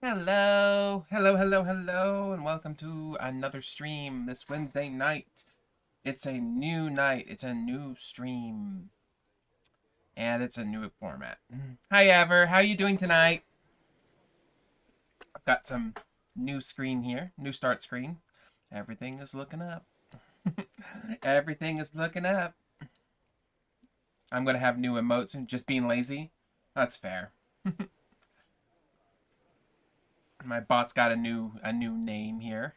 Hello, hello, and welcome to another stream this Wednesday night. It's a new night, it's a new stream, and it's a new format. Hi, Ever, how you doing tonight? I've got some new screen here, new start screen. Everything is looking up. Everything is looking up. I'm gonna have new emotes and just being lazy. That's fair. My bot's got a new name here.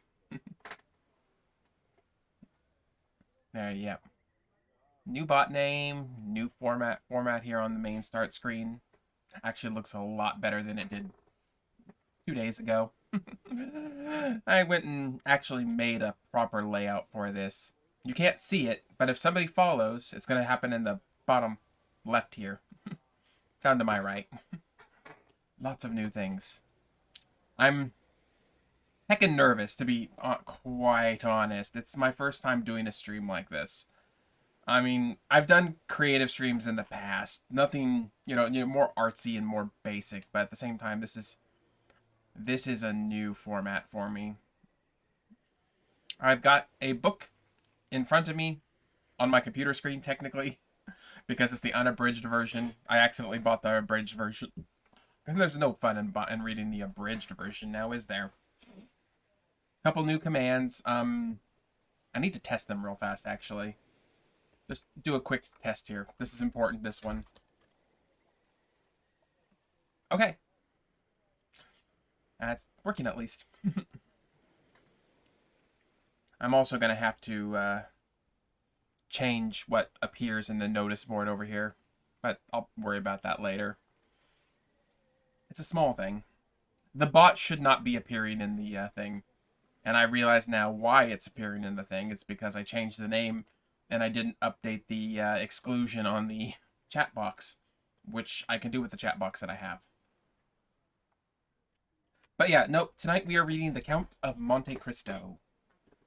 There, yeah. New bot name, new format here on the main start screen. Actually looks a lot better than it did 2 days ago. I went and actually made a proper layout for this. You can't see it, but if somebody follows, it's going to happen in the bottom left here. Down to my right. Lots of new things. I'm heckin' nervous, to be quite honest. It's my first time doing a stream like this. I mean, I've done creative streams in the past. Nothing, more artsy and more basic, but at the same time, this is a new format for me. I've got a book in front of me on my computer screen, technically, because it's the unabridged version. I accidentally bought the abridged version. And there's no fun in reading the abridged version now, is there? Couple new commands. I need to test them real fast, actually. Just do a quick test here. This is important, this one. Okay. That's working at least. I'm also going to have to change what appears in the notice board over here. But I'll worry about that later. It's a small thing. The bot should not be appearing in the thing. And I realize now why it's appearing in the thing. It's because I changed the name and I didn't update the exclusion on the chat box, which I can do with the chat box that I have. But yeah, no, tonight we are reading The Count of Monte Cristo,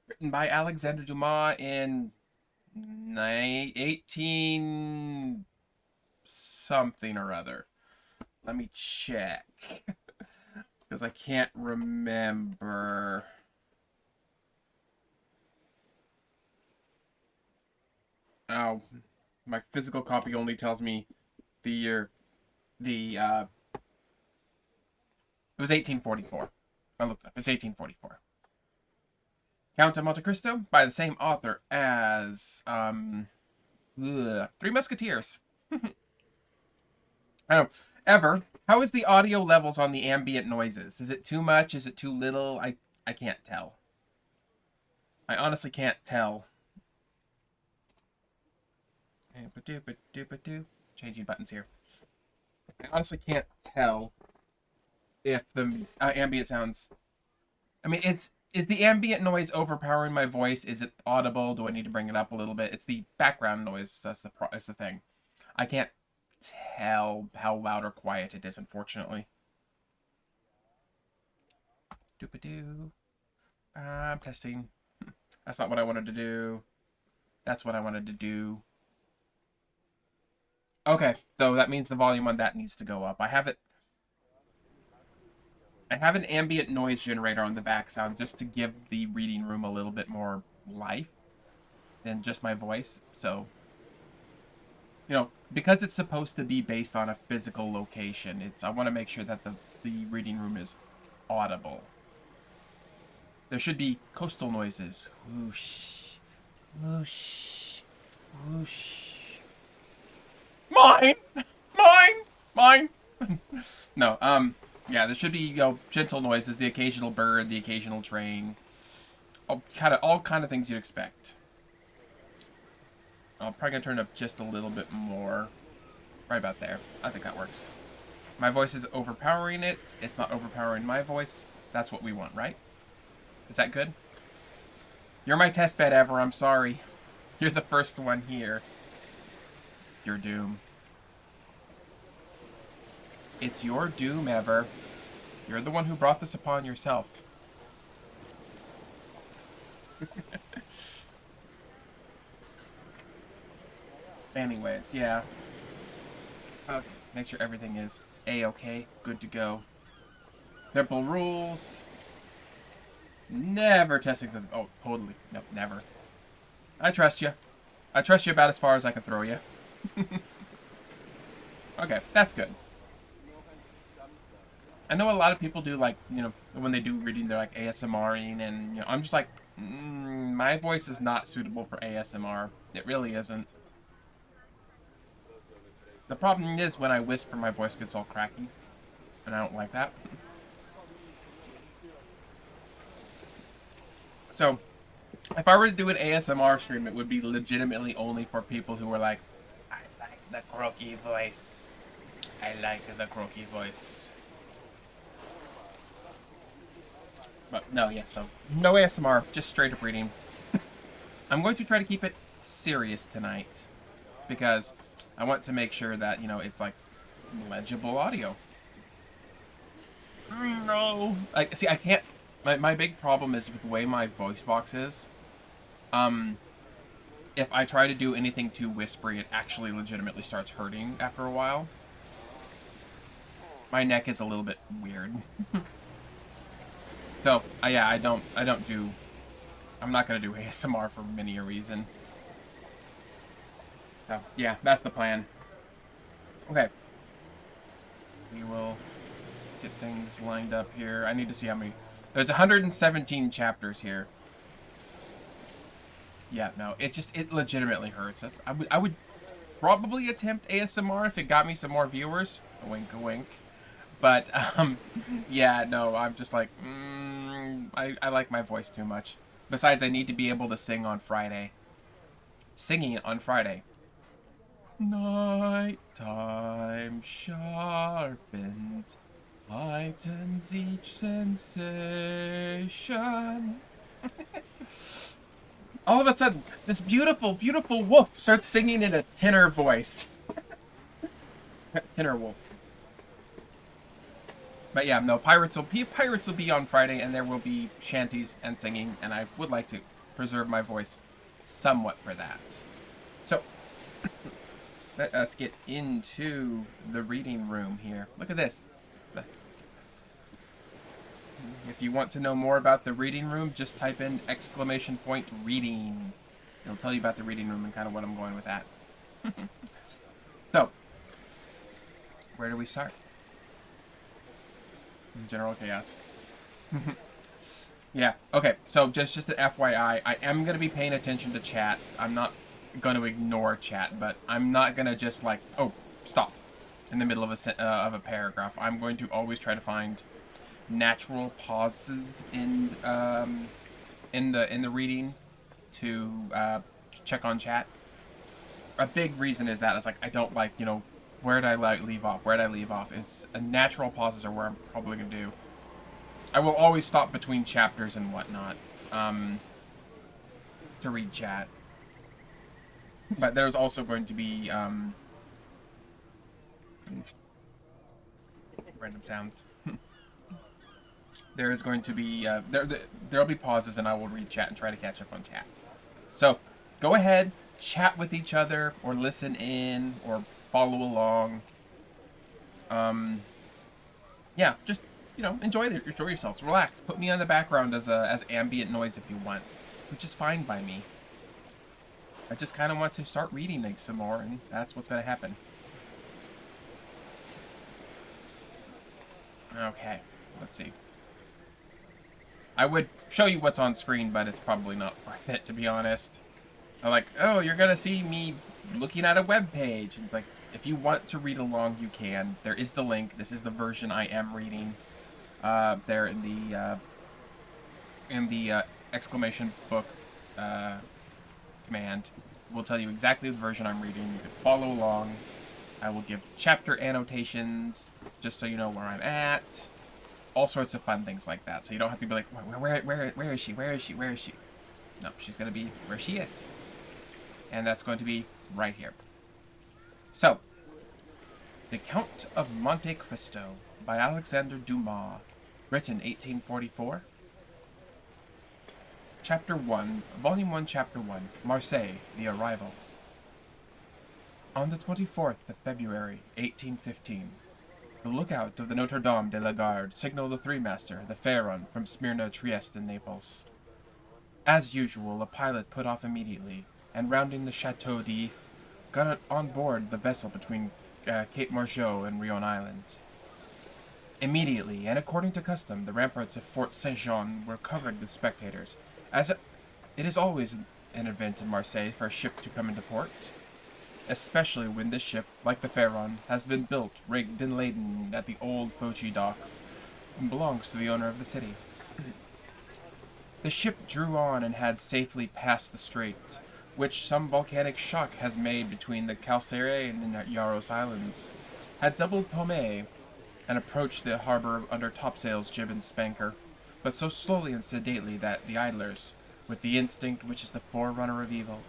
written by Alexander Dumas in 18 something or other. Let me check, because I can't remember. Oh, my physical copy only tells me the year. It was 1844. I looked up. It's 1844. Count of Monte Cristo by the same author as Three Musketeers. I don't know. Ever, how is the audio levels on the ambient noises? Is it too much? Is it too little? I can't tell. I honestly can't tell. Changing buttons here. I honestly can't tell if the ambient sounds. I mean, is the ambient noise overpowering my voice? Is it audible? Do I need to bring it up a little bit? It's the background noise. That's the thing. I can't tell how loud or quiet it is, unfortunately. Doop-a-doo. I'm testing. That's not what I wanted to do. That's what I wanted to do. Okay, so that means the volume on that needs to go up. I have an ambient noise generator on the background just to give the reading room a little bit more life than just my voice. So, because it's supposed to be based on a physical location, I want to make sure that the reading room is audible. There should be coastal noises. Whoosh, whoosh, whoosh. Mine! Mine! No, yeah, there should be, gentle noises, the occasional bird, the occasional train. All kind of things you'd expect. I'm probably gonna turn it up just a little bit more. Right about there. I think that works. My voice is overpowering it. It's not overpowering my voice. That's what we want, right? Is that good? You're my test bed, Ever. I'm sorry. You're the first one here. It's your doom. It's your doom, Ever. You're the one who brought this upon yourself. Anyways, yeah. Okay, make sure everything is A-okay, good to go. Simple rules. Never testing them. Oh, totally. No, never. I trust you. I trust you about as far as I can throw you. Okay, that's good. I know a lot of people do, like, you know, when they do reading, they're like ASMRing, and, you know, I'm just like, my voice is not suitable for ASMR. It really isn't. The problem is when I whisper, my voice gets all cracky, and I don't like that. So, if I were to do an ASMR stream, it would be legitimately only for people who are like, I like the croaky voice. I like the croaky voice. But no, yeah, so no ASMR, just straight up reading. I'm going to try to keep it serious tonight because I want to make sure that, you know, it's like legible audio. No. Like, see, I can't. My big problem is with the way my voice box is. If I try to do anything too whispery, it actually legitimately starts hurting after a while. My neck is a little bit weird. So, yeah, I'm not gonna do ASMR for many a reason. So, yeah, that's the plan. Okay. We will get things lined up here. I need to see how many. There's 117 chapters here. Yeah, no, it legitimately hurts. I would probably attempt ASMR if it got me some more viewers. A wink, a wink. But, yeah, no, I'm just like, I like my voice too much. Besides, I need to be able to sing on Friday. Singing on Friday. Nighttime sharpens, lightens each sensation. All of a sudden, this beautiful, beautiful wolf starts singing in a tenor voice. Tenor wolf. But yeah, no, pirates will be on Friday, and there will be shanties and singing, and I would like to preserve my voice somewhat for that. So, let us get into the reading room here. Look at this. If you want to know more about the reading room, just type in !reading. It'll tell you about the reading room and kind of what I'm going with that. So, where do we start? General chaos. Yeah, okay, so just an FYI, I am going to be paying attention to chat. I'm not going to ignore chat, but I'm not going to just like, oh, stop, in the middle of a paragraph. I'm going to always try to find natural pauses in the reading to check on chat. A big reason is that it's like I don't like, you know, where did I leave off? Where did I leave off? It's natural pauses are where I'm probably gonna do. I will always stop between chapters and whatnot to read chat. But there's also going to be random sounds. There is going to be there'll be pauses, and I will read chat and try to catch up on chat. So go ahead, chat with each other, or listen in, or follow along. Yeah, just, you know, enjoy yourselves, relax. Put me on the background as ambient noise if you want, which is fine by me. I just kind of want to start reading like some more, and that's what's gonna happen. Okay, let's see. I would show you what's on screen, but it's probably not worth it, to be honest. I'm like, oh, you're gonna see me looking at a web page. And it's like, if you want to read along, you can. There is the link. This is the version I am reading. There in the exclamation book command will tell you exactly the version I'm reading. You can follow along. I will give chapter annotations just so you know where I'm at. All sorts of fun things like that. So you don't have to be like, where is she? Where is she? Where is she? No, she's going to be where she is. And that's going to be right here. So, The Count of Monte Cristo by Alexander Dumas, written 1844. Chapter 1, Volume 1, Chapter 1, Marseille, The Arrival. On the 24th of February, 1815, The lookout of the Notre Dame de la Garde signaled the three-master, the Pharaon, from Smyrna, Trieste, and Naples. As usual, a pilot put off immediately, and rounding the Chateau d'If, got on board the vessel between Cape Margeau and Rion Island. Immediately, and according to custom, the ramparts of Fort Saint-Jean were covered with spectators, as it is always an event in Marseille for a ship to come into port, especially when this ship, like the Pharaon, has been built, rigged, and laden at the old Foci docks, and belongs to the owner of the city. The ship drew on and had safely passed the strait, which some volcanic shock has made between the Calcaire and Yaros Islands, had doubled Pomey, and approached the harbor under topsails, jib, and spanker, but so slowly and sedately that the idlers, with the instinct which is the forerunner of evil,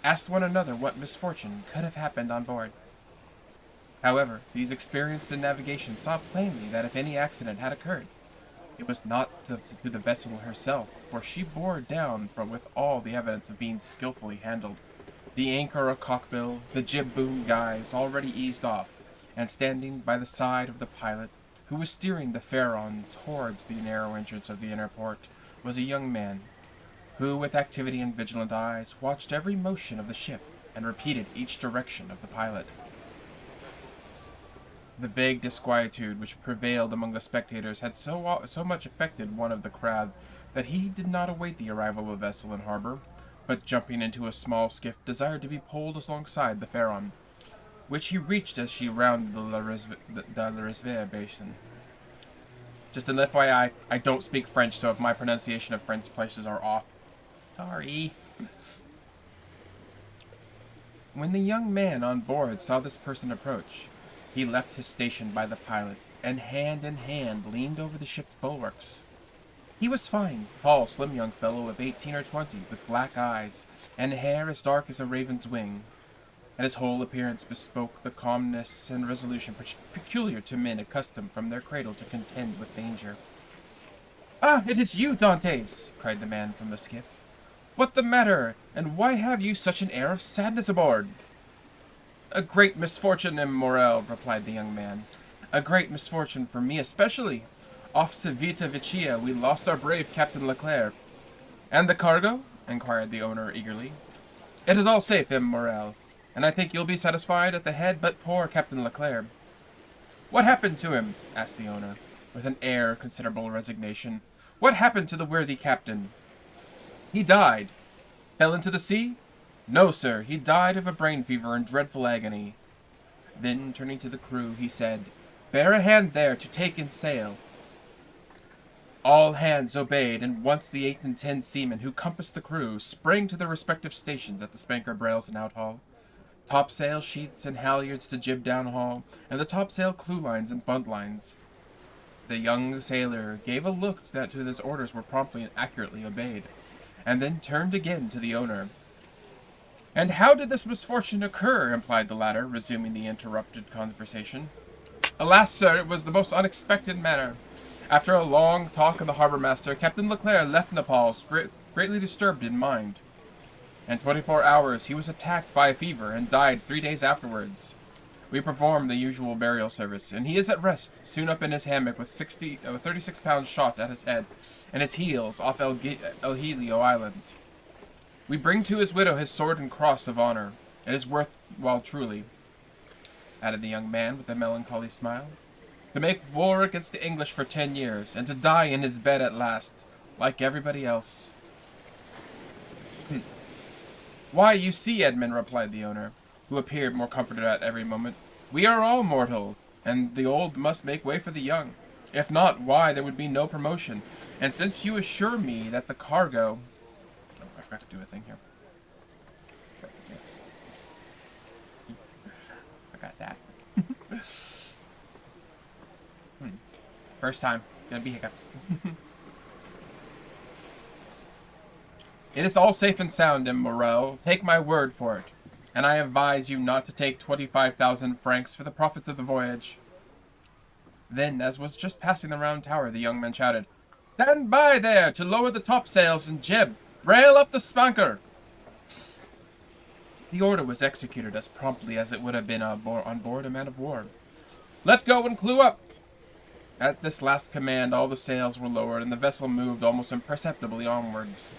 asked one another what misfortune could have happened on board. However, these experienced in navigation saw plainly that if any accident had occurred, it was not to the vessel herself, for she bore down with all the evidence of being skillfully handled. The anchor a cockbill, the jib boom guys already eased off, and standing by the side of the pilot, who was steering the Pharaon towards the narrow entrance of the inner port, was a young man, who, with activity and vigilant eyes, watched every motion of the ship, and repeated each direction of the pilot. The vague disquietude which prevailed among the spectators had so much affected one of the crowd that he did not await the arrival of a vessel in harbor, but jumping into a small skiff, desired to be pulled alongside the Pharaon, which he reached as she rounded the La Riviere basin. Just an FYI, I don't speak French, so if my pronunciation of French places are off, sorry. When the young man on board saw this person approach, he left his station by the pilot, and hand in hand leaned over the ship's bulwarks. He was fine, tall, slim young fellow of 18 or 20, with black eyes, and hair as dark as a raven's wing, and his whole appearance bespoke the calmness and resolution peculiar to men accustomed from their cradle to contend with danger. "Ah, it is you, Dantes!" cried the man from the skiff. "What the matter, and why have you such an air of sadness aboard?" "A great misfortune, M. Morel," replied the young man. "A great misfortune for me especially. Off Civita Vecchia we lost our brave Captain Leclerc." "And the cargo?" inquired the owner eagerly. "It is all safe, M. Morel, and I think you'll be satisfied at the head, but poor Captain Leclerc." "What happened to him?" asked the owner, with an air of considerable resignation. "What happened to the worthy captain?" "He died." "Fell into the sea?" "No, sir, he died of a brain fever and dreadful agony." Then, turning to the crew, he said, "Bear a hand there to take in sail." All hands obeyed, and once the 8 and 10 seamen who compassed the crew sprang to their respective stations at the spanker brails and outhaul, topsail sheets and halyards to jib downhaul, and the topsail clewlines and buntlines. The young sailor gave a look that his orders were promptly and accurately obeyed, and then turned again to the owner. "And how did this misfortune occur?" implied the latter, resuming the interrupted conversation. "Alas, sir, it was the most unexpected manner. After a long talk of the harbor master, Captain Leclerc left Naples greatly disturbed in mind. In 24 hours he was attacked by a fever and died 3 days afterwards. We performed the usual burial service, and he is at rest, soon up in his hammock with 36-pound shot at his head, and his heels off El Helio Island. We bring to his widow his sword and cross of honor. It is worth while truly," added the young man with a melancholy smile, "to make war against the English for 10 years, and to die in his bed at last, like everybody else." "Why, you see, Edmund," replied the owner, who appeared more comforted at every moment, "we are all mortal, and the old must make way for the young. If not, why, there would be no promotion. And since you assure me that the cargo—" Oh, I forgot to do a thing here. Forgot that. First time. Gonna be hiccups. "It is all safe and sound, M. Morel. Take my word for it. And I advise you not to take 25,000 francs for the profits of the voyage." Then, as was just passing the round tower, the young man shouted, "Stand by there to lower the topsails and jib! Brail up the spanker!" The order was executed as promptly as it would have been on board a man of war. "Let go and clew up!" At this last command, all the sails were lowered, and the vessel moved almost imperceptibly onwards.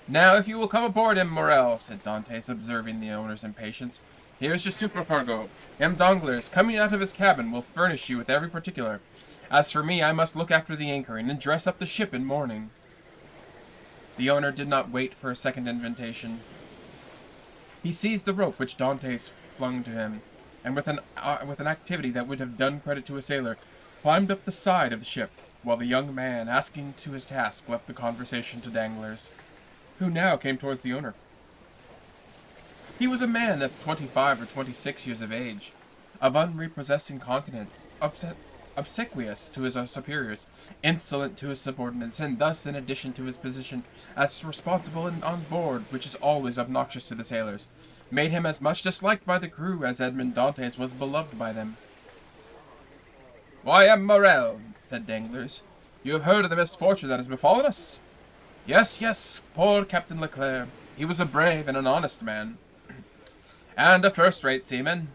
"Now, if you will come aboard, M. Morel," said Dantes, observing the owner's impatience. "Here's your supercargo. M. Danglars, coming out of his cabin, will furnish you with every particular. As for me, I must look after the anchoring and dress up the ship in mourning." The owner did not wait for a second invitation. He seized the rope which Dantes flung to him, and with an activity that would have done credit to a sailor, climbed up the side of the ship, while the young man, asking to his task, left the conversation to Danglars, who now came towards the owner. He was a man of 25 or 26 years of age, of unprepossessing countenance, obsequious to his superiors, insolent to his subordinates, and thus, in addition to his position as responsible and on board, which is always obnoxious to the sailors, made him as much disliked by the crew as Edmond Dantes was beloved by them. "Why, M. Morel," said Danglars, "you have heard of the misfortune that has befallen us?" "Yes, yes, poor Captain Leclerc. He was a brave and an honest man." "And a first-rate seaman.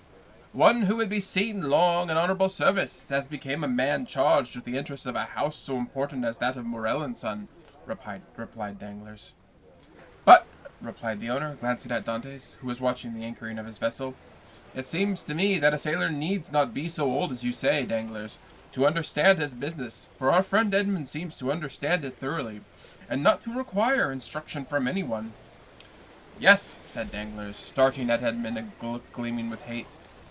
One who would be seen long in honorable service, as became a man charged with the interests of a house so important as that of Morel and Son," replied Danglars. "But," replied the owner, glancing at Dantes, who was watching the anchoring of his vessel, "it seems to me that a sailor needs not be so old as you say, Danglars, to understand his business, for our friend Edmund seems to understand it thoroughly, and not to require instruction from anyone." "Yes," said Danglars, starting at Edmund and gleaming with hate.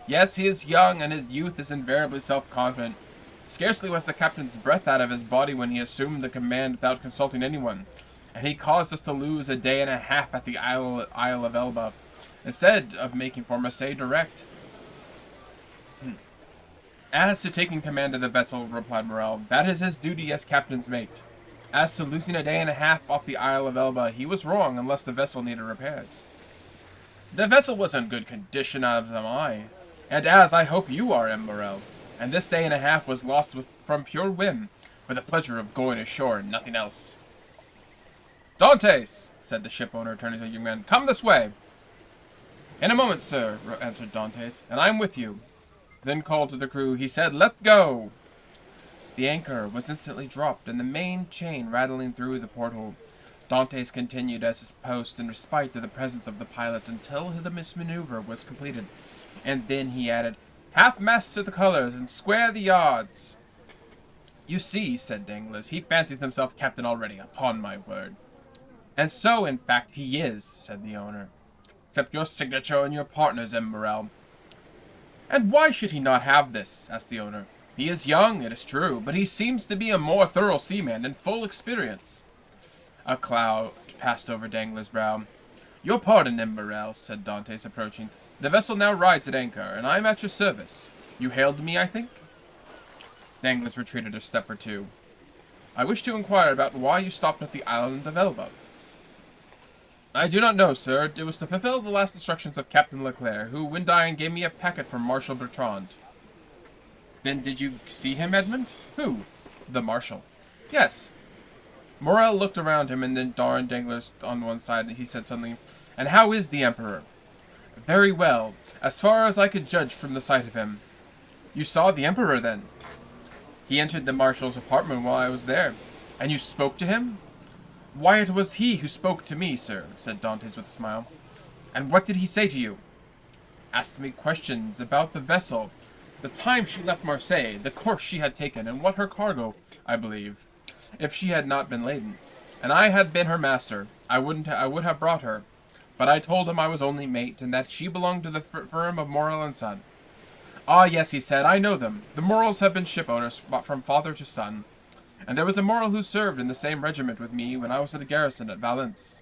"Yes, he is young, and his youth is invariably self-confident. Scarcely was the captain's breath out of his body when he assumed the command without consulting anyone, and he caused us to lose a day and a half at the Isle of Elba, instead of making for Marseille direct." "As to taking command of the vessel," replied Morel, "that is his duty as captain's mate. As to losing a day and a half off the Isle of Elba, he was wrong unless the vessel needed repairs." "The vessel was in good condition, as am I, and as I hope you are, M. Morel, and this day and a half was lost from pure whim, for the pleasure of going ashore and nothing else." "Dantes," said the ship-owner, turning to the young man, "come this way." "In a moment, sir," answered Dantes, "and I am with you." Then called to the crew, he said, "Let go!" The anchor was instantly dropped, and the main chain rattling through the porthole. Dantes continued as his post in respite of the presence of the pilot until the maneuver was completed, and then he added, "Half-mast to the colors, and square the yards." "You see," said Danglars, "he fancies himself captain already, upon my word." "And so, in fact, he is," said the owner. "Except your signature and your partner's, M. Morel." "And why should he not have this?" asked the owner. "He is young, it is true, but he seems to be a more thorough seaman and full experience." A cloud passed over Danglars' brow. "Your pardon, M. Morel," said Dantes, approaching. "The vessel now rides at anchor, and I am at your service. You hailed me, I think?" Danglars retreated a step or two. "I wish to inquire about why you stopped at the island of Elba." "I do not know, sir. It was to fulfill the last instructions of Captain Leclerc, who, when dying, gave me a packet from Marshal Bertrand." "Then did you see him, Edmund?" "Who?" "The Marshal." "Yes." Morel looked around him, and then darned Danglars on one side, and he said suddenly, "And how is the Emperor?" "Very well, as far as I could judge from the sight of him." "You saw the Emperor, then?" "He entered the Marshal's apartment while I was there." "And you spoke to him?" "Why, it was he who spoke to me, sir," said Dantes with a smile. "And what did he say to you?" "Asked me questions about the vessel, the time she left Marseille, the course she had taken, and what her cargo, I believe, if she had not been laden. And I had been her master, I would have brought her, but I told him I was only mate, and that she belonged to the firm of Morel and Son." "Ah, yes," he said, "I know them. The Morels have been ship owners from father to son. And there was a Morel who served in the same regiment with me when I was at the garrison at Valence."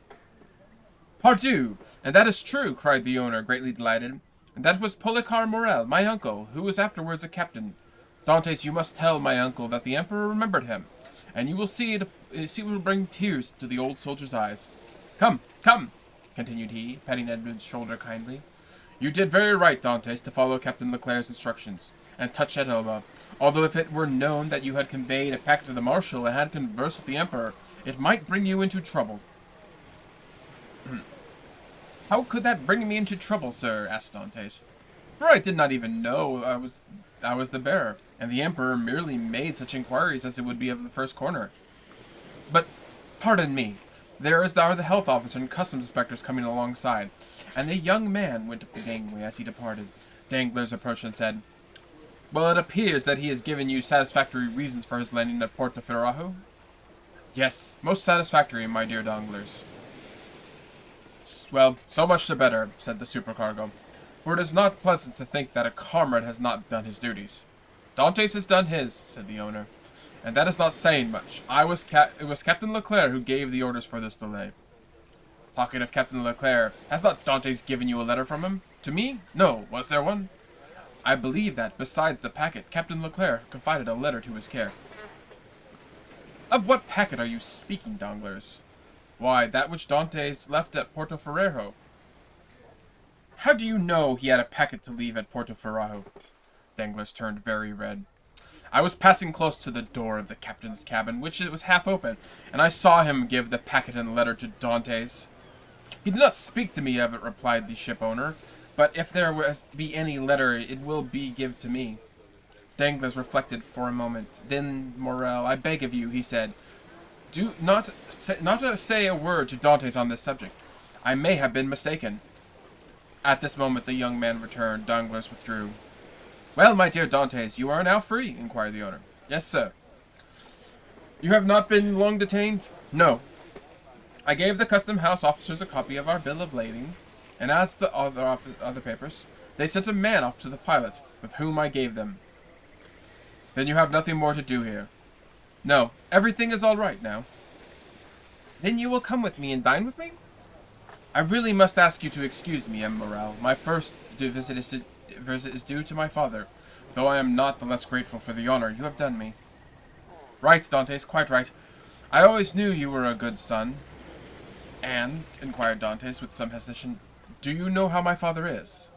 "Pardieu! And that is true," cried the owner, greatly delighted. "And that was Policar Morel, my uncle, who was afterwards a captain. Dantes, you must tell my uncle that the Emperor remembered him, and you will see it will bring tears to the old soldier's eyes. Come, come," continued he, patting Edmund's shoulder kindly. "You did very right, Dantes, to follow Captain Leclerc's instructions, and touch at Elba. Although if it were known that you had conveyed a packet to the Marshal and had conversed with the Emperor, it might bring you into trouble." "How could that bring me into trouble, sir?" asked Dantes. For I did not even know I was the bearer, and the Emperor merely made such inquiries as it would be of the first corner. But, pardon me, are the health officer and customs inspectors coming alongside, and a young man went up the gangway as he departed. Danglars approached and said, "Well, it appears that he has given you satisfactory reasons for his landing at Porto Ferrajo?" "Yes, most satisfactory, my dear Danglars." "Well, so much the better," said the supercargo, "for it is not pleasant to think that a comrade has not done his duties." "Dantes has done his," said the owner, "and that is not saying much. It was Captain Leclerc who gave the orders for this delay." "Talking of Captain Leclerc, has not Dantes given you a letter from him? To me? No. Was there one?" "I believe that, besides the packet, Captain Leclerc confided a letter to his care." "Of what packet are you speaking, Danglars?" "Why, that which Dantes left at Porto Ferrajo." "How do you know he had a packet to leave at Porto Ferrajo?" Danglars turned very red. "I was passing close to the door of the captain's cabin, which was half open, and I saw him give the packet and letter to Dantes." "He did not speak to me of it," replied the ship owner, "but if there be any letter, it will be give to me." Danglars reflected for a moment. Then, "Morrel, I beg of you," he said, "do not say a word to Dantes on this subject. I may have been mistaken." At this moment the young man returned. Danglars withdrew. "Well, my dear Dantes, you are now free?" inquired the owner. "Yes, sir." "You have not been long detained?" "No. I gave the custom house officers a copy of our bill of lading, and as the other papers, they sent a man off to the pilot, with whom I gave them." "Then you have nothing more to do here?" "No. Everything is all right now." "Then you will come with me and dine with me?" "I really must ask you to excuse me, M. Morrel. My first visit is due to my father, though I am not the less grateful for the honor you have done me." "Right, Dantes, quite right. I always knew you were a good son." "And," inquired Dantes with some hesitation, "do you know how my father is?"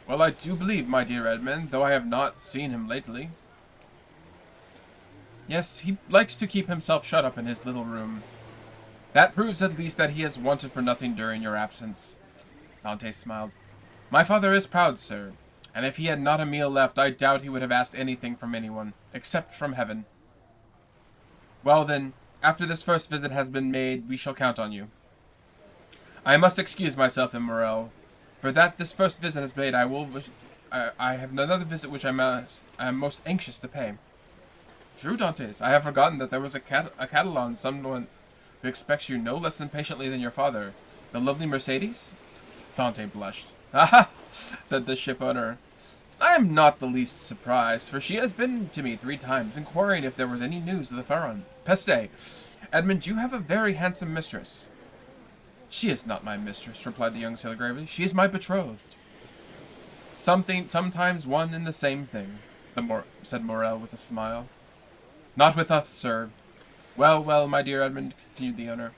"Well, I do believe, my dear Edmond, though I have not seen him lately." "Yes, he likes to keep himself shut up in his little room. That proves at least that he has wanted for nothing during your absence." Dantes smiled. "My father is proud, sir, and if he had not a meal left, I doubt he would have asked anything from anyone, except from heaven." "Well then, after this first visit has been made, we shall count on you." "I must excuse myself, M. Morrel, for that this first visit is made. I have another visit which I am most anxious to pay." "True, Dantes. I have forgotten that there was a Catalan, someone who expects you no less impatiently than your father. The lovely Mercedes?" Dante blushed. "Ah, said the ship owner, "I am not the least surprised, for she has been to me 3 times, inquiring if there was any news of the Pharaon. Peste! Edmund, you have a very handsome mistress." "She is not my mistress," replied the young sailor gravely. "She is my betrothed." Sometimes one and the same thing," said Morrel with a smile. "Not with us, sir. Well, well, my dear Edmund," continued the owner,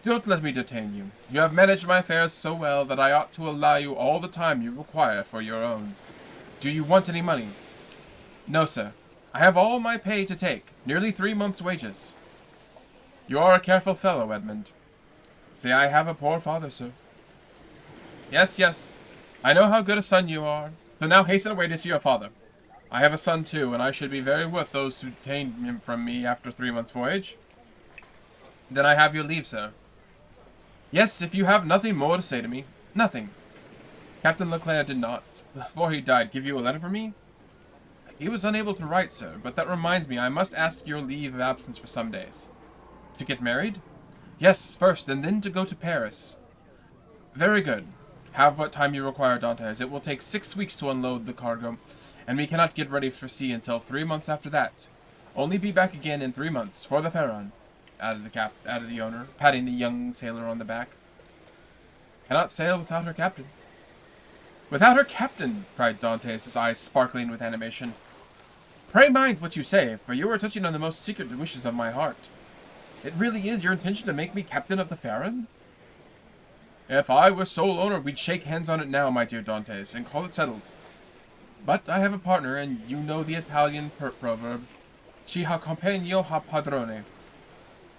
"don't let me detain you. You have managed my affairs so well that I ought to allow you all the time you require for your own. Do you want any money?" "No, sir. I have all my pay to take, nearly 3 months' wages." "You are a careful fellow, Edmund." "Say I have a poor father, sir." "Yes, yes. I know how good a son you are. So now hasten away to see your father. I have a son too, and I should be very worth those who detained him from me after 3 months' voyage." "Then I have your leave, sir." "Yes, if you have nothing more to say to me." "Nothing." "Captain Leclerc did not, before he died, give you a letter for me?" "He was unable to write, sir, but that reminds me I must ask your leave of absence for some days." "To get married?" "Yes, first, and then to go to Paris." "Very good. Have what time you require, Dantes. It will take 6 weeks to unload the cargo, and we cannot get ready for sea until 3 months after that. Only be back again in 3 months, for the Pharaon," added the owner, patting the young sailor on the back. "Cannot sail without her captain." "Without her captain!" cried Dantes, his eyes sparkling with animation. "Pray mind what you say, for you are touching on the most secret wishes of my heart. It really is your intention to make me captain of the Pharaon?" "If I were sole owner, we'd shake hands on it now, my dear Dantes, and call it settled. But I have a partner, and you know the Italian proverb, chi ha compagno ha padrone.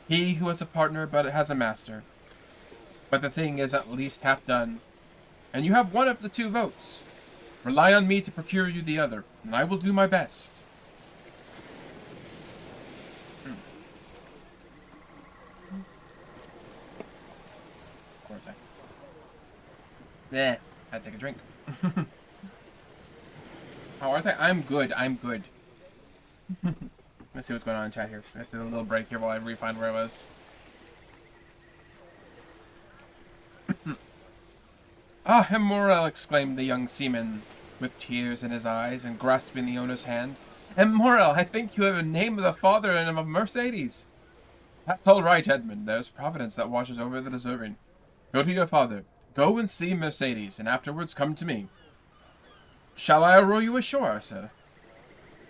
He who has a partner but has a master. But the thing is at least half done, and you have one of the 2 votes. Rely on me to procure you the other, and I will do my best. Of course I had to take a drink. How are they? I'm good. I'm good. Let's see what's going on in chat here. I have to do a little break here while I re-find where I was. Ah, Morel! Exclaimed the young seaman, with tears in his eyes and grasping the owner's hand. Morel, I think you have a name of the father and of Mercedes. That's all right, Edmund. There's providence that watches over the deserving. Go to your father. Go and see Mercedes, and afterwards come to me. Shall I row you ashore, sir?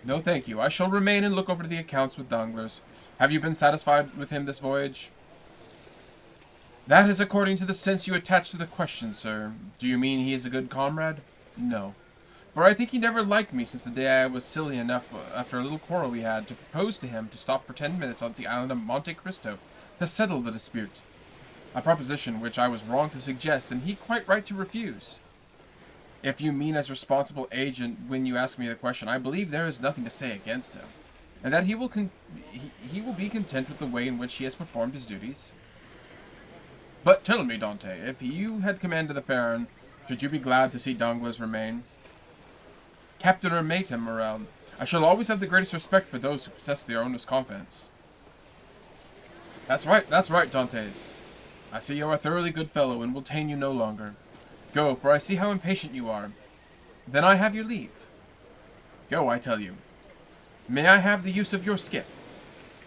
No, thank you. I shall remain and look over the accounts with Danglars. Have you been satisfied with him this voyage? That is according to the sense you attach to the question, sir. Do you mean he is a good comrade? No. For I think he never liked me since the day I was silly enough, after a little quarrel we had, to propose to him to stop for 10 minutes on the island of Monte Cristo to settle the dispute. A proposition which I was wrong to suggest, and he quite right to refuse. If you mean as responsible agent when you ask me the question, I believe there is nothing to say against him, and that he will be content with the way in which he has performed his duties. But tell me, Dante, if you had command of the Farron, should you be glad to see Danglars remain? Captain or mate, Morel, I shall always have the greatest respect for those who possess their owner's confidence. That's right, Dantes. I see you are a thoroughly good fellow and will detain you no longer. Go, for I see how impatient you are. Then I have your leave. Go, I tell you. May I have the use of your skiff?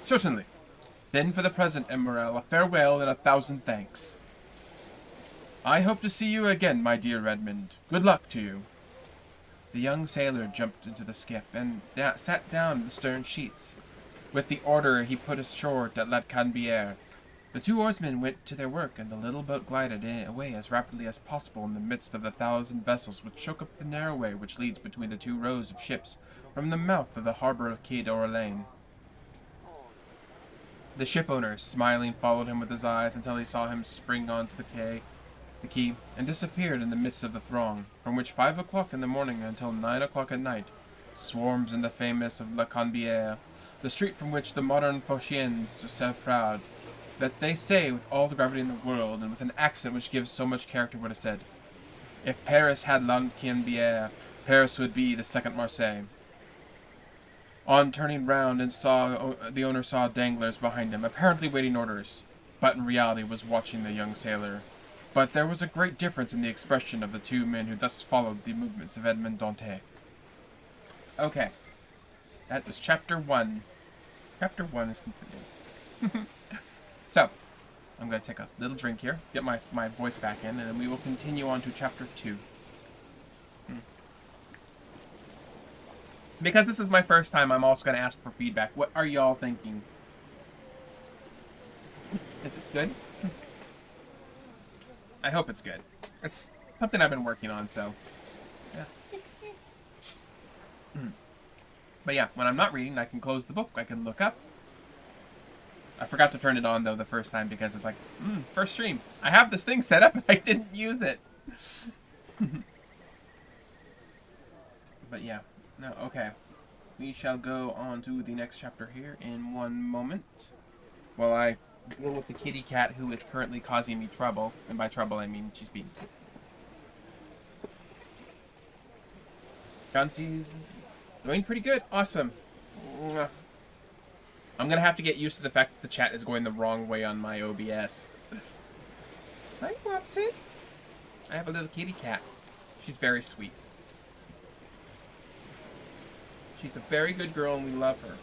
Certainly. Then for the present, Morel, a farewell and 1,000 thanks. I hope to see you again, my dear Redmond. Good luck to you. The young sailor jumped into the skiff and sat down in the stern sheets. With the order he put ashore at La Canebière. The two oarsmen went to their work, and the little boat glided away as rapidly as possible in the midst of the 1,000 vessels which choke up the narrow way which leads between the two rows of ships from the mouth of the harbor of Quai d'Orléans. The shipowner, smiling, followed him with his eyes until he saw him spring onto the quay, and disappeared in the midst of the throng, from which 5 o'clock in the morning until 9 o'clock at night swarms in the famous of La Canebière, the street from which the modern Phocians are so proud, that they say with all the gravity in the world, and with an accent which gives so much character what is said, if Paris had La Canebière, Paris would be the second Marseille. On turning round and the owner saw Danglars behind him, apparently waiting orders, but in reality was watching the young sailor. But there was a great difference in the expression of the two men who thus followed the movements of Edmond Dantès. Okay. That was Chapter 1. Chapter 1 is completed. So, I'm going to take a little drink here, get my voice back in, and then we will continue on to Chapter 2. Because this is my first time, I'm also going to ask for feedback. What are y'all thinking? Is it good? I hope it's good. It's something I've been working on, so yeah. But yeah, when I'm not reading, I can close the book. I can look up. I forgot to turn it on, though, the first time because it's like, first stream. I have this thing set up and I didn't use it. But yeah. No, okay. We shall go on to the next chapter here in one moment. While I deal with the kitty cat who is currently causing me trouble. And by trouble, I mean she's being... Bounties. Doing pretty good. Awesome. I'm going to have to get used to the fact that the chat is going the wrong way on my OBS. Hi, Watson. I have a little kitty cat. She's very sweet. She's a very good girl and we love her.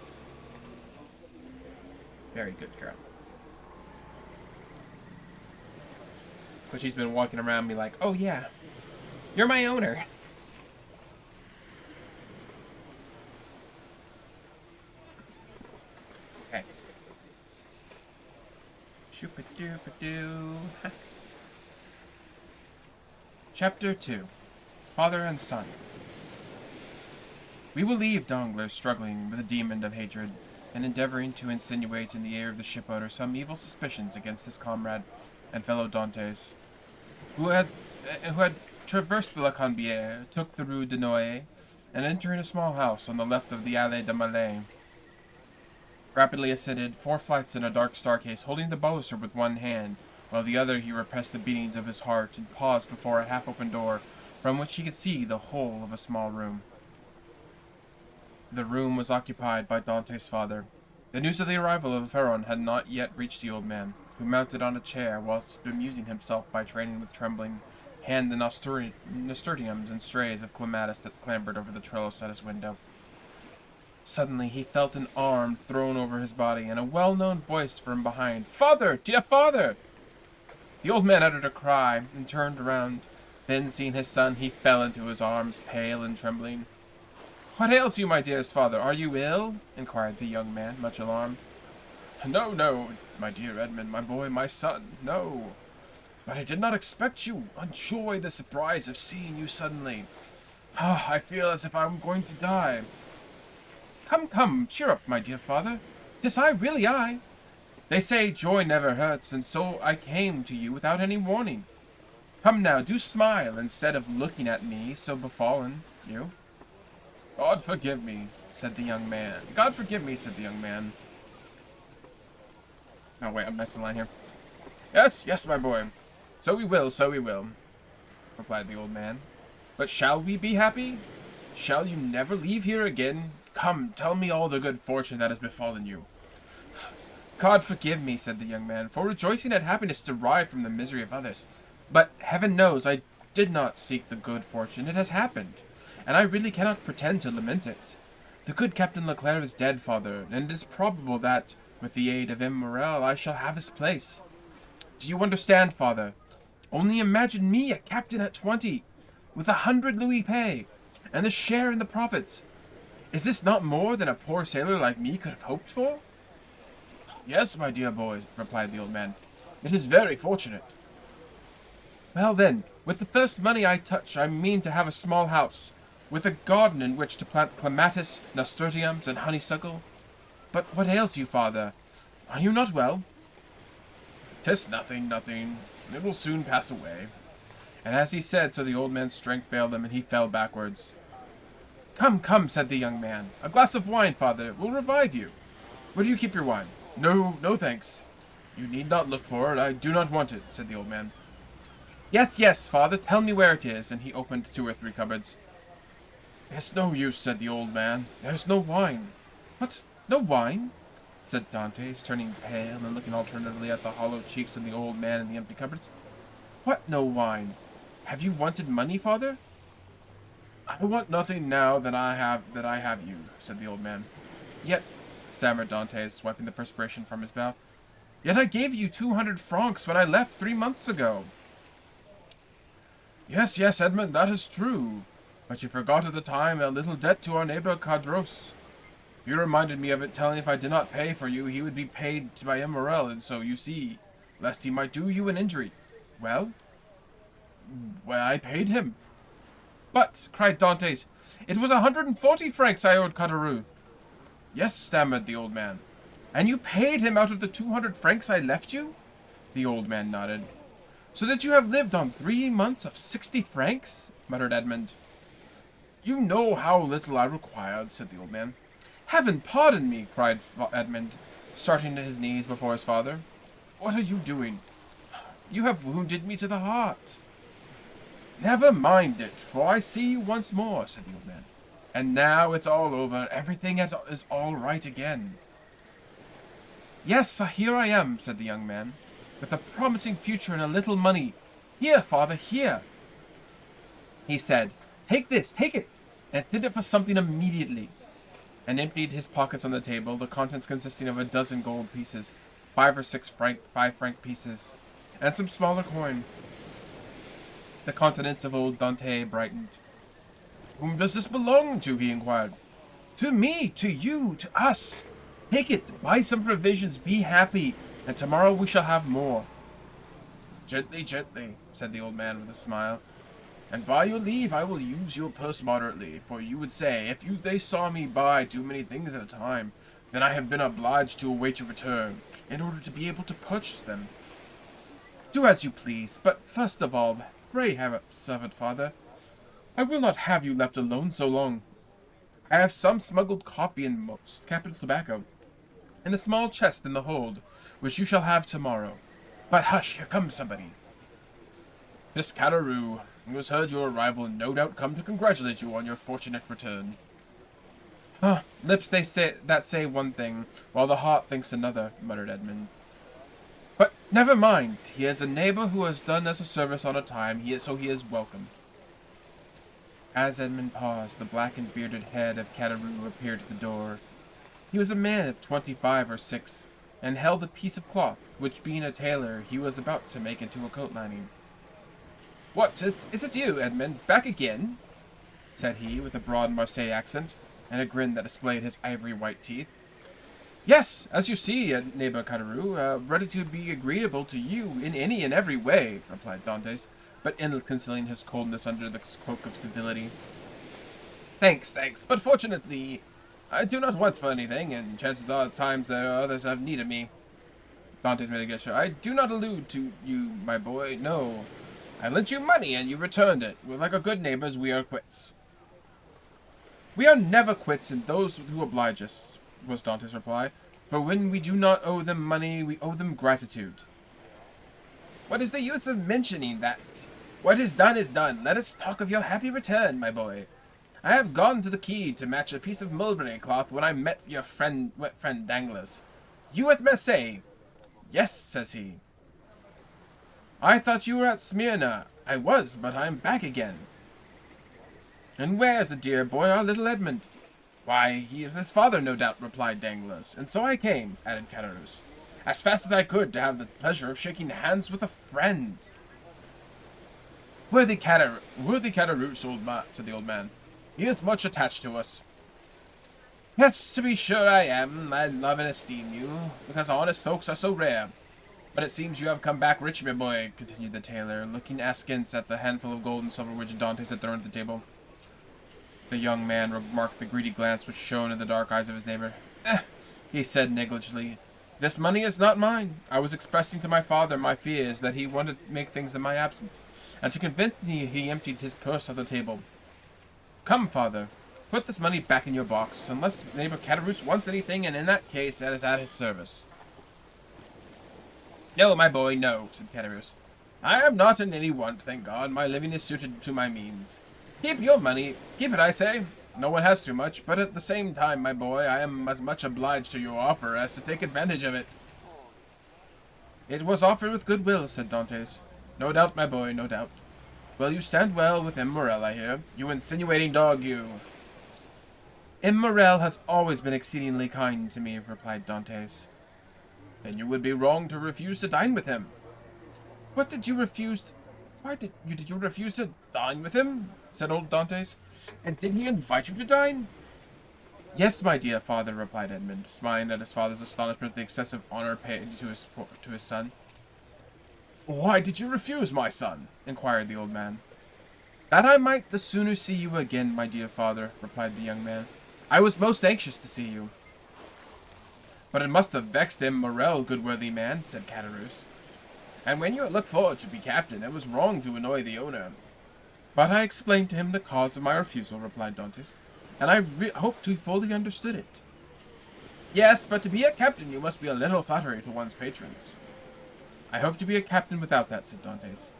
Very good girl. But she's been walking around me like, oh yeah, you're my owner. Okay. Shoop-a-doop-a-doo. Chapter 2. Father and Son. We will leave Danglars struggling with a demon of hatred, and endeavoring to insinuate in the ear of the shipowner some evil suspicions against his comrade and fellow Dantes, who had traversed the La Cannebière, took the Rue de Noailles, and entering a small house on the left of the Allée de Malais, rapidly ascended 4 flights in a dark staircase, holding the baluster with one hand, while the other he repressed the beatings of his heart and paused before a half-open door, from which he could see the whole of a small room. The room was occupied by Dante's father. The news of the arrival of the Pharaon had not yet reached the old man, who mounted on a chair whilst amusing himself by training with trembling hand the nasturtiums and strays of clematis that clambered over the trellis at his window. Suddenly he felt an arm thrown over his body, and a well-known voice from behind. "Father! Dear father!" The old man uttered a cry, and turned around. Then, seeing his son, he fell into his arms, pale and trembling. "What ails you, my dearest father? Are you ill?" inquired the young man, much alarmed. "No, no, my dear Edmund, my boy, my son, no. But I did not expect you. Enjoy the surprise of seeing you suddenly. I feel as if I am going to die." "Come, come, cheer up, my dear father. 'Tis I, really I. They say joy never hurts, and so I came to you without any warning. Come now, do smile, instead of looking at me, so befallen, you." "God forgive me," said the young man. "God forgive me," said the young man. Oh, wait, I'm messing line here. "Yes, yes, my boy. So we will, replied the old man. "But shall we be happy? Shall you never leave here again? Come, tell me all the good fortune that has befallen you." "God forgive me," said the young man, "for rejoicing at happiness derived from the misery of others. But heaven knows I did not seek the good fortune. It has happened, and I really cannot pretend to lament it. The good Captain Leclerc is dead, father, and it is probable that, with the aid of M. Morel, I shall have his place. Do you understand, father? Only imagine me a captain at 20, with 100 louis pay, and a share in the profits. Is this not more than a poor sailor like me could have hoped for?" "Yes, my dear boy," replied the old man. "It is very fortunate." "Well then, with the first money I touch, I mean to have a small house, with a garden in which to plant clematis, nasturtiums, and honeysuckle. But what ails you, father? Are you not well?" "'Tis nothing, nothing. It will soon pass away." And as he said so, the old man's strength failed him, and he fell backwards. "Come, come," said the young man. "A glass of wine, father, will revive you. Where do you keep your wine?" "No, no, thanks. You need not look for it. I do not want it," said the old man. "Yes, yes, father, tell me where it is," and he opened 2 or 3 cupboards. "It's no use," said the old man. "There's no wine." "What? No wine?" said Dante, turning pale and looking alternately at the hollow cheeks of the old man and the empty cupboards. "What no wine? Have you wanted money, father?" "I want nothing now that I have you," said the old man. "Yet," stammered Dante, swiping the perspiration from his brow, "yet I gave you 200 francs when I left 3 months ago." "Yes, yes, Edmund, that is true. But you forgot at the time a little debt to our neighbor Cadros. You reminded me of it, telling if I did not pay for you, he would be paid by M. Morel, and so, you see, lest he might do you an injury." "Well?" "Well, I paid him." "But," cried Dantes, "it was 140 francs I owed Caderousse." "Yes," stammered the old man. "And you paid him out of the 200 francs I left you?" The old man nodded. "So that you have lived on 3 months of 60 francs?" muttered Edmund. "You know how little I required," said the old man. "Heaven pardon me!" cried Edmund, starting to his knees before his father. "What are you doing? You have wounded me to the heart." "Never mind it, for I see you once more," said the old man. "And now it's all over. Everything is all right again." "Yes, here I am," said the young man, "with a promising future and a little money. Here, father, here." He said, "Take this, take it, and send it for something immediately," and emptied his pockets on the table, the contents consisting of a dozen gold pieces, 5 or 6 5-franc pieces, and some smaller coin. The countenance of old Dante brightened. "Whom does this belong to?" he inquired. "To me, to you, to us. Take it, buy some provisions, be happy, and tomorrow we shall have more." "Gently, gently," said the old man with a smile. "And by your leave I will use your purse moderately, for you would say, if they saw me buy too many things at a time, then I have been obliged to await your return, in order to be able to purchase them." "Do as you please, but first of all, Pray have a servant, father. I will not have you left alone so long. I have some smuggled coffee and most capital tobacco, in a small chest in the hold, which you shall have tomorrow. But hush, here comes somebody. This Cataroo, who has heard your arrival and no doubt come to congratulate you on your fortunate return. Huh, lips that say one thing, while the heart thinks another, muttered Edmund. But never mind, he is a neighbor who has done us a service on a time, so he is welcome. As Edmund paused, the black and bearded head of Cataroo appeared at the door. He was a man of 25 or 6, and held a piece of cloth, which being a tailor, he was about to make into a coat lining. What, is it you, Edmund, back again? Said he, with a broad Marseille accent, and a grin that displayed his ivory-white teeth. Yes, as you see, neighbor Cataroo, ready to be agreeable to you in any and every way, replied Dantes, but ill concealing his coldness under the cloak of civility. Thanks, but fortunately, I do not want for anything, and chances are times there are others have need of me. Dantes made a gesture. I do not allude to you, my boy, no. I lent you money, and you returned it. We're like a good neighbors, we are quits. We are never quits in those who oblige us, was Dante's reply. For when we do not owe them money, we owe them gratitude. What is the use of mentioning that? What is done is done. Let us talk of your happy return, my boy. I have gone to the quay to match a piece of mulberry cloth when I met your wet friend Danglars. You at Marseille? Yes, says he. I thought you were at Smyrna. I was, but I am back again. And where's the dear boy, our little Edmund? Why, he is his father, no doubt, replied Danglars. And so I came, added Caderousse, as fast as I could to have the pleasure of shaking hands with a friend. Worthy Caderousse, said the old man. He is much attached to us. Yes, to be sure I am. I love and esteem you, because honest folks are so rare. But it seems you have come back rich, my boy, continued the tailor, looking askance at the handful of gold and silver which Dantes had thrown at the table. The young man remarked the greedy glance which shone in the dark eyes of his neighbor. He said negligently, this money is not mine. I was expressing to my father my fears that he wanted to make things in my absence, and to convince me he emptied his purse on the table. Come, father, put this money back in your box, unless neighbor Caderousse wants anything, and in that case that is at his service. No, my boy, no, said Caderousse. I am not in any want, thank God. My living is suited to my means. Keep your money. Keep it, I say. No one has too much, but at the same time, my boy, I am as much obliged to your offer as to take advantage of it. It was offered with good will, said Dantes. No doubt, my boy, no doubt. Well, you stand well with M. Morel, I hear. You insinuating dog, you. M. Morel has always been exceedingly kind to me, replied Dantes. Then you would be wrong to refuse to dine with him. What did you refuse? Why did you refuse to dine with him? Said old Dantes. And did he invite you to dine? Yes, my dear father, replied Edmund, smiling at his father's astonishment at the excessive honor paid to his son. Why did you refuse, my son? Inquired the old man. That I might the sooner see you again, my dear father, replied the young man. I was most anxious to see you. But it must have vexed him, Morel, good worthy man, said Caderousse. And when you had looked forward to be captain, it was wrong to annoy the owner. But I explained to him the cause of my refusal, replied Dantes, and I hoped he fully understood it. Yes, but to be a captain you must be a little flattery to one's patrons. I hope to be a captain without that, said Dantes.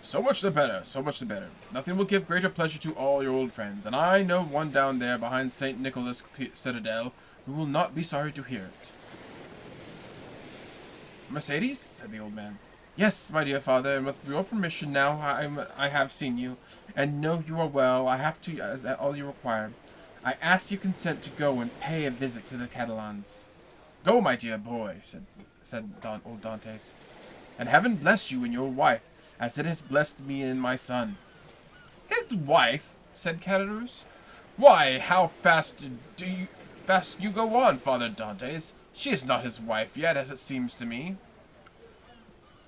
So much the better, so much the better. Nothing will give greater pleasure to all your old friends, and I know one down there behind St. Nicholas Citadel who will not be sorry to hear it. Mercedes? Said the old man. Yes, my dear father, and with your permission now I have seen you, and know you are well. I have to as all you require. I ask your consent to go and pay a visit to the Catalans. Go, my dear boy, said old Dantes, and heaven bless you and your wife, as it has blessed me and my son. His wife? Said Caderousse. Why, how fast you go on, Father Dantes. She is not his wife yet, as it seems to me.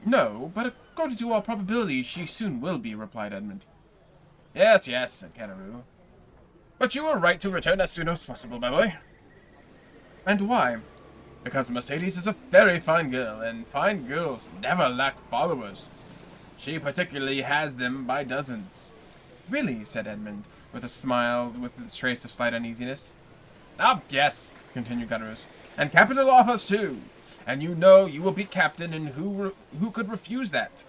No, but according to all probability, she soon will be, replied Edmund. Yes, said Caderousse. But you were right to return as soon as possible, my boy. And why? Because Mercedes is a very fine girl, and fine girls never lack followers. She particularly has them by dozens. Really, said Edmund, with a smile with a trace of slight uneasiness. Ah, yes, continued Caderousse, and capital offers too. And you know you will be captain, and who could refuse that?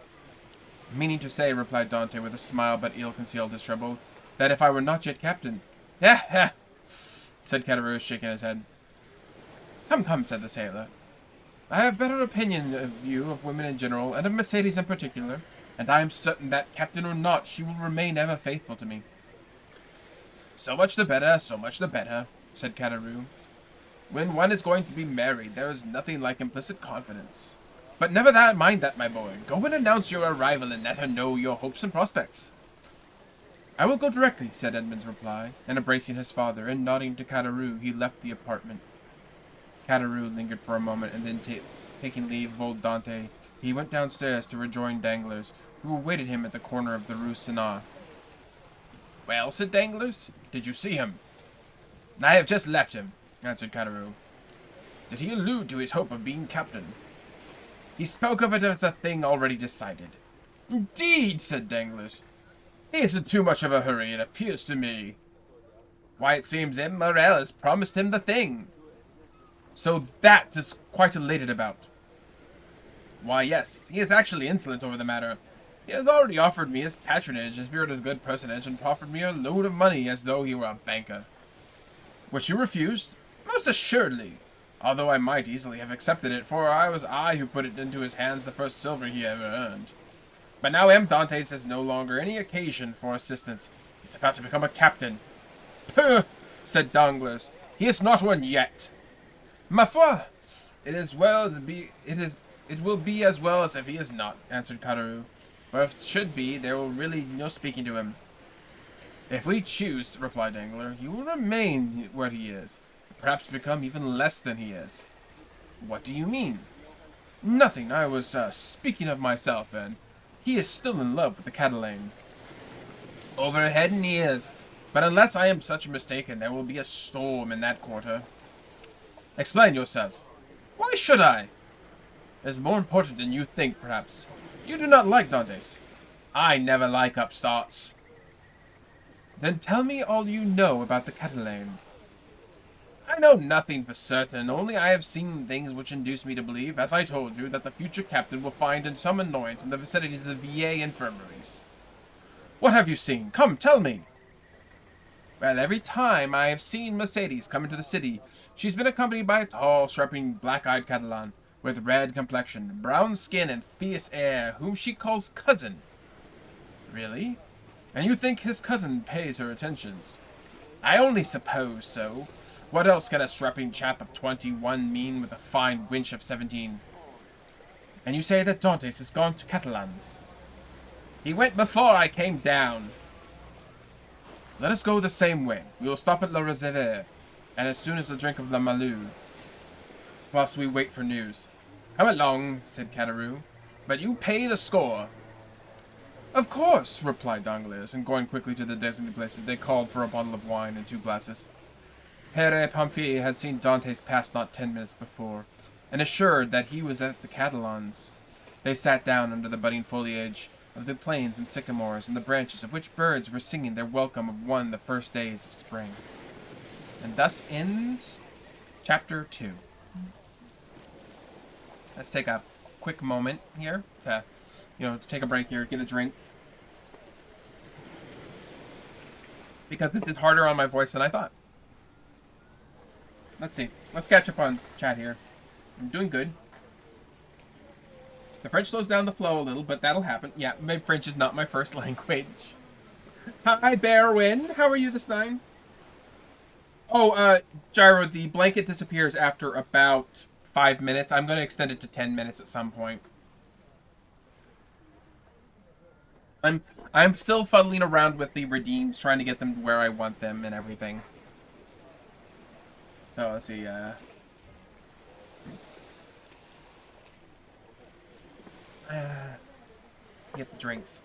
Meaning to say, replied Dante with a smile but ill concealed his trouble, that if I were not yet captain. Ha ha, said Caderousse, shaking his head. Come, come, said the sailor. I have better opinion of you, of women in general, and of Mercedes in particular, and I am certain that, captain or not, she will remain ever faithful to me. So much the better, said Caderousse. When one is going to be married, there is nothing like implicit confidence. But never mind that, my boy. Go and announce your arrival and let her know your hopes and prospects. I will go directly, said Edmund's reply, and embracing his father, and nodding to Caderousse, he left the apartment. Caderousse lingered for a moment, and then taking leave of old Dante, he went downstairs to rejoin Danglars, who awaited him at the corner of the Rue Senat. Well, said Danglars, did you see him? I have just left him, answered Caderousse. Did he allude to his hope of being captain? He spoke of it as a thing already decided. Indeed, said Danglars. He is in too much of a hurry, it appears to me. Why, it seems M. Morel has promised him the thing. So that is quite elated about. Why, yes, he is actually insolent over the matter. He has already offered me his patronage, as spirit of a good personage, and offered me a load of money as though he were a banker. Which you refused? Most assuredly. Although I might easily have accepted it, for it was I who put it into his hands the first silver he ever earned. But now M. Dantes has no longer any occasion for assistance. He's about to become a captain. Pooh, said Danglars. He is not one yet. Ma foi, it will be as well as if he is not, answered Caderousse. For if it should be, there will really no speaking to him. If we choose, replied Danglars, he will remain what he is, perhaps become even less than he is. What do you mean? Nothing, I was speaking of myself, and he is still in love with the Catalane. Over head and ears, but unless I am such mistaken, there will be a storm in that quarter. Explain yourself. Why should I? It is more important than you think, perhaps. You do not like Dantes. I never like upstarts. Then tell me all you know about the Catalane. I know nothing for certain, only I have seen things which induce me to believe, as I told you, that the future captain will find in some annoyance in the vicinities of VA infirmaries. What have you seen? Come, tell me. Well, every time I have seen Mercedes come into the city, she's been accompanied by a tall, sharping, black-eyed Catalan, with red complexion, brown skin, and fierce air, whom she calls cousin. Really? And you think his cousin pays her attentions? I only suppose so. What else can a strapping chap of 21 mean with a fine wench of 17? And you say that Dantes has gone to Catalans? He went before I came down. Let us go the same way. We will stop at La Reserve, and as soon as the drink of La Malou, whilst we wait for news. Come along, said Caderousse, but you pay the score. Of course, replied Danglars, and going quickly to the designated places, they called for a bottle of wine and 2 glasses. Pere Pamphile had seen Dantes pass not 10 minutes before, and assured that he was at the Catalans. They sat down under the budding foliage of the planes and sycamores, in the branches of which birds were singing their welcome of one the first days of spring. And thus ends Chapter 2. Let's take a quick moment here to, to take a break here, get a drink. Because this is harder on my voice than I thought. Let's see. Let's catch up on chat here. I'm doing good. The French slows down the flow a little, but that'll happen. Yeah, French is not my first language. Hi, Berwin. How are you this night? Oh, Gyro, the blanket disappears after about 5 minutes. I'm going to extend it to 10 minutes at some point. I'm still fuddling around with the redeems, trying to get them where I want them and everything. So, let's see, get the drinks.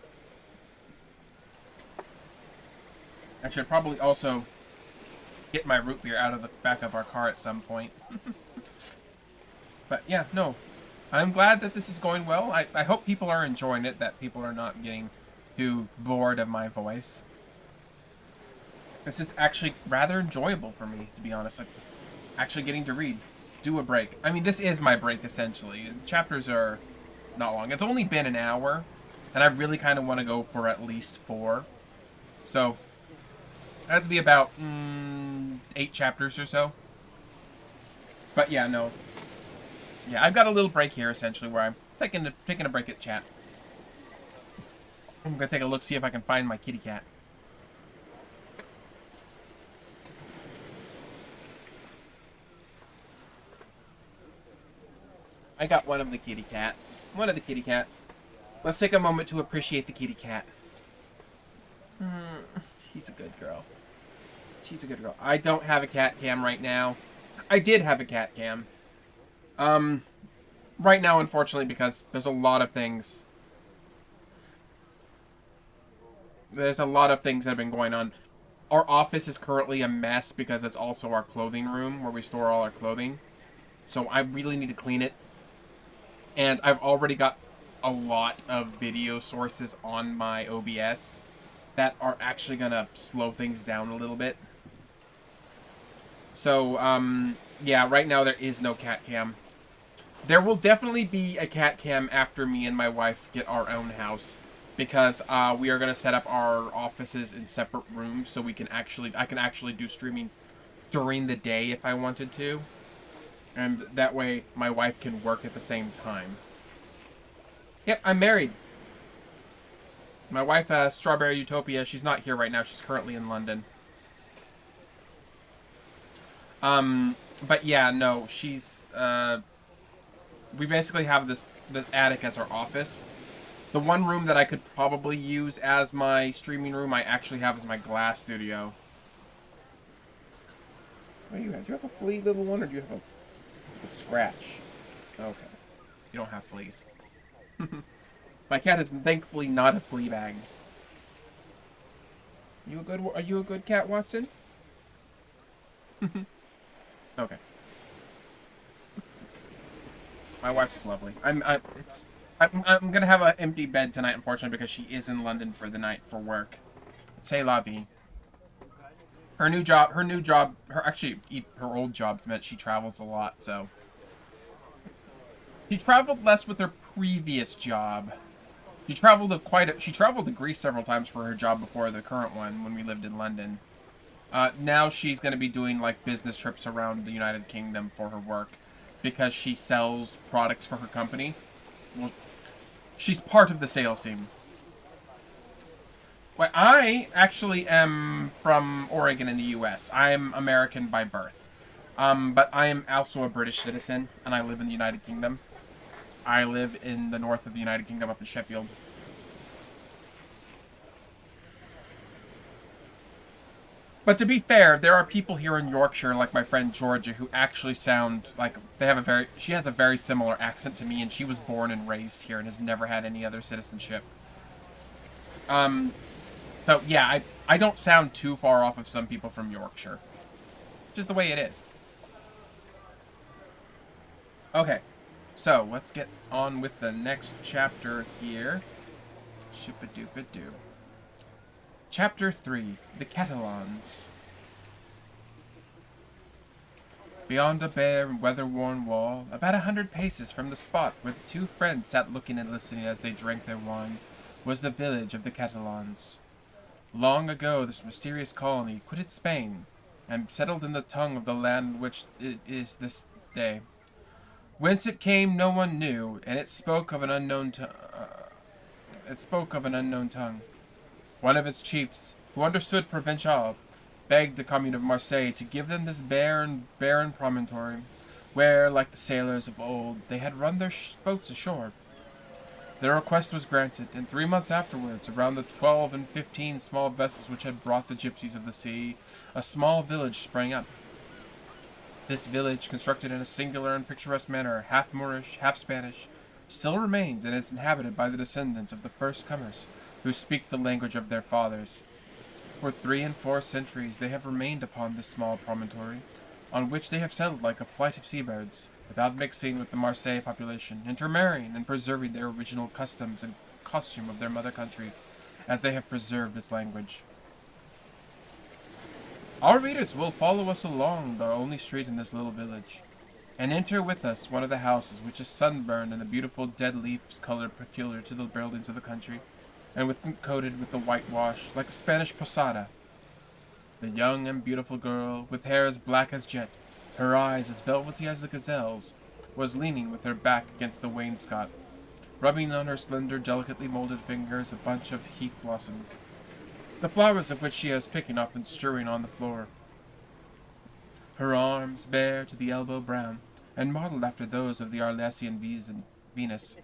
I should probably also get my root beer out of the back of our car at some point. But yeah, no. I'm glad that this is going well. I hope people are enjoying it, that people are not getting too bored of my voice. This is actually rather enjoyable for me, to be honest. Like, actually getting to read. Do a break. I mean, this is my break, essentially. Chapters are not long. It's only been an hour, and I really kind of want to go for at least 4. So, that'd be about 8 chapters or so. But yeah, no. Yeah, I've got a little break here, essentially, where I'm taking a break at chat. I'm gonna take a look, see if I can find my kitty cat. I got one of the kitty cats. One of the kitty cats. Let's take a moment to appreciate the kitty cat. She's a good girl. She's a good girl. I don't have a cat cam right now. I did have a cat cam. Right now, unfortunately, because there's a lot of things. There's a lot of things that have been going on. Our office is currently a mess because it's also our clothing room where we store all our clothing. So I really need to clean it. And I've already got a lot of video sources on my OBS that are actually going to slow things down a little bit. So, yeah, right now there is no cat cam. There will definitely be a cat cam after me and my wife get our own house. Because we are going to set up our offices in separate rooms so I can actually do streaming during the day if I wanted to. And that way my wife can work at the same time. Yep, I'm married. My wife, Strawberry Utopia, she's not here right now. She's currently in London. But yeah, no, she's, we basically have this attic as our office. The one room that I could probably use as my streaming room, I actually have as my glass studio. What do you have? Do you have a flea, little one, or do you have a scratch? Okay. You don't have fleas. My cat is thankfully not a flea bag. Are you a good cat, Watson? Okay. My wife's lovely. I'm gonna have an empty bed tonight, unfortunately, because she is in London for the night for work. C'est la vie. Her old jobs meant she travels a lot, so. She traveled less with her previous job. She traveled to Greece several times for her job before the current one when we lived in London. Now she's going to be doing like business trips around the United Kingdom for her work because she sells products for her company. Well, she's part of the sales team. Well, I actually am from Oregon in the U.S. I'm American by birth. But I am also a British citizen, and I live in the United Kingdom. I live in the north of the United Kingdom, up in Sheffield. But to be fair, there are people here in Yorkshire, like my friend Georgia, who actually sound like she has a very similar accent to me, and she was born and raised here and has never had any other citizenship. So yeah, I don't sound too far off of some people from Yorkshire. Just the way it is. Okay, so let's get on with the next chapter here. Ship-a-doop-a-doo. Chapter 3, The Catalans. Beyond a bare and weather-worn wall, about 100 paces from the spot where the two friends sat looking and listening as they drank their wine, was the village of the Catalans. Long ago this mysterious colony quitted Spain, and settled in the tongue of the land which it is this day. Whence it came no one knew, and it spoke of an unknown tongue. One of its chiefs, who understood Provençal, begged the commune of Marseille to give them this barren promontory, where, like the sailors of old, they had run their boats ashore. Their request was granted, and 3 months afterwards, around the 12 and 15 small vessels which had brought the gypsies of the sea, a small village sprang up. This village, constructed in a singular and picturesque manner, half Moorish, half Spanish, still remains and is inhabited by the descendants of the first comers, who speak the language of their fathers. For 3 and 4 centuries they have remained upon this small promontory, on which they have settled like a flight of seabirds, without mixing with the Marseille population, intermarrying and preserving their original customs and costume of their mother country, as they have preserved its language. Our readers will follow us along the only street in this little village, and enter with us one of the houses, which is sunburned in the beautiful dead leaves colored peculiar to the buildings of the country, and coated with the whitewash like a Spanish posada. The young and beautiful girl, with hair as black as jet, her eyes as velvety as the gazelle's, was leaning with her back against the wainscot, rubbing on her slender, delicately molded fingers a bunch of heath blossoms, the flowers of which she was picking up and strewing on the floor. Her arms, bare to the elbow brown, and modeled after those of the Arlesian Venus,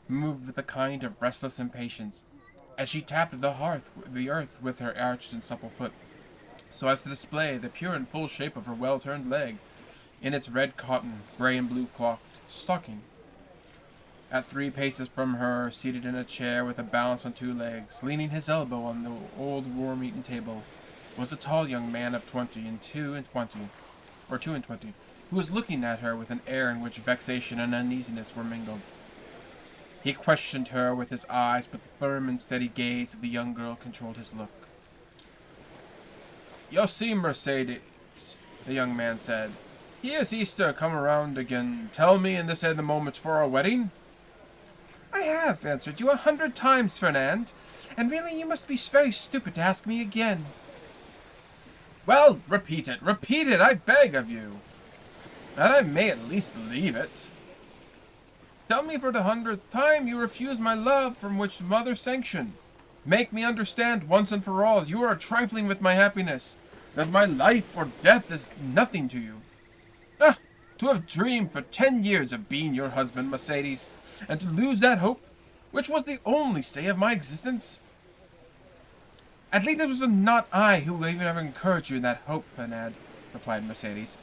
moved with a kind of restless impatience, as she tapped the earth with her arched and supple foot, so as to display the pure and full shape of her well-turned leg, in its red cotton, gray and blue clocked stocking. At 3 paces from her, seated in a chair with a balance on 2 legs, leaning his elbow on the old worm-eaten table, was a tall young man of 22, who was looking at her with an air in which vexation and uneasiness were mingled. He questioned her with his eyes, but the firm and steady gaze of the young girl controlled his look. "You see, Mercedes," the young man said, "here's Easter come around again. Tell me in this the moment for our wedding?" "I have answered you 100 times, Fernand, and really you must be very stupid to ask me again." "Well, repeat it, I beg of you, that I may at least believe it. Tell me for the 100th time you refuse my love from which mother sanctioned. Make me understand once and for all you are trifling with my happiness, that my life or death is nothing to you. Ah, to have dreamed for 10 years of being your husband, Mercedes, and to lose that hope, which was the only stay of my existence. At least it was not I who even ever encouraged you in that hope, Fernand," replied Mercedes.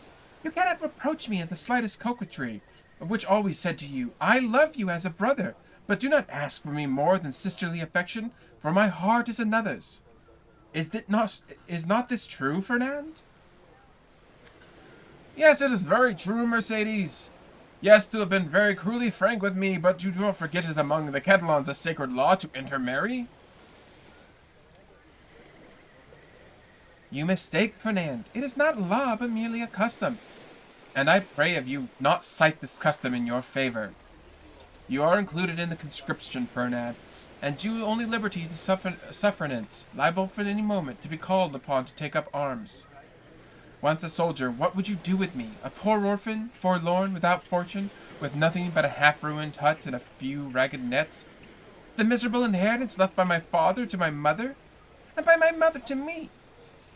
"You cannot reproach me in the slightest coquetry, of which always said to you, I love you as a brother, but do not ask for me more than sisterly affection, for my heart is another's. Is not this true, Fernand?" "Yes, it is very true, Mercedes. Yes, to have been very cruelly frank with me, but you do not forget it among the Catalans a sacred law to intermarry." "You mistake, Fernand. It is not a law, but merely a custom. And I pray of you not cite this custom in your favor. You are included in the conscription, Fernand, and due only liberty to suffragants, liable for any moment to be called upon to take up arms. Once a soldier, what would you do with me? A poor orphan, forlorn, without fortune, with nothing but a half-ruined hut and a few ragged nets? The miserable inheritance left by my father to my mother, and by my mother to me.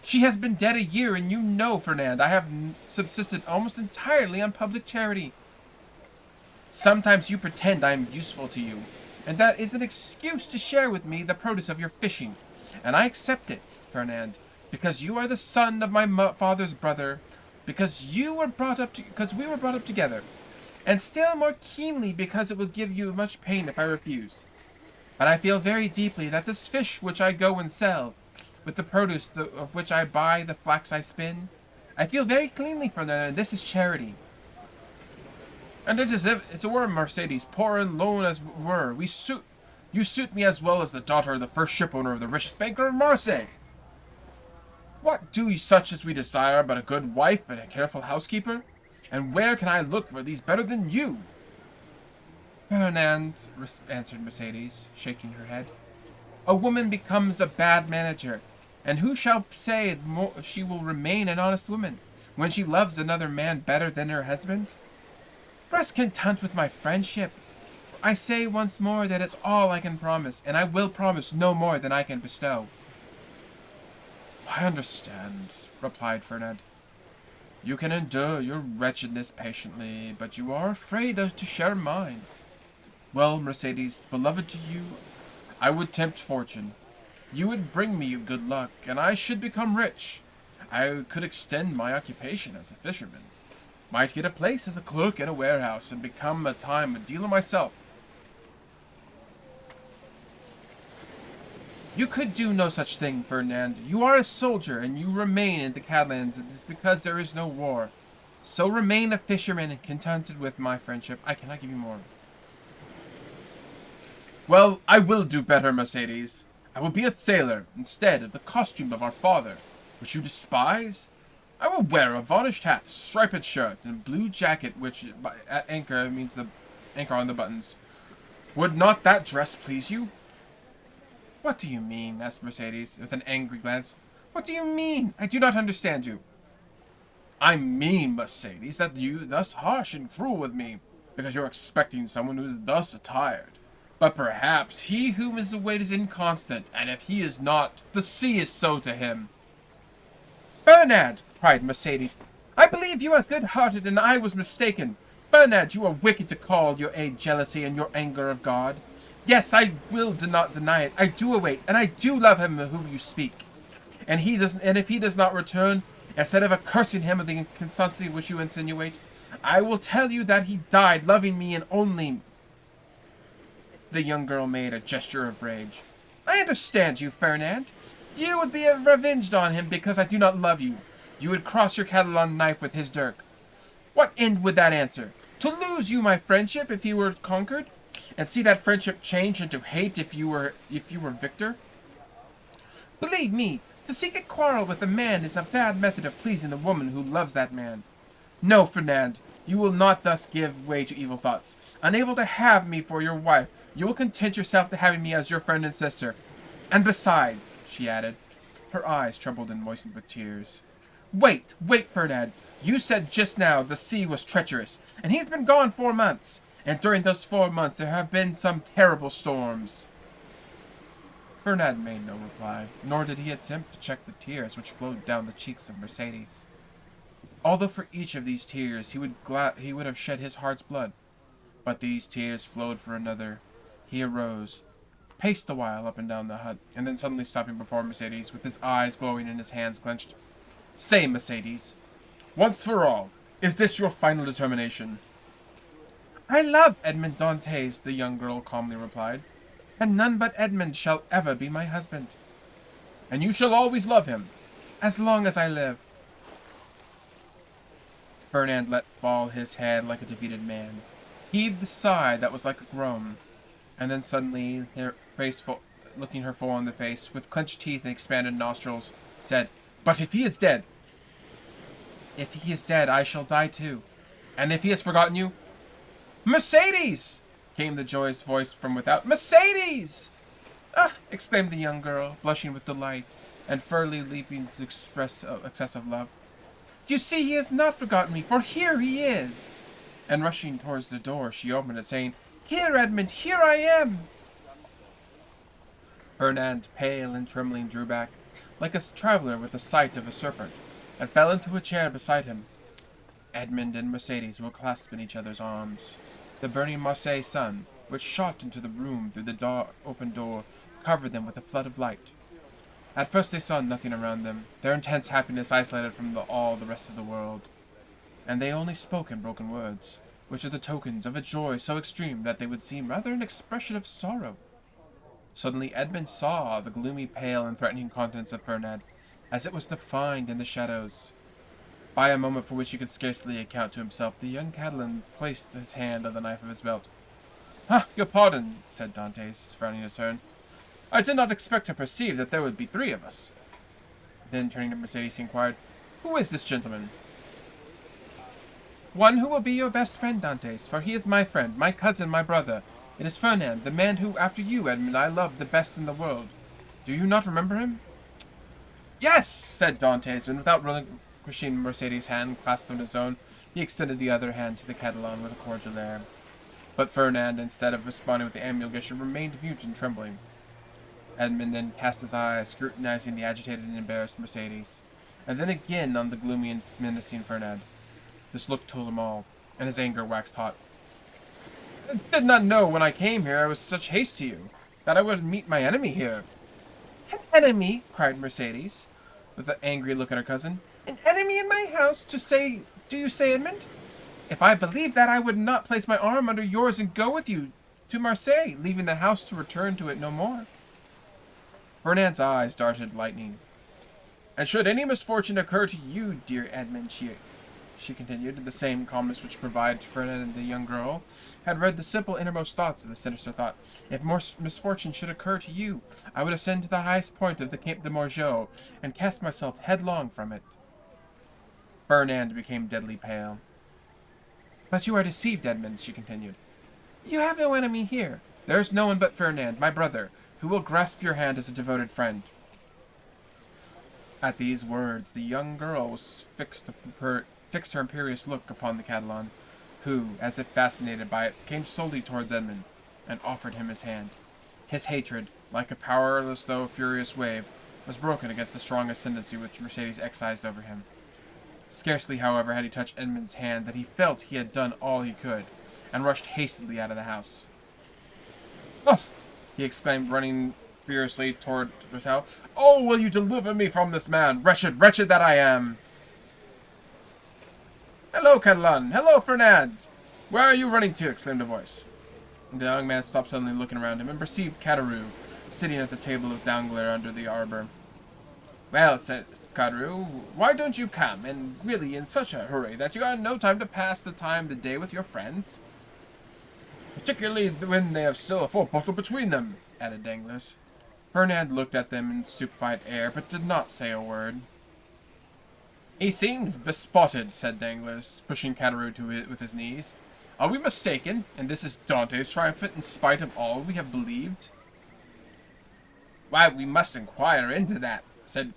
She has been dead a year, and you know, Fernand, I have subsisted almost entirely on public charity. Sometimes you pretend I am useful to you, and that is an excuse to share with me the produce of your fishing, and I accept it, Fernand, because you are the son of my father's brother, because we were brought up together, and still more keenly because it will give you much pain if I refuse. But I feel very deeply that this fish which I go and sell, with the produce of which I buy the flax I spin, I feel very cleanly for that, and this is charity. And it is it's a word, Mercedes, poor and lone as we were. You suit me as well as the daughter of the first shipowner of the richest banker of Marseille. What do such as we desire but a good wife and a careful housekeeper? And where can I look for these better than you?" "Fernand," answered Mercedes, shaking her head, "a woman becomes a bad manager, and who shall say she will remain an honest woman when she loves another man better than her husband? Rest content with my friendship. I say once more that it's all I can promise, and I will promise no more than I can bestow." "I understand," replied Fernand. "You can endure your wretchedness patiently, but you are afraid to share mine. Well, Mercedes, beloved to you, I would tempt fortune. You would bring me good luck, and I should become rich. I could extend my occupation as a fisherman, might get a place as a clerk in a warehouse, and become a dealer myself. You could do no such thing, Fernand. You are a soldier, and you remain in the Catalans. It is because there is no war. So remain a fisherman and contented with my friendship. I cannot give you more. Well, I will do better, Mercedes. I will be a sailor instead of the costume of our father, which you despise. I will wear a varnished hat, striped shirt, and blue jacket, which at anchor means the anchor on the buttons. Would not that dress please you? What do you mean? Asked Mercedes, with an angry glance. What do you mean? I do not understand you. I mean, Mercedes, that you thus harsh and cruel with me, because you're expecting someone who is thus attired. But perhaps he whom is await is inconstant, and if he is not, the sea is so to him. Bernard, cried Mercedes, I believe you are good-hearted, and I was mistaken. Bernard, you are wicked to call your aid jealousy and your anger of God. Yes, I will not deny it. I do await, and I do love him of whom you speak. And if he does not return, instead of accusing him of the inconstancy which you insinuate, I will tell you that he died loving me and only. The young girl made a gesture of rage. I understand you, Fernand. You would be revenged on him because I do not love you. You would cross your Catalan knife with his dirk. What end would that answer? To lose you my friendship if you were conquered? And see that friendship change into hate if you were victor? Believe me, to seek a quarrel with a man is a bad method of pleasing the woman who loves that man. No, Fernand, you will not thus give way to evil thoughts. Unable to have me for your wife, you will content yourself to having me as your friend and sister. And besides, she added, her eyes troubled and moistened with tears. Wait, Fernand. You said just now the sea was treacherous, and he's been gone 4 months. And during those 4 months there have been some terrible storms. Fernand made no reply, nor did he attempt to check the tears which flowed down the cheeks of Mercedes. Although for each of these tears he would have shed his heart's blood. But these tears flowed for another. He arose, paced a while up and down the hut, and then suddenly stopping before Mercedes, with his eyes glowing and his hands clenched. Say, Mercedes, once for all, is this your final determination? I love Edmond Dantes, the young girl calmly replied, and none but Edmond shall ever be my husband. And you shall always love him? As long as I live. Fernand let fall his head like a defeated man, heaved a sigh that was like a groan, and then suddenly, looking her full in the face, with clenched teeth and expanded nostrils, said, But if he is dead? If he is dead, I shall die too. And if he has forgotten you? Mercedes! Came the joyous voice from without. Mercedes! Ah! Exclaimed the young girl, blushing with delight, and fairly leaping to express excessive love. You see, he has not forgotten me, for here he is! And rushing towards the door, she opened it, saying, Here, Edmund, here I am! Fernand, pale and trembling, drew back, like a traveler with the sight of a serpent, and fell into a chair beside him. Edmund and Mercedes were clasped in each other's arms. The burning Marseille sun, which shot into the room through the open door, covered them with a flood of light. At first they saw nothing around them, their intense happiness isolated from all the rest of the world. And they only spoke in broken words, which are the tokens of a joy so extreme that they would seem rather an expression of sorrow. Suddenly Edmund saw the gloomy, pale, and threatening countenance of Fernand, as it was defined in the shadows. By a moment for which he could scarcely account to himself, the young Catalan placed his hand on the knife of his belt. Ah, your pardon, said Dantes, frowning his turn. I did not expect to perceive that there would be 3 of us. Then, turning to Mercedes, he inquired, Who is this gentleman? One who will be your best friend, Dantes, for he is my friend, my cousin, my brother. It is Fernand, the man who, after you, Edmund, I love the best in the world. Do you not remember him? Yes, said Dantes, and without relinquishing Mercedes' hand clasped in his own, he extended the other hand to the Catalan with a cordial air. But Fernand, instead of responding with the amiable gesture, remained mute and trembling. Edmund then cast his eyes, scrutinizing the agitated and embarrassed Mercedes, and then again on the gloomy and menacing Fernand. This look told him all, and his anger waxed hot. I did not know when I came here I was such haste to you, that I would meet my enemy here. An enemy? Cried Mercedes, with an angry look at her cousin. An enemy in my house, do you say, Edmund? If I believed that, I would not place my arm under yours and go with you to Marseille, leaving the house to return to it no more. Fernand's eyes darted lightning. And should any misfortune occur to you, dear Edmund, she continued, in the same calmness which provided Ferdinand and the young girl had read the simple innermost thoughts of the sinister thought. If more misfortune should occur to you, I would ascend to the highest point of the Cape de Morgeau, and cast myself headlong from it. Ferdinand became deadly pale. But you are deceived, Edmund, she continued. You have no enemy here. There is no one but Ferdinand, my brother, who will grasp your hand as a devoted friend. At these words, the young girl was fixed her imperious look upon the Catalan, who, as if fascinated by it, came slowly towards Edmund, and offered him his hand. His hatred, like a powerless though furious wave, was broken against the strong ascendancy which Mercedes exercised over him. Scarcely, however, had he touched Edmund's hand that he felt he had done all he could, and rushed hastily out of the house. "Oh!" he exclaimed, running furiously toward his house. "Oh, will you deliver me from this man? Wretched, wretched that I am!" "Hello, Catalan! Hello, Fernand! Where are you running to?" exclaimed a voice. The young man stopped suddenly, looking around him, and perceived Caderousse sitting at the table of Danglars under the arbor. "Well," said Caderousse, "why don't you come, and really in such a hurry that you have no time to pass the time of the day with your friends?" "Particularly when they have still a full bottle between them," added Danglars. Fernand looked at them in a stupefied air, but did not say a word. "He seems bespotted," said Danglars, pushing Caderousse with his knees. "Are we mistaken, and this is Dante's triumphant in spite of all we have believed?" "Why, we must inquire into that,"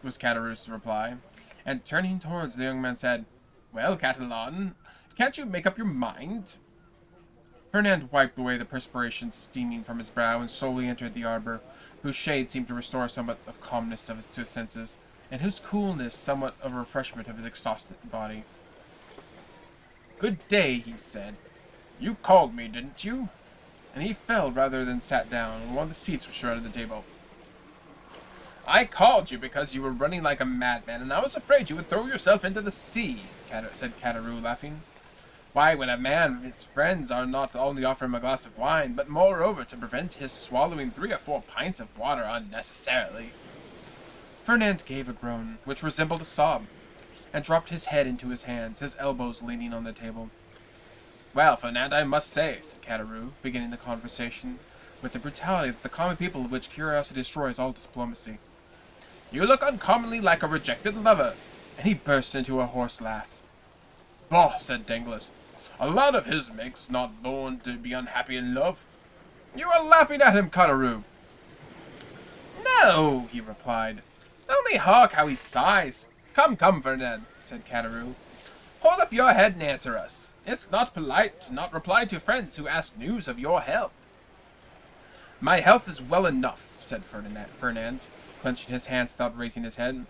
was Caderousse's reply, and turning towards the young man said, "Well, Catalan, can't you make up your mind?" Fernand wiped away the perspiration steaming from his brow, and slowly entered the arbor, whose shade seemed to restore somewhat of calmness to his senses, and whose coolness somewhat of refreshment of his exhausted body. "Good day," he said. "You called me, didn't you?" And he fell rather than sat down on one of the seats which surrounded the table. "I called you because you were running like a madman, and I was afraid you would throw yourself into the sea," said Caderousse, laughing. "Why, when a man and his friends are not only offer him a glass of wine, but moreover to prevent his swallowing 3 or 4 pints of water unnecessarily." Fernand gave a groan, which resembled a sob, and dropped his head into his hands, his elbows leaning on the table. "Well, Fernand, I must say," said Caderousse, beginning the conversation with the brutality that the common people of which curiosity destroys all diplomacy, "you look uncommonly like a rejected lover," and he burst into a hoarse laugh. "Bah!" said Danglars. "A lad of his makes not born to be unhappy in love." "You are laughing at him, Caderousse." "No," he replied. "Only hark how he sighs. Come, come, Fernand," said Caderousse. "Hold up your head and answer us. It's not polite to not reply to friends who ask news of your health." "My health is well enough," said Fernand, clenching his hands without raising his head.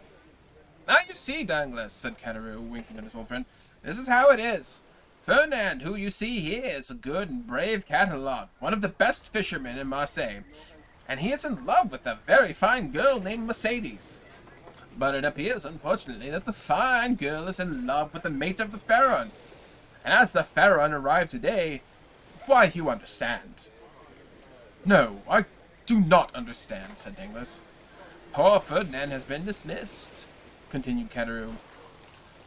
"Now you see, Danglars," said Caderousse, winking at his old friend. "This is how it is. Fernand, who you see here, is a good and brave Catalan, one of the best fishermen in Marseille, and he is in love with a very fine girl named Mercedes. But it appears, unfortunately, that the fine girl is in love with the mate of the Pharaon, and as the Pharaon arrived today, why, you understand." "No, I do not understand," said Danglars. "Poor Ferdinand has been dismissed," continued Caderousse.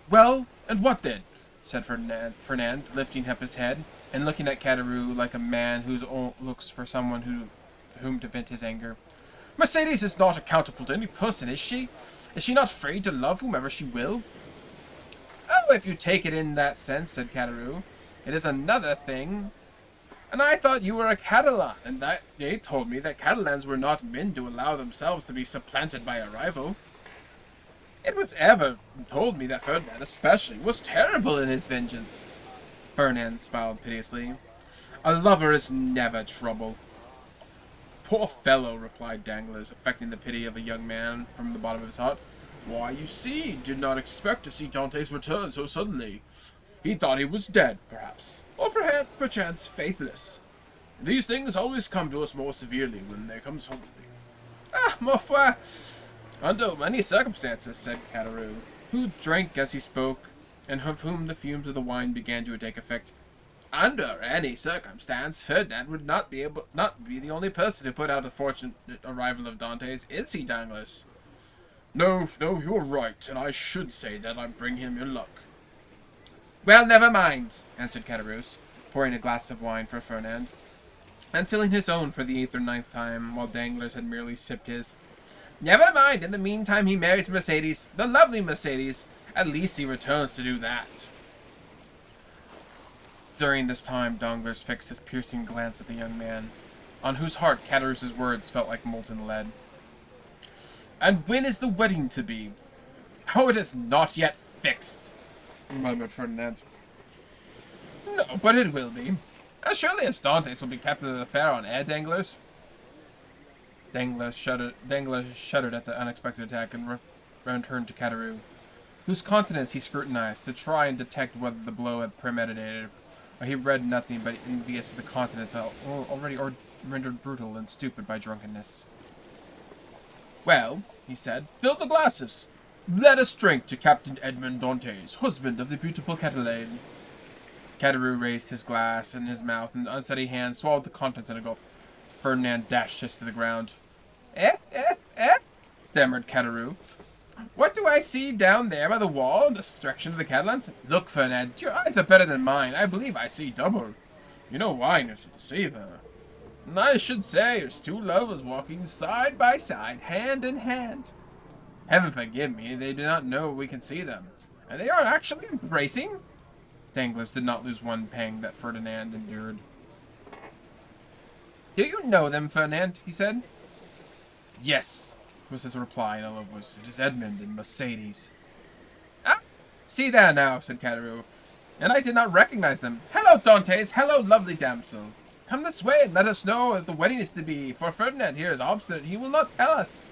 "Well, and what then?" said Fernand, lifting up his head, and looking at Caderousse like a man who looks for someone whom to vent his anger. "Mercedes is not accountable to any person, is she? Is she not free to love whomever she will?" "Oh, if you take it in that sense," said Caderousse, "it is another thing. And I thought you were a Catalan, and that they told me that Catalans were not men to allow themselves to be supplanted by a rival. It was ever told me that Ferdinand, especially, was terrible in his vengeance." Ferdinand smiled piteously. "A lover is never trouble." "Poor fellow," replied Danglars, affecting the pity of a young man from the bottom of his heart. "Why, you see, did not expect to see Dante's return so suddenly. He thought he was dead, perhaps, or perchance faithless. These things always come to us more severely when they come suddenly." "Ah, ma foi! Under many circumstances," said Caderousse, who drank as he spoke, and of whom the fumes of the wine began to take effect. "Under any circumstance, Ferdinand would not be the only person to put out a fortunate arrival of Dante's, is he, Danglars?" No, you're right, and I should say that I bring him your luck." Well, never mind, answered Caderousse, pouring a glass of wine for Fernand, and filling his own for the 8th or 9th time, while Danglars had merely sipped his. Never mind, in the meantime he marries Mercedes, the lovely Mercedes. At least he returns to do that. During this time, Danglars fixed his piercing glance at the young man, on whose heart Caderousse's words felt like molten lead. And when is the wedding to be? Oh, it is not yet fixed, murmured Ferdinand. No, but it will be. As surely as Dantes will be captain of the fair on air, Danglars. Danglars shuddered at the unexpected attack and returned to Caderousse, whose countenance he scrutinized to try and detect whether the blow had premeditated, or he read nothing but envious of the countenance already rendered brutal and stupid by drunkenness. Well, he said, fill the glasses. Let us drink to Captain Edmond Dantes, husband of the beautiful Catalane. Caderousse raised his glass in his mouth and unsteady hand swallowed the contents in a gulp. Ferdinand dashed his to the ground. Eh? Stammered Caderousse. What do I see down there by the wall in the direction of the Catalans? Look, Ferdinand, your eyes are better than mine. I believe I see double. You know wine is to savor. I should say it's two lovers walking side by side, hand in hand. Heaven forgive me, they do not know we can see them. And they are actually embracing? Danglars did not lose one pang that Ferdinand endured. Do you know them, Ferdinand? He said. Yes, was his reply in a low voice. It is Edmond and Mercedes. Ah, see there now, said Caderousse. And I did not recognize them. Hello, Dantes. Hello, lovely damsel. Come this way and let us know if the wedding is to be, for Ferdinand here is obstinate. He will not tell us.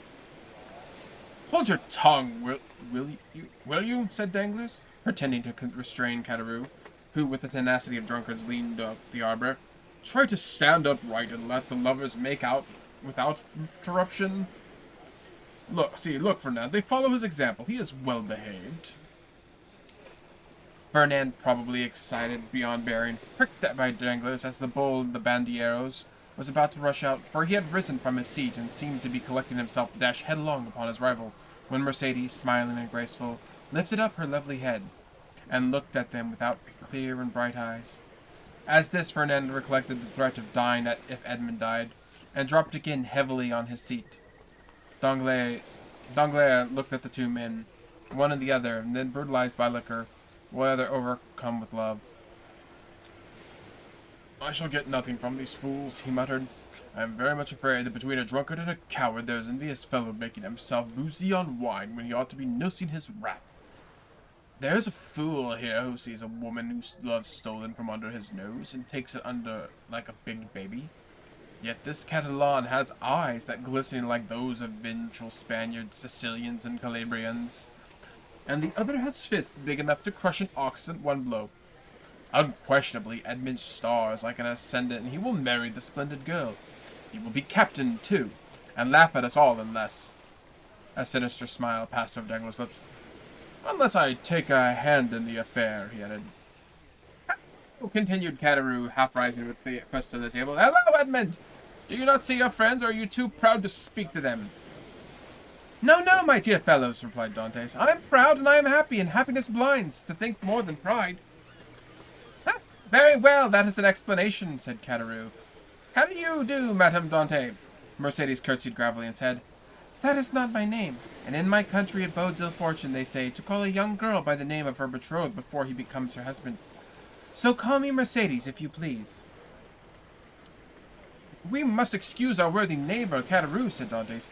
Hold your tongue, will you? Said Danglars, pretending to restrain Caderousse, who, with the tenacity of drunkards, leaned up the arbor. Try to stand upright and let the lovers make out without interruption. Look, Fernand, they follow his example. He is well behaved. Fernand, probably excited beyond bearing, pricked by Danglars as the bull of the bandilleros was about to rush out, for he had risen from his seat and seemed to be collecting himself to dash headlong upon his rival, when Mercedes, smiling and graceful, lifted up her lovely head, and looked at them without clear and bright eyes. As this, Fernand recollected the threat of dying if Edmond died, and dropped again heavily on his seat. Danglars looked at the two men, one and the other, and then, brutalized by liquor, whether overcome with love. I shall get nothing from these fools, he muttered. I am very much afraid that between a drunkard and a coward there is an envious fellow making himself boozy on wine when he ought to be nursing his wrath. There is a fool here who sees a woman whose love stolen from under his nose and takes it under like a big baby. Yet this Catalan has eyes that glisten like those of vengeful Spaniards, Sicilians, and Calabrians. And the other has fists big enough to crush an ox at one blow. Unquestionably, Edmund's star is like an ascendant, and he will marry the splendid girl. He will be captain, too, and laugh at us all unless... A sinister smile passed over Danglars' lips. Unless I take a hand in the affair, he added. Continued Caderousse, half rising with the crest of the table. Hello, Edmund! Do you not see your friends, or are you too proud to speak to them? No, my dear fellows, replied Dantes. I am proud and I am happy, and happiness blinds to think more than pride. Very well, that is an explanation, said Caderousse. How do you do, Madame Dante? Mercedes curtsied gravely and said, That is not my name, and in my country it bodes ill fortune, they say, to call a young girl by the name of her betrothed before he becomes her husband. So call me Mercedes, if you please. We must excuse our worthy neighbor, Caderousse, said Dantes.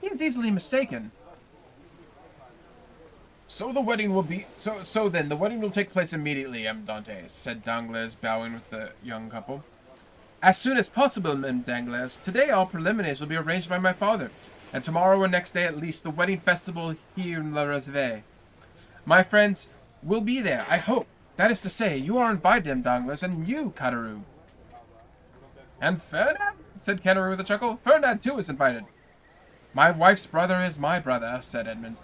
He is easily mistaken. So the wedding will be... So then, the wedding will take place immediately, M. Dantes, said Danglars, bowing with the young couple. As soon as possible, M. Danglars. Today all preliminaries will be arranged by my father, and tomorrow or next day at least, the wedding festival here in La Reserve. My friends will be there, I hope. That is to say, you are invited, M. Danglars, and you, Caderousse. And Ferdinand? Said Caderousse with a chuckle. Ferdinand, too, is invited. My wife's brother is my brother, said Edmund.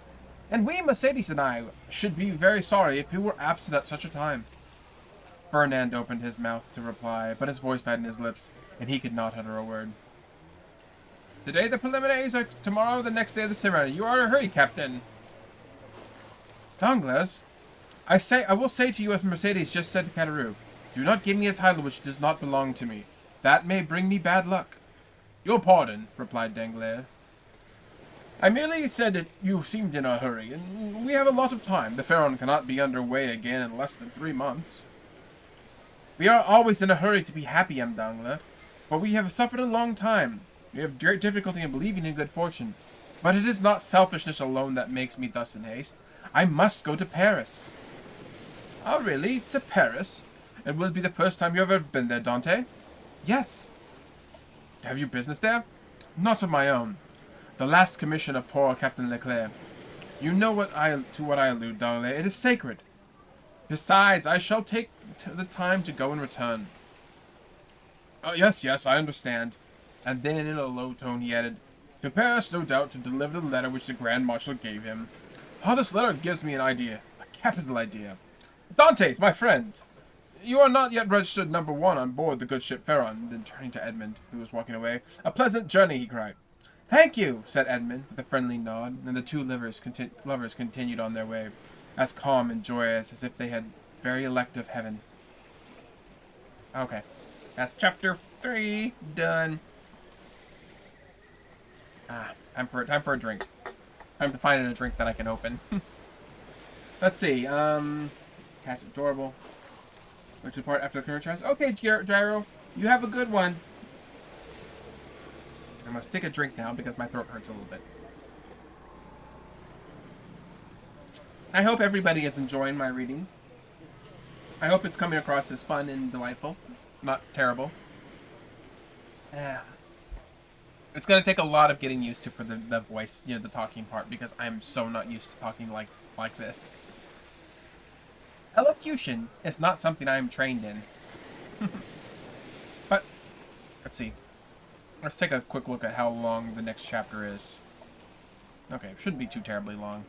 And we, Mercedes and I, should be very sorry if he were absent at such a time. Ferdinand opened his mouth to reply, but his voice died in his lips, and he could not utter a word. Today the preliminaries are tomorrow, the next day the ceremony. You are in a hurry, Captain. Danglars, I will say to you as Mercedes just said to Kataru, do not give me a title which does not belong to me. That may bring me bad luck. Your pardon, replied Danglars. I merely said that you seemed in a hurry, and we have a lot of time. The Pharaon cannot be underway again in less than 3 months. We are always in a hurry to be happy, M. Danglars, for we have suffered a long time. We have great difficulty in believing in good fortune. But it is not selfishness alone that makes me thus in haste. I must go to Paris. Oh, really? To Paris? It will be the first time you have ever been there, Dante? Yes. Have you business there? Not of my own. The last commission of poor Captain Leclerc. You know to what I allude, Danglars. It is sacred. Besides, I shall take the time to go and return. Yes, I understand. And then in a low tone he added, to Paris, no doubt, to deliver the letter which the Grand Marshal gave him. Oh, this letter gives me an idea. A capital idea. Dantes, my friend! You are not yet registered number 1 on board the good ship Pharaon. Then turning to Edmund, who was walking away, a pleasant journey, he cried. Thank you, said Edmund, with a friendly nod, and the two lovers continued on their way, as calm and joyous as if they had very elect of heaven. Okay. That's chapter 3 done. Time for a drink. Time to find a drink that I can open. Let's see. Cat's adorable. Which depart after the current tries. Okay, Gyro, you have a good one. I must take a drink now because my throat hurts a little bit. I hope everybody is enjoying my reading. I hope it's coming across as fun and delightful. Not terrible. It's going to take a lot of getting used to for the voice, the talking part, because I'm so not used to talking like this. Elocution is not something I'm trained in. But, let's see. Let's take a quick look at how long the next chapter is. Okay, it shouldn't be too terribly long.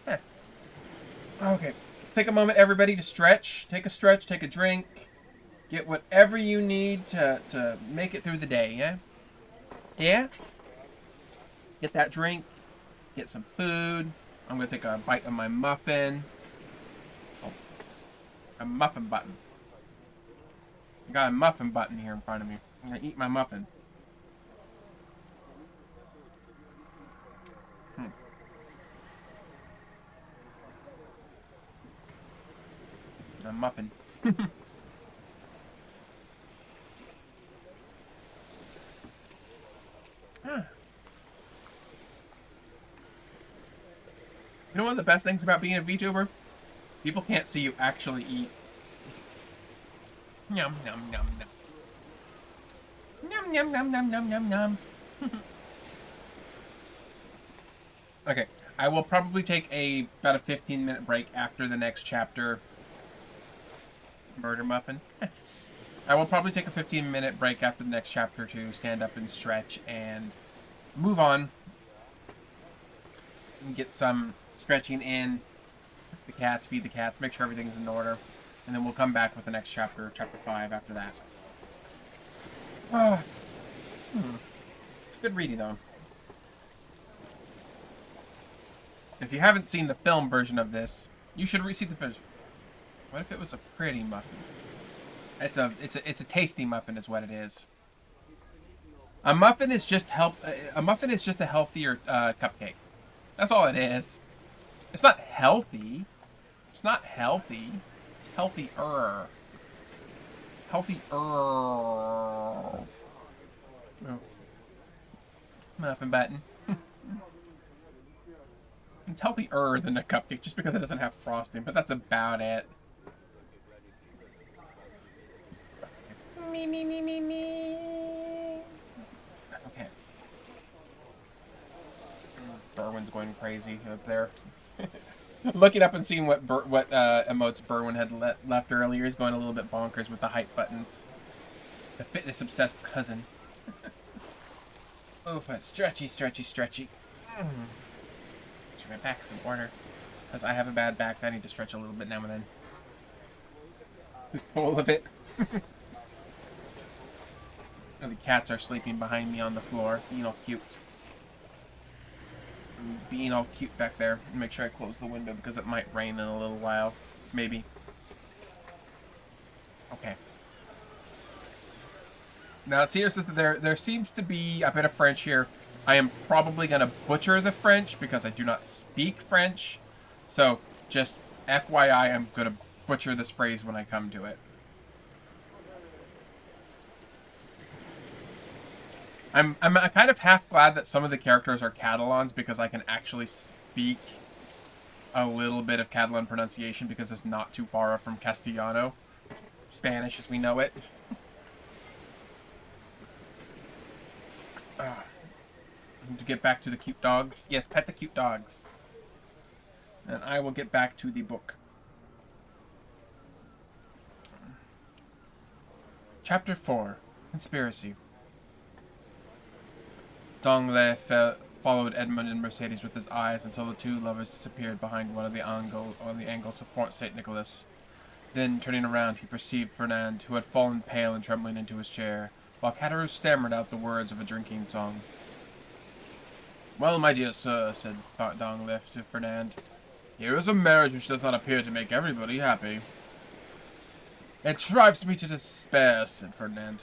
Okay, let's take a moment, everybody, to stretch. Take a stretch, take a drink. Get whatever you need to make it through the day, yeah? Yeah? Get that drink. Get some food. I'm going to take a bite of my muffin. Oh, a muffin button. I got a muffin button here in front of me. I'm going to eat my muffin. A muffin. You know one of the best things about being a VTuber? People can't see you actually eat. Yum, yum, yum, yum. Yum, yum, yum, yum, yum, yum, yum. Okay, I will probably take about a 15-minute break after the next chapter. Murder muffin. I will probably take a 15-minute break after the next chapter to stand up and stretch and move on. And get some stretching in. The cats, feed the cats, make sure everything's in order. And then we'll come back with the next chapter, chapter 5, after that. It's a good reading, though. If you haven't seen the film version of this, you should see the film. What if it was a pretty muffin? It's a tasty muffin, is what it is. A muffin is just a healthier cupcake. That's all it is. It's not healthy. It's not healthy. It's healthier. Healthier. Oh. Muffin button. It's healthier than a cupcake just because it doesn't have frosting, but that's about it. Me. Okay. Berwin's going crazy up there. Looking up and seeing what emotes Berwin had left earlier. He's going a little bit bonkers with the hype buttons. The fitness-obsessed cousin. Oof, stretchy. Stretch my back's in order. Because I have a bad back, I need to stretch a little bit now and then. Just full of it. The cats are sleeping behind me on the floor. Cute. being all cute back there. Make sure I close the window because it might rain in a little while. Maybe. Okay. Now it seems that there seems to be a bit of French here. I am probably going to butcher the French because I do not speak French. So, just FYI, I'm going to butcher this phrase when I come to it. I'm kind of half glad that some of the characters are Catalans because I can actually speak a little bit of Catalan pronunciation because it's not too far off from Castellano. Spanish as we know it. To get back to the cute dogs. Yes, pet the cute dogs. And I will get back to the book. Chapter 4. Conspiracy. Danglars followed Edmond and Mercedes with his eyes until the two lovers disappeared behind one of the angles of Fort St. Nicholas. Then, turning around, he perceived Fernand, who had fallen pale and trembling into his chair, while Caderousse stammered out the words of a drinking song. "Well, my dear sir," said Danglars to Fernand, "here is a marriage which does not appear to make everybody happy." "It drives me to despair," said Fernand.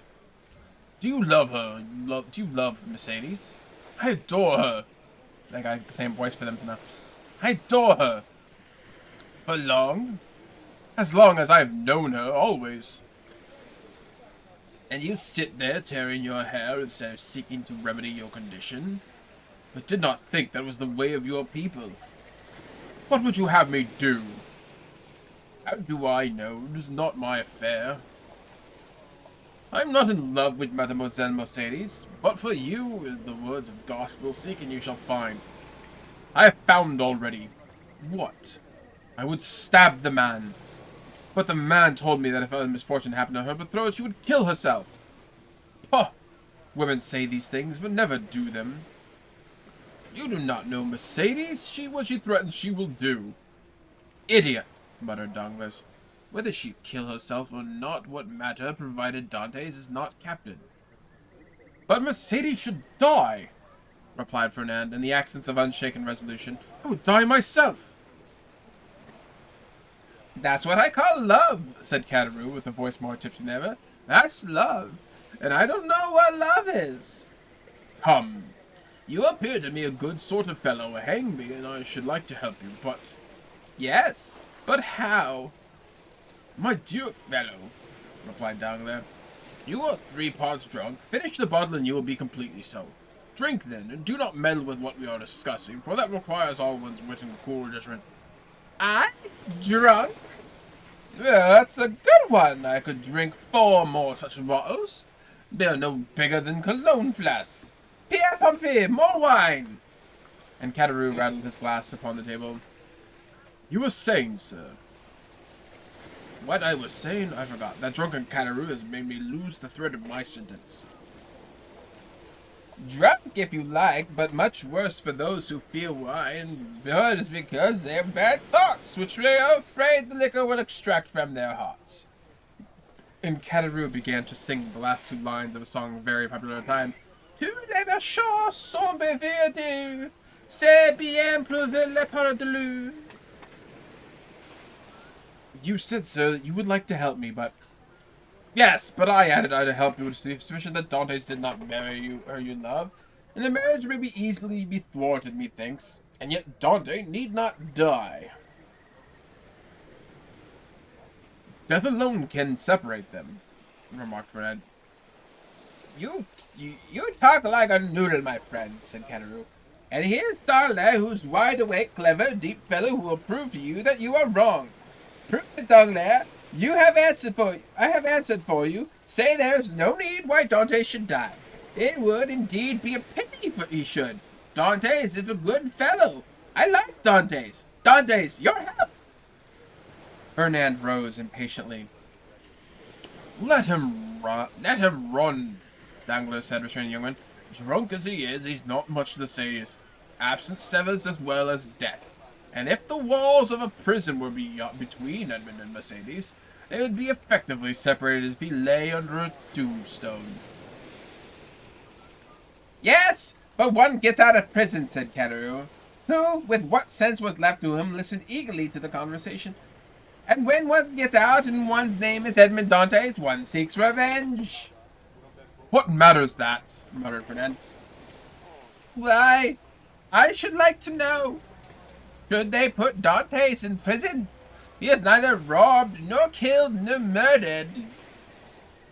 "Do you love her? Do you love Mercedes?" "I adore her." I got the same voice for them to know. "I adore her." "For long?" "As long as I've known her, always." "And you sit there tearing your hair instead of seeking to remedy your condition? I did not think that was the way of your people. What would you have me do?" "How do I know? It is not my affair." "I am not in love with Mademoiselle Mercedes, but for you, in the words of gospel, seek and you shall find. I have found already." "What?" "I would stab the man. But the man told me that if a misfortune happened to her betrothed, she would kill herself." "Pah! Women say these things, but never do them." "You do not know Mercedes. What she threatens, she will do." "Idiot!" muttered Danglars. "Whether she kill herself or not, what matter, provided Dantes is not captain?" "But Mercedes should die," replied Fernand, in the accents of unshaken resolution. "I would die myself." "That's what I call love," said Caderousse, with a voice more tipsy than ever. "That's love, and I don't know what love is." "Come, you appear to me a good sort of fellow. Hang me, and I should like to help you, but—" "Yes, but how?" "My dear fellow," replied Danglars, "you are 3 parts drunk. Finish the bottle and you will be completely so. Drink, then, and do not meddle with what we are discussing, for that requires all one's wit and cool judgment." "I? Drunk? Well, that's a good one. I could drink 4 more such bottles. They're no bigger than cologne flasks. Pierre Pompey, more wine!" And Caderousse rattled his glass upon the table. "You were saying, sir?" "What I was saying? I forgot. That drunken Caderousse has made me lose the thread of my sentence." "Drunk, if you like, but much worse for those who feel wine. But it's because they have bad thoughts, which they are afraid the liquor will extract from their hearts." And Caderousse began to sing the last 2 lines of a song very popular at the time. "Tous les marchands sont beverdus, c'est bien prouvé la part de l'eau." "You said, sir, that you would like to help me, but—" "Yes, but I added I to help you with the suspicion that Dantes did not marry you or you love, and the marriage may be easily be thwarted, methinks, and yet Dante need not die. Death alone can separate them," remarked Fred. You talk like a noodle, my friend," said Caderousse. "And here's Danglars, who's wide awake, clever, deep fellow, who will prove to you that you are wrong. Prove it, Danglars. I have answered for you. Say there's no need why Dante should die. It would indeed be a pity he should. Dantes is a good fellow. I like Dantes. Dantes, your health." Fernand rose impatiently. Let him run, Danglars said, restraining the young man. "Drunk as he is, he's not much to say. Absence severs as well as death. And if the walls of a prison were between Edmond and Mercedes, they would be effectively separated if he lay under a tombstone." "Yes, but one gets out of prison," said Caderousse. who, with what sense was left to him, listened eagerly to the conversation. And when one gets out and one's name is Edmond Dantes, one seeks revenge. What matters that? Muttered Fernand. Why, I should like to know. Should they put Dantes in prison? He is neither robbed, nor killed, nor murdered.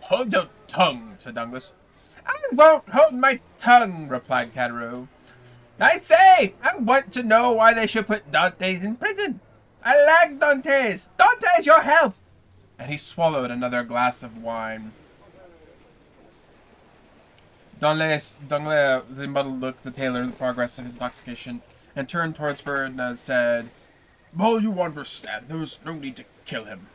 Hold your tongue, said Douglas. I won't hold my tongue, replied Cattaroo. I say, I want to know why they should put Dantes in prison. I like Dantes. Dantes, your health! And he swallowed another glass of wine. Danglars with a muddled look at the tailor the progress of his intoxication, and turned towards Ferd and said, Well, you understand, there was no need to kill him.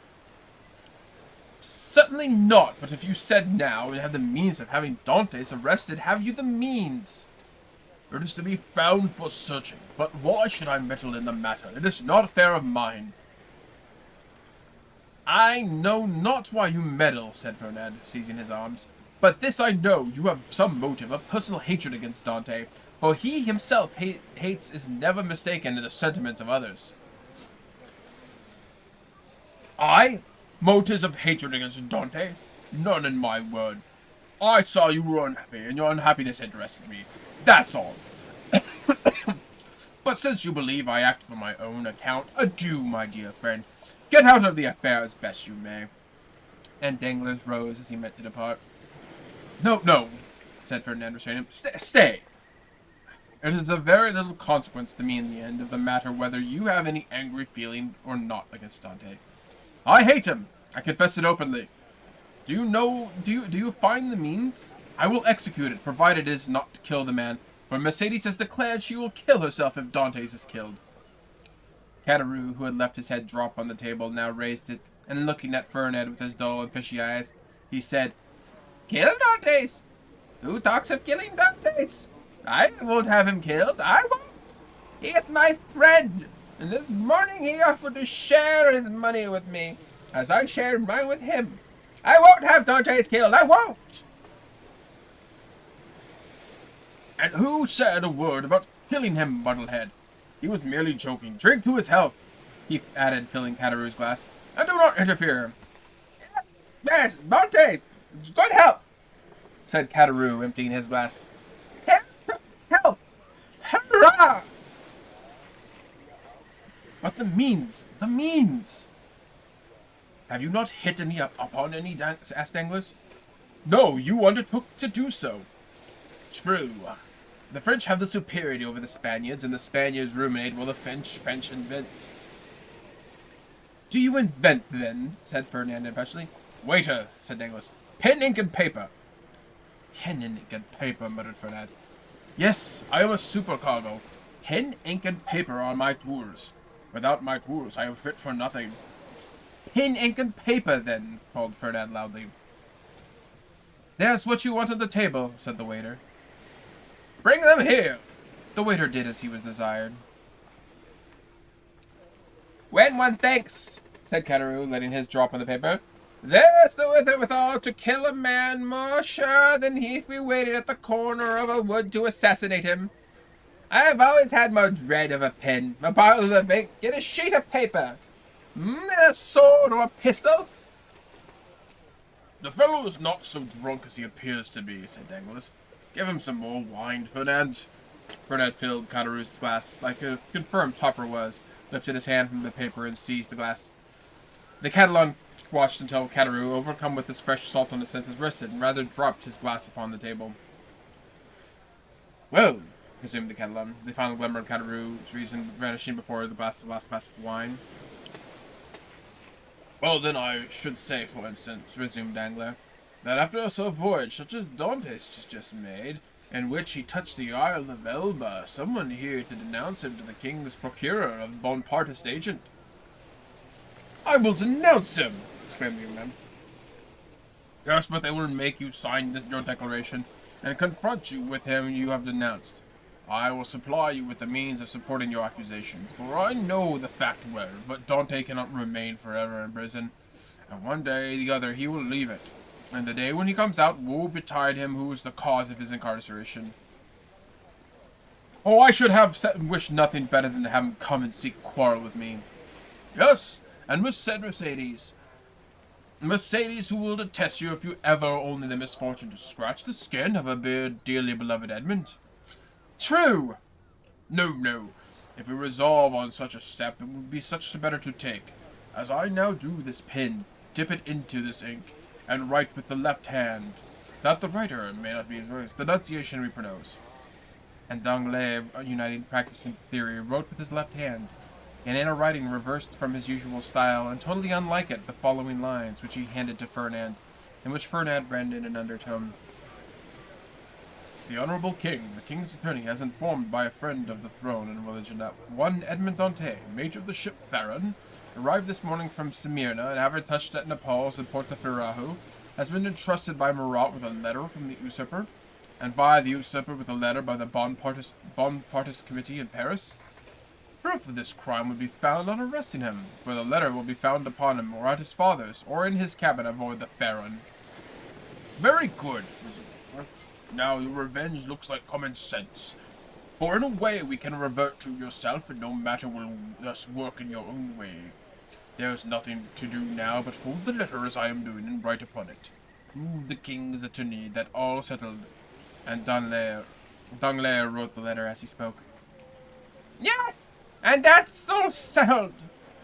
Certainly not, but if you said now and have the means of having Dantes arrested, have you the means? It is to be found for searching, but why should I meddle in the matter? It is not affair of mine. I know not why you meddle, said Fernand, seizing his arms. But this I know, you have some motive of personal hatred against Dante, for he himself hates is never mistaken in the sentiments of others. I? Motives of hatred against Dante? None in my word. I saw you were unhappy, and your unhappiness interested me. That's all. But since you believe I act for my own account, adieu, my dear friend. Get out of the affair as best you may. And Danglars rose as he meant to depart. No, said Ferdinand, restraining him. Stay. It is of very little consequence to me in the end of the matter whether you have any angry feeling or not against Dante. I hate him. I confess it openly. Do you find the means? I will execute it, provided it is not to kill the man, for Mercedes has declared she will kill herself if Dantes is killed. Cattaroo, who had left his head drop on the table, now raised it, and looking at Fernand with his dull and fishy eyes, he said, Kill Dantes! Who talks of killing Dantes? I won't have him killed, I won't! He is my friend, and this morning he offered to share his money with me, as I shared mine with him. I won't have Dantes killed, I won't! And who said a word about killing him, Muddlehead? He was merely joking. Drink to his health, he added, filling Cattaroo's glass. And do not interfere. Yes, Dante, good health, said Cattaroo, emptying his glass. Health! Hurrah! But the means! Have you not hit upon any, asked Danglars. No, you undertook to do so. True. The French have the superiority over the Spaniards, and the Spaniards ruminate while the French invent. Do you invent, then? Said Ferdinand impatiently. Waiter, said Danglars. Pen, ink, and paper. Pen, ink, and paper, muttered Ferdinand. Yes, I am a supercargo. Pen, ink, and paper are my tools. Without my tools, I am fit for nothing. Pen, ink, and paper, then, called Ferdinand loudly. There's what you want on the table, said the waiter. Bring them here! The waiter did as he was desired. When one thinks, said Cattaroo, letting his drop on the paper, there's the wherewithal to kill a man more sure than if we waited at the corner of a wood to assassinate him. I have always had more dread of a pen, a bottle of ink, and a sheet of paper. And a sword or a pistol. The fellow is not so drunk as he appears to be, said Danglars. Give him some more wine, Fernand. Fernand filled Cattaroo's glass like a confirmed topper was, lifted his hand from the paper and seized the glass. The Catalan watched until Cattaroo, overcome with this fresh assault on his senses, rested, and rather dropped his glass upon the table. Well, resumed the Catalan, the final glimmer of Cattaroo's reason vanishing before the last glass of wine. Well, then I should say, for instance, resumed Danglars, that after a voyage such as Dantes just made, in which he touched the Isle of Elba, someone here to denounce him to the king's procurer of Bonapartist agent. I will denounce him, exclaimed the young man. Yes, but they will make you sign your declaration, and confront you with him you have denounced. I will supply you with the means of supporting your accusation, for I know the fact well, but Dante cannot remain forever in prison, and one day or the other he will leave it, and the day when he comes out, woe betide him who is the cause of his incarceration. Oh, I should have wished nothing better than to have him come and seek quarrel with me. Yes, and Mercedes. Mercedes, who will detest you if you ever only the misfortune to scratch the skin of her dearly beloved Edmund. True! No, no. If we resolve on such a step, it would be such the better to take. As I now do this pen, dip it into this ink, and write with the left hand, that the writer may not be the denunciation we pronounce. And Danglars, uniting practice and theory, wrote with his left hand, and in a writing reversed from his usual style, and totally unlike it, the following lines, which he handed to Ferdinand, and which Ferdinand read in an undertone. The Honourable King, the King's Attorney, has informed by a friend of the throne and religion that one Edmond Dantès, mate of the ship Theron, arrived this morning from Smyrna, and having touched at Naples and Porto has been entrusted by Murat with a letter from the usurper, and by the usurper with a letter by the Bonapartist Committee in Paris. Proof of this crime would be found on arresting him, for the letter will be found upon him, or at his father's, or in his cabin aboard the Theron. Very good, now your revenge looks like common sense, for in a way we can revert to yourself, and no matter will thus work in your own way. There is nothing to do now but fold the letter as I am doing, and write upon it, to the King's Attorney, that all settled. And Danglars wrote the letter as he spoke. Yes, and that's all settled,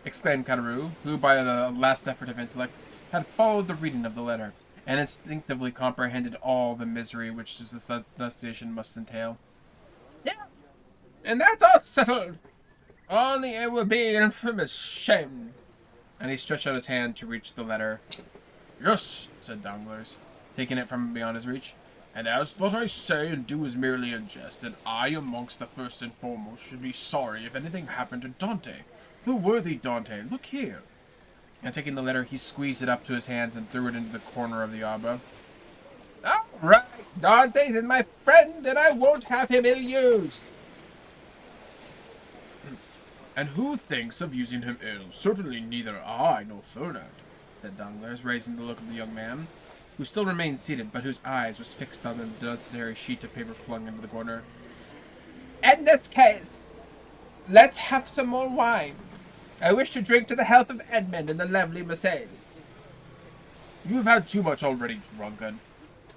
exclaimed Caderousse, who, by the last effort of intellect, had followed the reading of the letter, and instinctively comprehended all the misery which this denunciation must entail. Yeah, and that's all settled. Only it will be infamous shame. And he stretched out his hand to reach the letter. Yes, said Danglars, taking it from beyond his reach. And as what I say and do is merely a jest, and I, amongst the first and foremost, should be sorry if anything happened to Dante. The worthy Dante, look here. And taking the letter, he squeezed it up to his hands and threw it into the corner of the arbor. All right, Dante is my friend, and I won't have him ill-used. And who thinks of using him ill? Certainly neither I nor Ferdinand, said Danglars, raising the look of the young man, who still remained seated, but whose eyes was fixed on the denunciatory sheet of paper flung into the corner. In this case, let's have some more wine. I wish to drink to the health of Edmund and the lovely Mercedes. You've had too much already, drunken.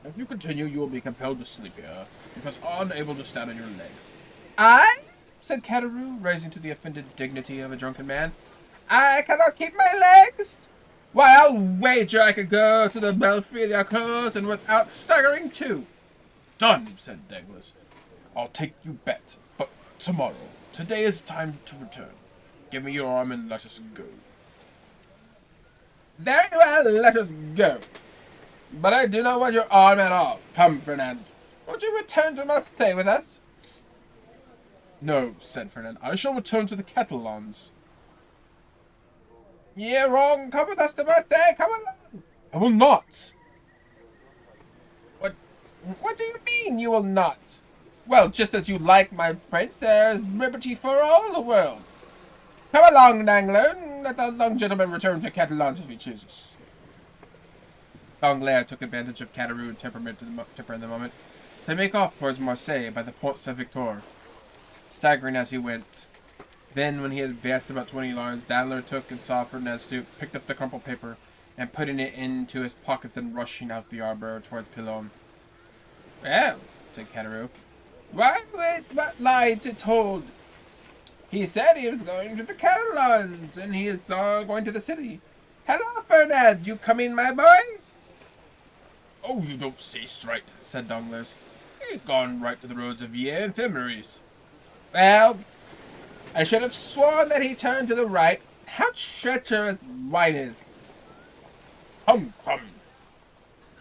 If you continue, you will be compelled to sleep here, because unable to stand on your legs. I? Said Caderousse, rising to the offended dignity of a drunken man. I cannot keep my legs? Why, I'll wager I could go to the belfry of the clothes and without staggering too. Done, said Danglars. I'll take you bet, but tomorrow. Today is time to return. Give me your arm and let us go. Very well, let us go. But I do not want your arm at all. Come, Fernand. Won't you return to Marseille with us? No, said Fernand. I shall return to the Catalans. You're wrong. Come with us to Marseille. Come along. I will not. What do you mean you will not? Well, just as you like, my prince, there's liberty for all the world. Come along, Danglars. Let the young gentleman return to Catalans if he chooses. Danglars took advantage of Caderousse's temper in the moment to make off towards Marseille by the Pont Saint-Victor, staggering as he went. Then, when he had advanced about 20 yards, Danglars took and saw Ferdinand stoop, picked up the crumpled paper, and putting it into his pocket, then rushing out the arbor towards Pilon. Well, said Caderousse, what lies it told? He said he was going to the Catalans, and he is going to the city. Hello, Ferdinand, you coming, my boy? Oh, you don't say straight, said Danglars. He's gone right to the roads of Vie and Ephemeris. Well, I should have sworn that he turned to the right. How treacherous wine is. Come.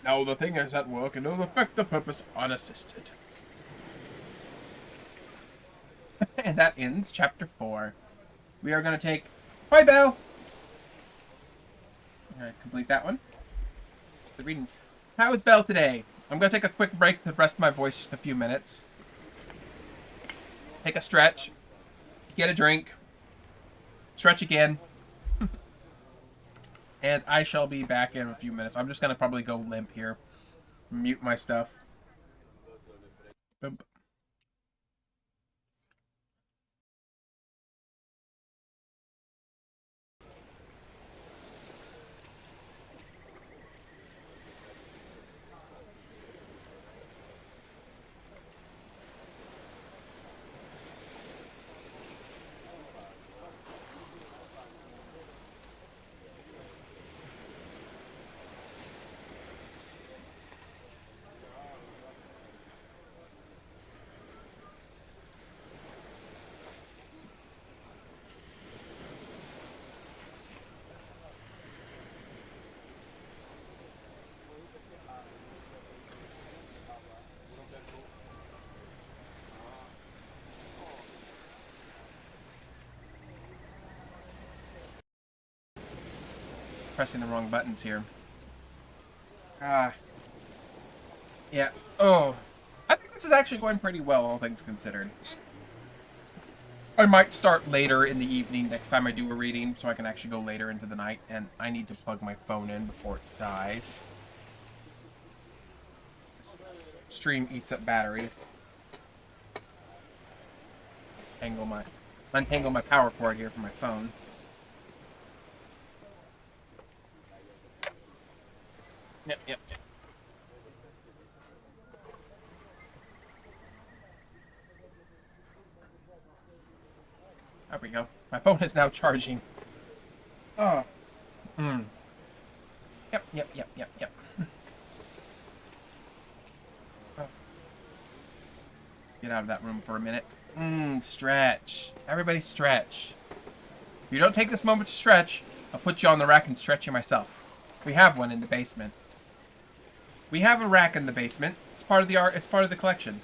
Now the thing is at work, and it'll effect the purpose unassisted. And that ends chapter 4. We are going to take... Bye, Belle! I'm going to complete that one. The reading. How is Belle today? I'm going to take a quick break to rest my voice just a few minutes. Take a stretch. Get a drink. Stretch again. And I shall be back in a few minutes. I'm just going to probably go limp here. Mute my stuff. Boom. pressing the wrong buttons here. Yeah. Oh. I think this is actually going pretty well, all things considered. I might start later in the evening next time I do a reading, so I can actually go later into the night, and I need to plug my phone in before it dies. This stream eats up battery. Untangle my power cord here from my phone. Yep. There we go. My phone is now charging. Oh. Yep. Oh. Get out of that room for a minute. Stretch. Everybody stretch. If you don't take this moment to stretch, I'll put you on the rack and stretch you myself. We have one in the basement. We have a rack in the basement. It's part of the art. It's part of the collection.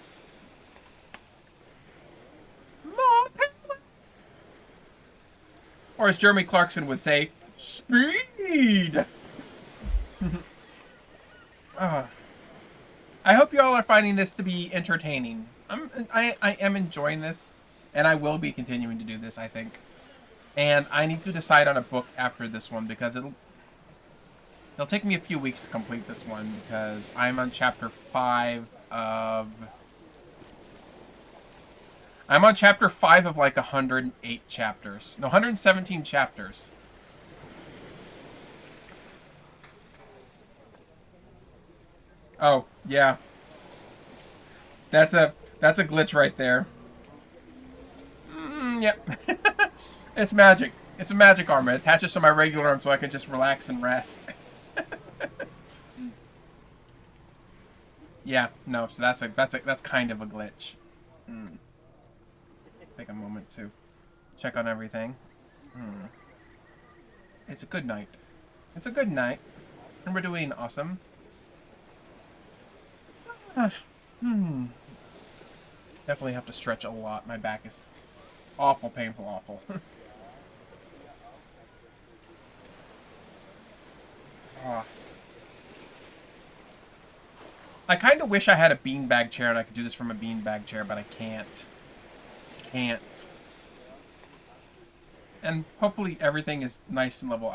Or as Jeremy Clarkson would say, speed! I hope you all are finding this to be entertaining. I am enjoying this, and I will be continuing to do this, I think. And I need to decide on a book after this one, because it'll take me a few weeks to complete this one, because I'm on chapter 5 of... I'm on chapter 5 of like 108 chapters. No, 117 chapters. Oh, yeah. That's a glitch right there. Yep. It's magic. It's a magic arm. It attaches to my regular arm so I can just relax and rest. Yeah, no, so that's kind of a glitch. Take a moment to check on everything. It's a good night. It's a good night. And we're doing awesome. Definitely have to stretch a lot. My back is awful, painful, awful. I kind of wish I had a beanbag chair and I could do this from a beanbag chair, but I can't. And hopefully everything is nice and level.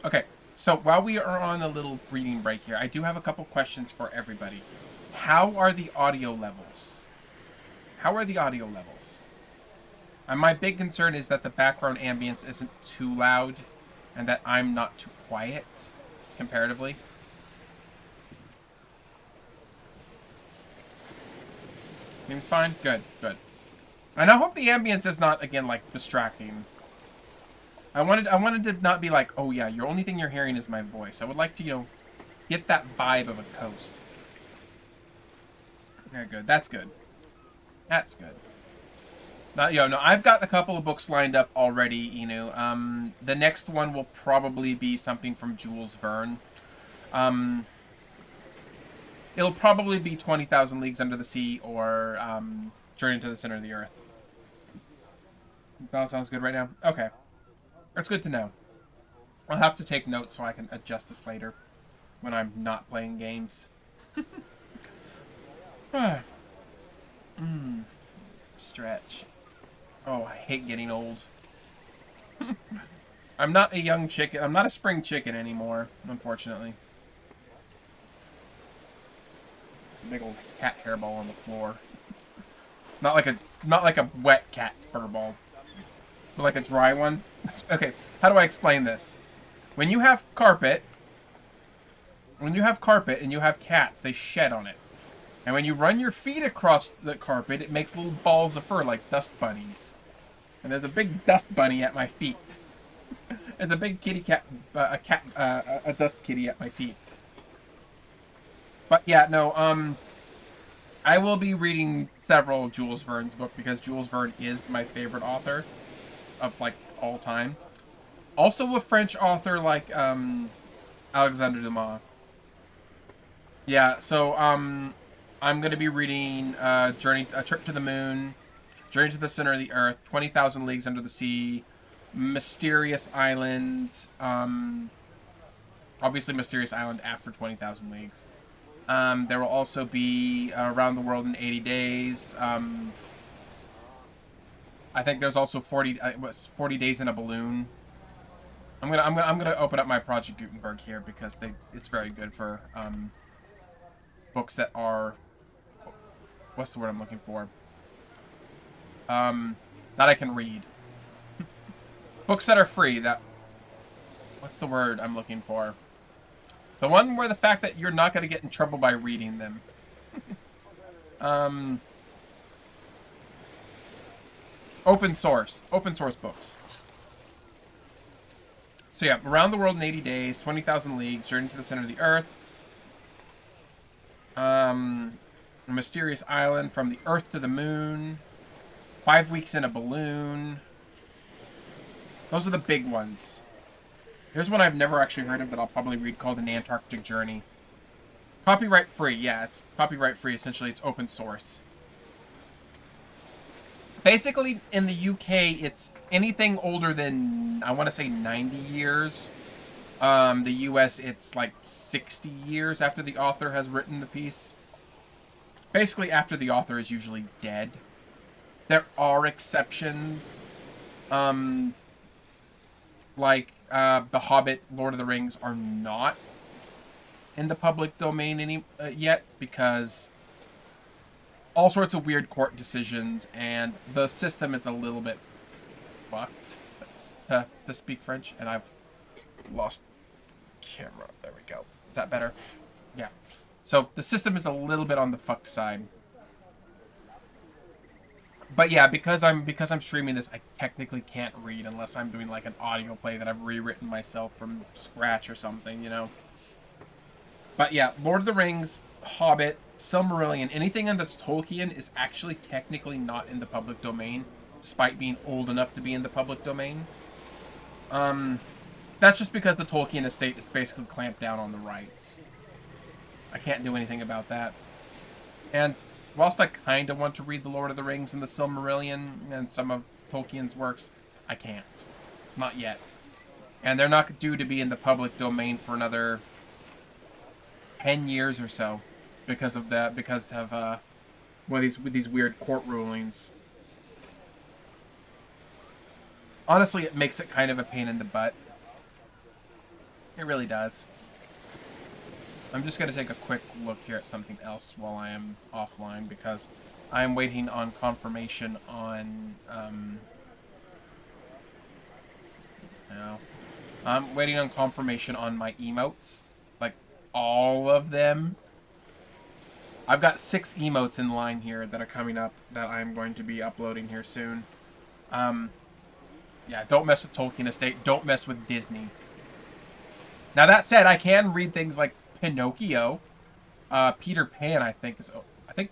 Okay, so while we are on a little reading break here, I do have a couple questions for everybody. How are the audio levels? And my big concern is that the background ambience isn't too loud and that I'm not too quiet, comparatively. Seems fine? Good. And I hope the ambience is not, again, like, distracting. I wanted to not be like, oh yeah, your only thing you're hearing is my voice. I would like to, get that vibe of a coast. Very good. That's good. No, I've got a couple of books lined up already, The next one will probably be something from Jules Verne. It'll probably be 20,000 Leagues Under the Sea or Journey to the Center of the Earth. That sounds good right now? Okay. That's good to know. I'll have to take notes so I can adjust this later when I'm not playing games. Stretch. Oh, I hate getting old. I'm not a young chicken. I'm not a spring chicken anymore, unfortunately. It's a big old cat hairball on the floor. Not like a wet cat fur ball, but like a dry one. Okay, how do I explain this? When you have carpet and you have cats, they shed on it. And when you run your feet across the carpet, it makes little balls of fur like dust bunnies. And there's a big dust bunny at my feet. There's a big kitty cat, a dust kitty at my feet. But yeah, no, I will be reading several Jules Verne's books because Jules Verne is my favorite author of, like, all time. Also a French author like, Alexandre Dumas. Yeah, so, I'm going to be reading A Trip to the Moon, Journey to the Center of the Earth, 20,000 Leagues Under the Sea, Mysterious Island, Obviously, Mysterious Island after 20,000 Leagues. There will also be Around the World in 80 Days. I think there's also 40 days in a balloon. I'm gonna open up my Project Gutenberg here because it's very good for books that are, what's the word I'm looking for? That I can read. Books that are free. What's the word I'm looking for? The one where the fact that you're not gonna get in trouble by reading them. Open source books. So yeah, Around the World in 80 Days, 20,000 Leagues, Journey to the Center of the Earth, Mysterious Island, From the Earth to the Moon, 5 Weeks in a Balloon. Those are the big ones. Here's one I've never actually heard of that I'll probably read, called An Antarctic Journey. Copyright free, yeah, it's copyright free. Essentially, it's open source. Basically, in the UK, it's anything older than, I want to say, 90 years. The US, it's like 60 years after the author has written the piece. Basically, after the author is usually dead. There are exceptions. Like, The Hobbit, Lord of the Rings are not in the public domain yet, because all sorts of weird court decisions, and the system is a little bit fucked, to speak French, and I've lost camera. There we go. Is that better? Yeah. So the system is a little bit on the fucked side. But yeah, because I'm streaming this, I technically can't read unless I'm doing like an audio play that I've rewritten myself from scratch or something, you know. But yeah, Lord of the Rings, Hobbit, Silmarillion, anything that's Tolkien is actually technically not in the public domain, despite being old enough to be in the public domain. That's just because the Tolkien estate is basically clamped down on the rights. I can't do anything about that. And whilst I kind of want to read the Lord of the Rings and the Silmarillion and some of Tolkien's works, I can't. Not yet. And they're not due to be in the public domain for another 10 years or so, because of these weird court rulings. Honestly, it makes it kind of a pain in the butt. It really does. I'm just going to take a quick look here at something else while I am offline, because I am waiting on confirmation on I'm waiting on confirmation on my emotes, like all of them. I've got 6 emotes in line here that are coming up that I'm going to be uploading here soon. Yeah, don't mess with Tolkien Estate. Don't mess with Disney. Now that said, I can read things like Pinocchio. Peter Pan, I think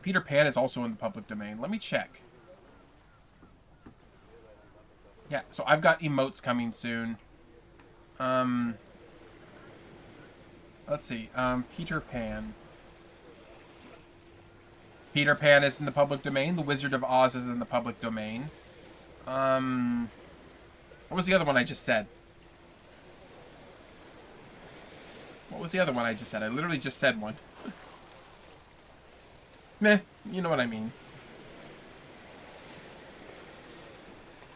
Peter Pan is also in the public domain. Let me check. Yeah, so I've got emotes coming soon. Let's see. Peter Pan. Peter Pan is in the public domain. The Wizard of Oz is in the public domain. What was the other one I just said? What was the other one I just said? I literally just said one. Meh, you know what I mean.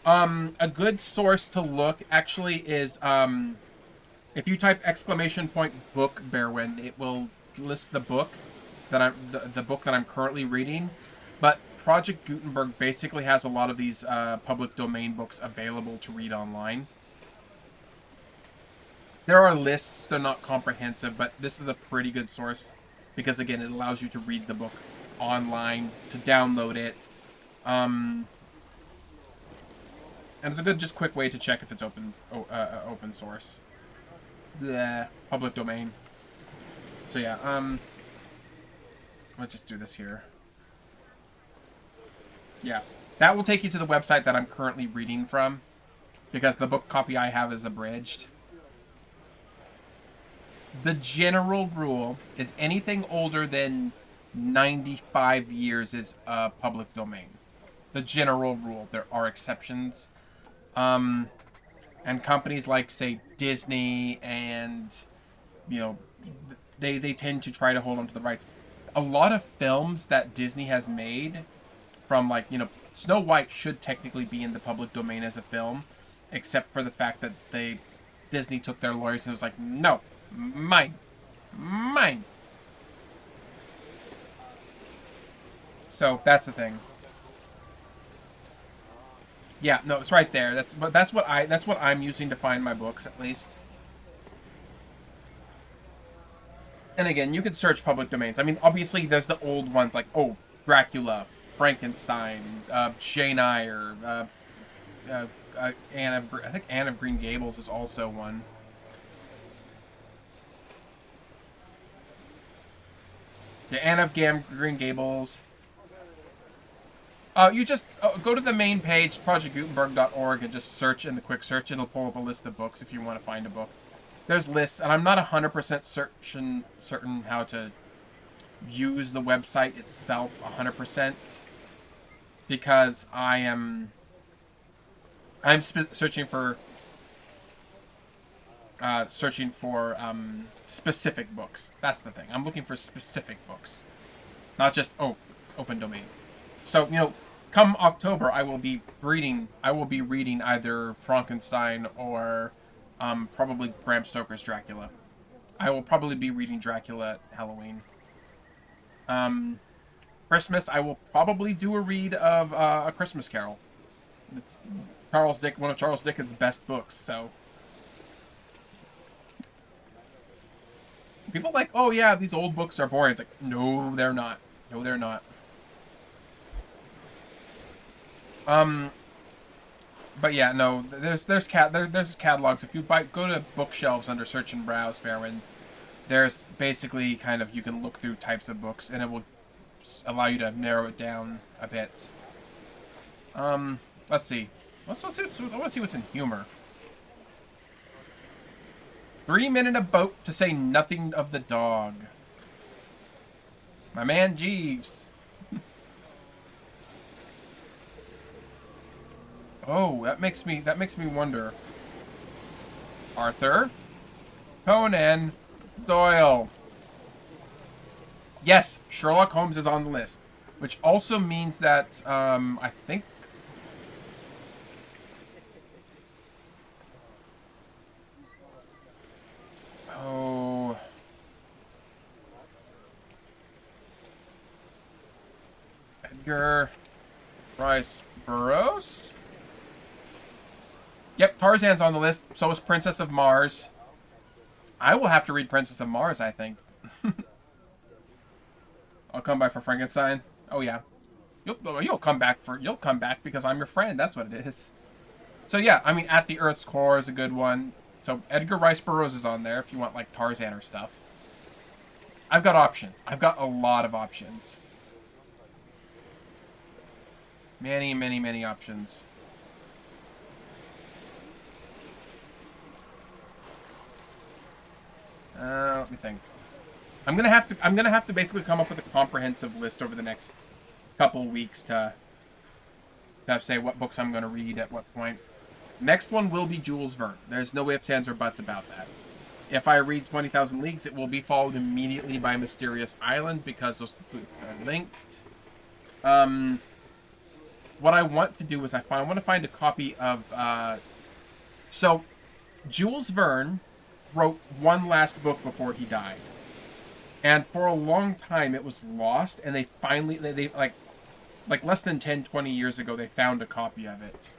A good source to look actually is, if you type !book Berwyn, it will list the book that the book that I'm currently reading. But Project Gutenberg basically has a lot of these public domain books available to read online. There are lists, they're not comprehensive, but this is a pretty good source because, again, it allows you to read the book online, to download it. And it's a good, just quick way to check if it's open source. Bleh, public domain. So yeah, let's just do this here. Yeah, that will take you to the website that I'm currently reading from, because the book copy I have is abridged. The general rule is anything older than 95 years is public domain. The general rule. There are exceptions. And companies like, say, Disney and you know, they tend to try to hold on to the rights. A lot of films that Disney has made, from like, you know, Snow White should technically be in the public domain as a film, except for the fact that Disney took their lawyers and was like, no, mine, mine. So that's the thing. Yeah, no, it's right there. That's what I'm using to find my books, at least. And again, you can search public domains. I mean, obviously, there's the old ones like, oh, Dracula, Frankenstein, Jane Eyre, I think Anne of Green Gables is also one. The Anne of Green Gables. You just go to the main page, projectgutenberg.org, and just search in the quick search. It'll pull up a list of books if you want to find a book. There's lists, and I'm not 100% certain how to use the website itself 100%, because I'm searching for specific books. That's the thing. I'm looking for specific books, not just open domain. So, you know, come October, I will be reading either Frankenstein or probably Bram Stoker's Dracula. I will probably be reading Dracula at Halloween. Christmas, I will probably do a read of A Christmas Carol. It's one of Charles Dickens' best books. So people are like, oh yeah, these old books are boring. It's like, no, they're not. No, they're not. But yeah, no. There's catalogs. If you go to bookshelves under search and browse, Barron, there's basically kind of, you can look through types of books, and it will allow you to narrow it down a bit. Let's see. I want to see what's in humor. 3 Men in a Boat to Say Nothing of the Dog. My man Jeeves. Oh, that makes me wonder. Arthur Conan Doyle. Yes, Sherlock Holmes is on the list, which also means that I think Edgar Rice Burroughs. Yep, Tarzan's on the list. So is Princess of Mars. I will have to read Princess of Mars, I think. I'll come back for Frankenstein. Oh yeah, you'll come back because I'm your friend. That's what it is. So yeah, I mean, At the Earth's Core is a good one. So Edgar Rice Burroughs is on there if you want like Tarzan or stuff. I've got options. I've got a lot of options. Many, many, many options. Let me think. I'm gonna have to basically come up with a comprehensive list over the next couple weeks to say what books I'm gonna read at what point. Next one will be Jules Verne. There's no ifs, ands, or buts about that. If I read 20,000 Leagues, it will be followed immediately by Mysterious Island because those are linked. What I want to do is I want to find a copy of. So, Jules Verne wrote one last book before he died, and for a long time it was lost. And they finally, they like less than 10, 20 years ago, they found a copy of it.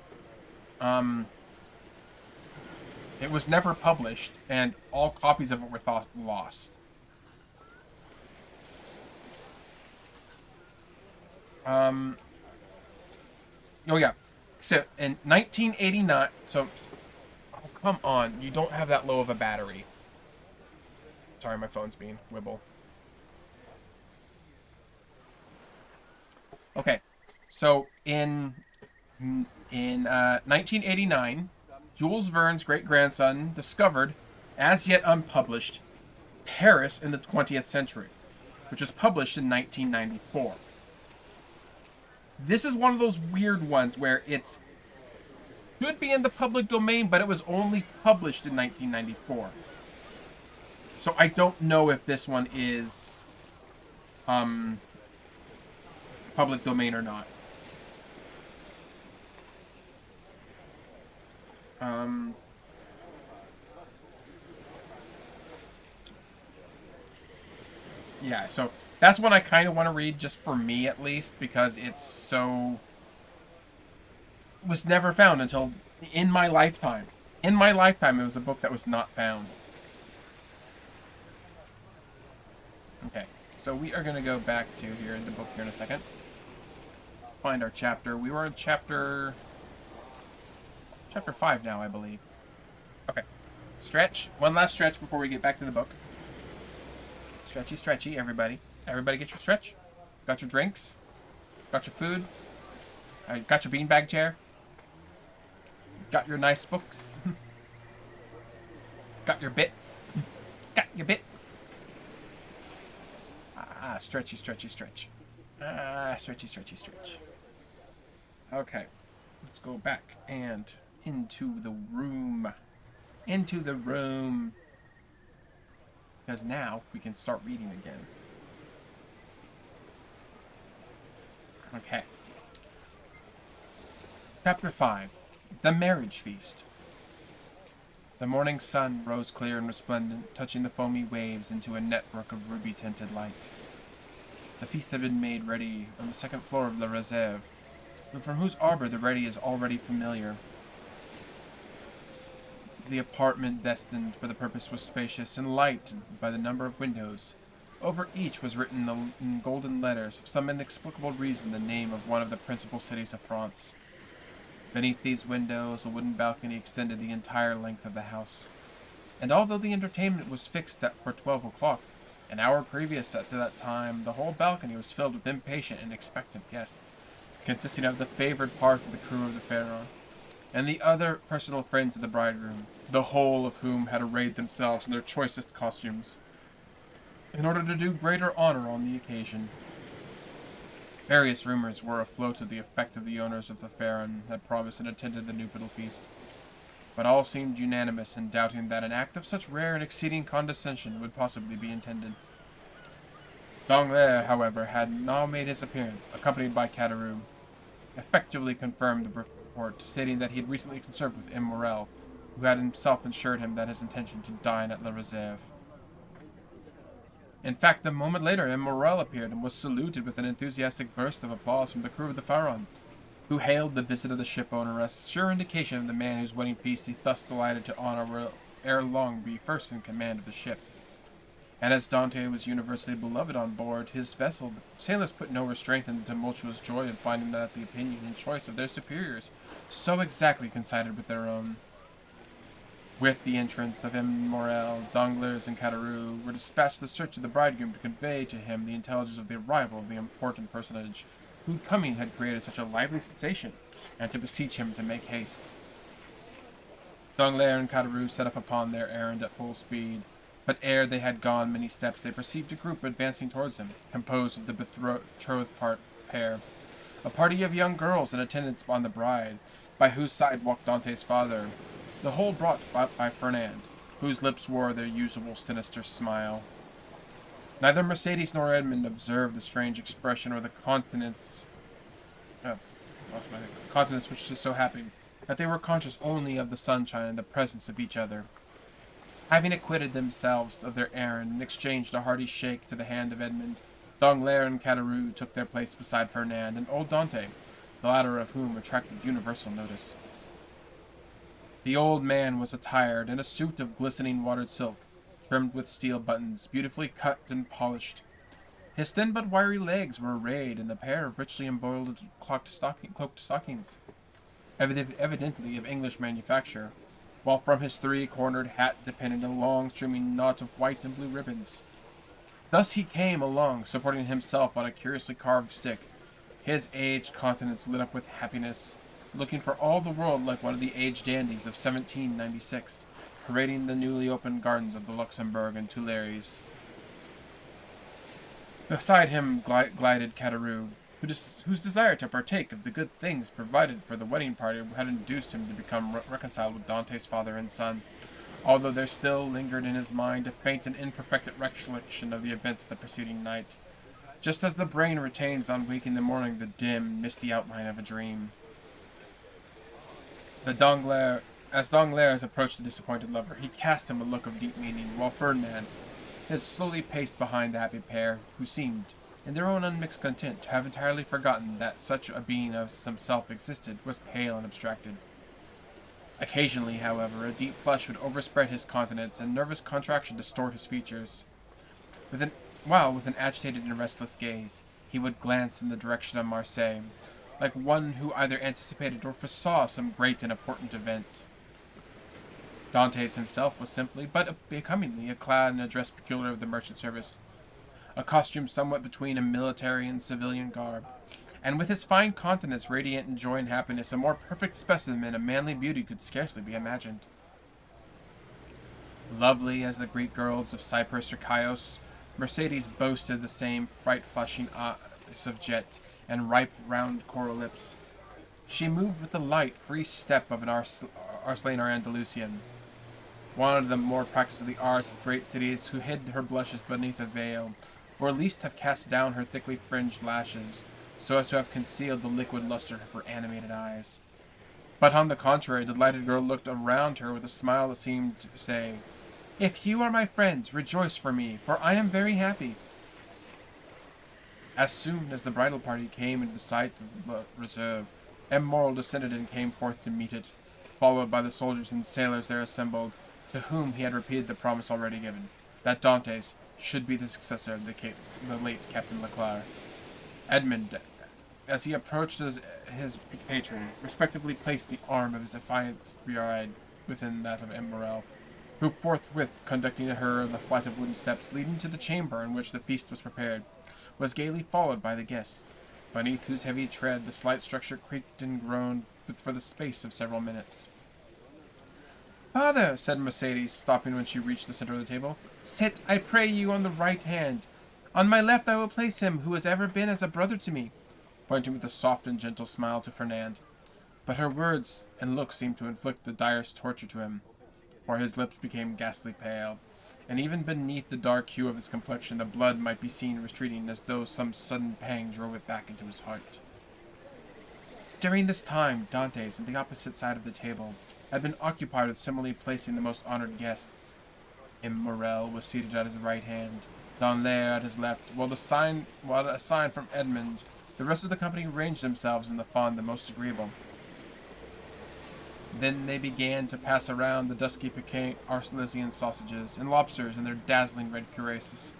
It was never published, and all copies of it were thought lost. Oh yeah. So in 1989, so oh come on, you don't have that low of a battery. Sorry, my phone's being wibble. Okay, so in 1989, Jules Verne's great-grandson discovered, as yet unpublished, Paris in the 20th Century, which was published in 1994. This is one of those weird ones where it's should be in the public domain, but it was only published in 1994. So I don't know if this one is public domain or not. Um, yeah, so that's one I kind of want to read, just for me at least, because it's so was never found until in my lifetime. In my lifetime, it was a book that was not found. Okay, so we are going to go back to here in the book here in a second. Find our chapter. We were in chapter 5 now, I believe. Okay. Stretch. One last stretch before we get back to the book. Stretchy, stretchy, everybody. Everybody get your stretch. Got your drinks. Got your food. Got your beanbag chair. Got your nice books. Got your bits. Got your bits. Ah, stretchy, stretchy, stretch. Ah, stretchy, stretchy, stretch. Okay. Let's go back and into the room. Into the room. Because now we can start reading again. Okay. Chapter 5. The Marriage Feast. The morning sun rose clear and resplendent, touching the foamy waves into a network of ruby-tinted light. The feast had been made ready on the second floor of La Réserve, from whose arbor the ready is already familiar. The apartment destined for the purpose was spacious and lighted by the number of windows. Over each was written in golden letters, for some inexplicable reason, the name of one of the principal cities of France. Beneath these windows, a wooden balcony extended the entire length of the house. And although the entertainment was fixed for 12 o'clock, an hour previous to that time, the whole balcony was filled with impatient and expectant guests, consisting of the favored part of the crew of the Pharaon, and the other personal friends of the bridegroom, the whole of whom had arrayed themselves in their choicest costumes, in order to do greater honor on the occasion. Various rumors were afloat to the effect of the owners of the Pharaon had promised and attended the nuptial feast, but all seemed unanimous in doubting that an act of such rare and exceeding condescension would possibly be intended. Danglars, however, had now made his appearance, accompanied by Caderousse, effectively confirmed the report, stating that he had recently conversed with M. Morel, who had himself assured him that his intention to dine at La Réserve. In fact, a moment later, M. Morel appeared and was saluted with an enthusiastic burst of applause from the crew of the Pharaon, who hailed the visit of the ship-owner as sure indication of the man whose wedding feast he thus delighted to honor will ere long be first in command of the ship. And as Dante was universally beloved on board his vessel, the sailors put no restraint in the tumultuous joy of finding that the opinion and choice of their superiors so exactly coincided with their own. With the entrance of M. Morel, Danglars and Caderousse were dispatched to search of the bridegroom to convey to him the intelligence of the arrival of the important personage whose coming had created such a lively sensation, and to beseech him to make haste. Danglars and Caderousse set off upon their errand at full speed, but ere they had gone many steps they perceived a group advancing towards them, composed of the betrothed pair, a party of young girls in attendance on the bride, by whose side walked Dante's father, the whole brought by Fernand, whose lips wore their usual sinister smile. Neither Mercedes nor Edmond observed the strange expression or the countenance which was so happy, that they were conscious only of the sunshine and the presence of each other. Having acquitted themselves of their errand and exchanged a hearty shake to the hand of Edmond, Danglars and Caderousse took their place beside Fernand and old Dante, the latter of whom attracted universal notice. The old man was attired in a suit of glistening watered silk, trimmed with steel buttons, beautifully cut and polished. His thin but wiry legs were arrayed in a pair of richly embroidered cloaked stockings, evidently of English manufacture, while from his three-cornered hat depended a long streaming knot of white and blue ribbons. Thus he came along, supporting himself on a curiously carved stick, his aged countenance lit up with happiness, looking for all the world like one of the aged dandies of 1796, parading the newly opened gardens of the Luxembourg and Tuileries. Beside him glided Caderousse, whose desire to partake of the good things provided for the wedding party had induced him to become reconciled with Dante's father and son, although there still lingered in his mind a faint and imperfect recollection of the events of the preceding night, just as the brain retains on waking in the morning the dim, misty outline of a dream. As Danglars approached the disappointed lover, he cast him a look of deep meaning, while Ferdinand has slowly paced behind the happy pair, who seemed, in their own unmixed content, to have entirely forgotten that such a being as himself existed, was pale and abstracted. Occasionally, however, a deep flush would overspread his countenance, and nervous contraction distort his features. While, with an agitated and restless gaze, he would glance in the direction of Marseille, like one who either anticipated or foresaw some great and important event. Dantès himself was simply, but becomingly, clad in a dress peculiar of the merchant service, a costume somewhat between a military and civilian garb, and with his fine countenance radiant in joy and happiness, a more perfect specimen of manly beauty could scarcely be imagined. Lovely as the Greek girls of Cyprus or Chios, Mercedes boasted the same fright-flushing eyes of jet and ripe, round coral lips. She moved with the light, free step of an Arslan or Andalusian, one of the more practiced of the arts of great cities, who hid her blushes beneath a veil, or at least have cast down her thickly fringed lashes, so as to have concealed the liquid luster of her animated eyes. But on the contrary, the delighted girl looked around her with a smile that seemed to say, "If you are my friends, rejoice for me, for I am very happy." As soon as the bridal party came into the sight of the reserve, M. Morrel descended and came forth to meet it, followed by the soldiers and sailors there assembled, to whom he had repeated the promise already given, that Dantès should be the successor of the late Captain Leclerc. Edmond, as he approached his patron, respectively placed the arm of his affianced bride within that of M. Morrel, who forthwith, conducting her in the flight of wooden steps leading to the chamber in which the feast was prepared, was gaily followed by the guests, beneath whose heavy tread the slight structure creaked and groaned for the space of several minutes. "Father," said Mercedes, stopping when she reached the center of the table, "sit, I pray you, on the right hand. On my left I will place him who has ever been as a brother to me," pointing with a soft and gentle smile to Fernand. But her words and look seemed to inflict the direst torture to him, for his lips became ghastly pale, and even beneath the dark hue of his complexion the blood might be seen retreating as though some sudden pang drove it back into his heart. During this time, Dantès, on the opposite side of the table, had been occupied with similarly placing the most honored guests. M. Morrel was seated at his right hand, Danglars at his left, while at a sign from Edmond, the rest of the company ranged themselves in the fond and most agreeable. Then they began to pass around the dusky piquant Arlesian sausages, and lobsters in their dazzling red cuirasses,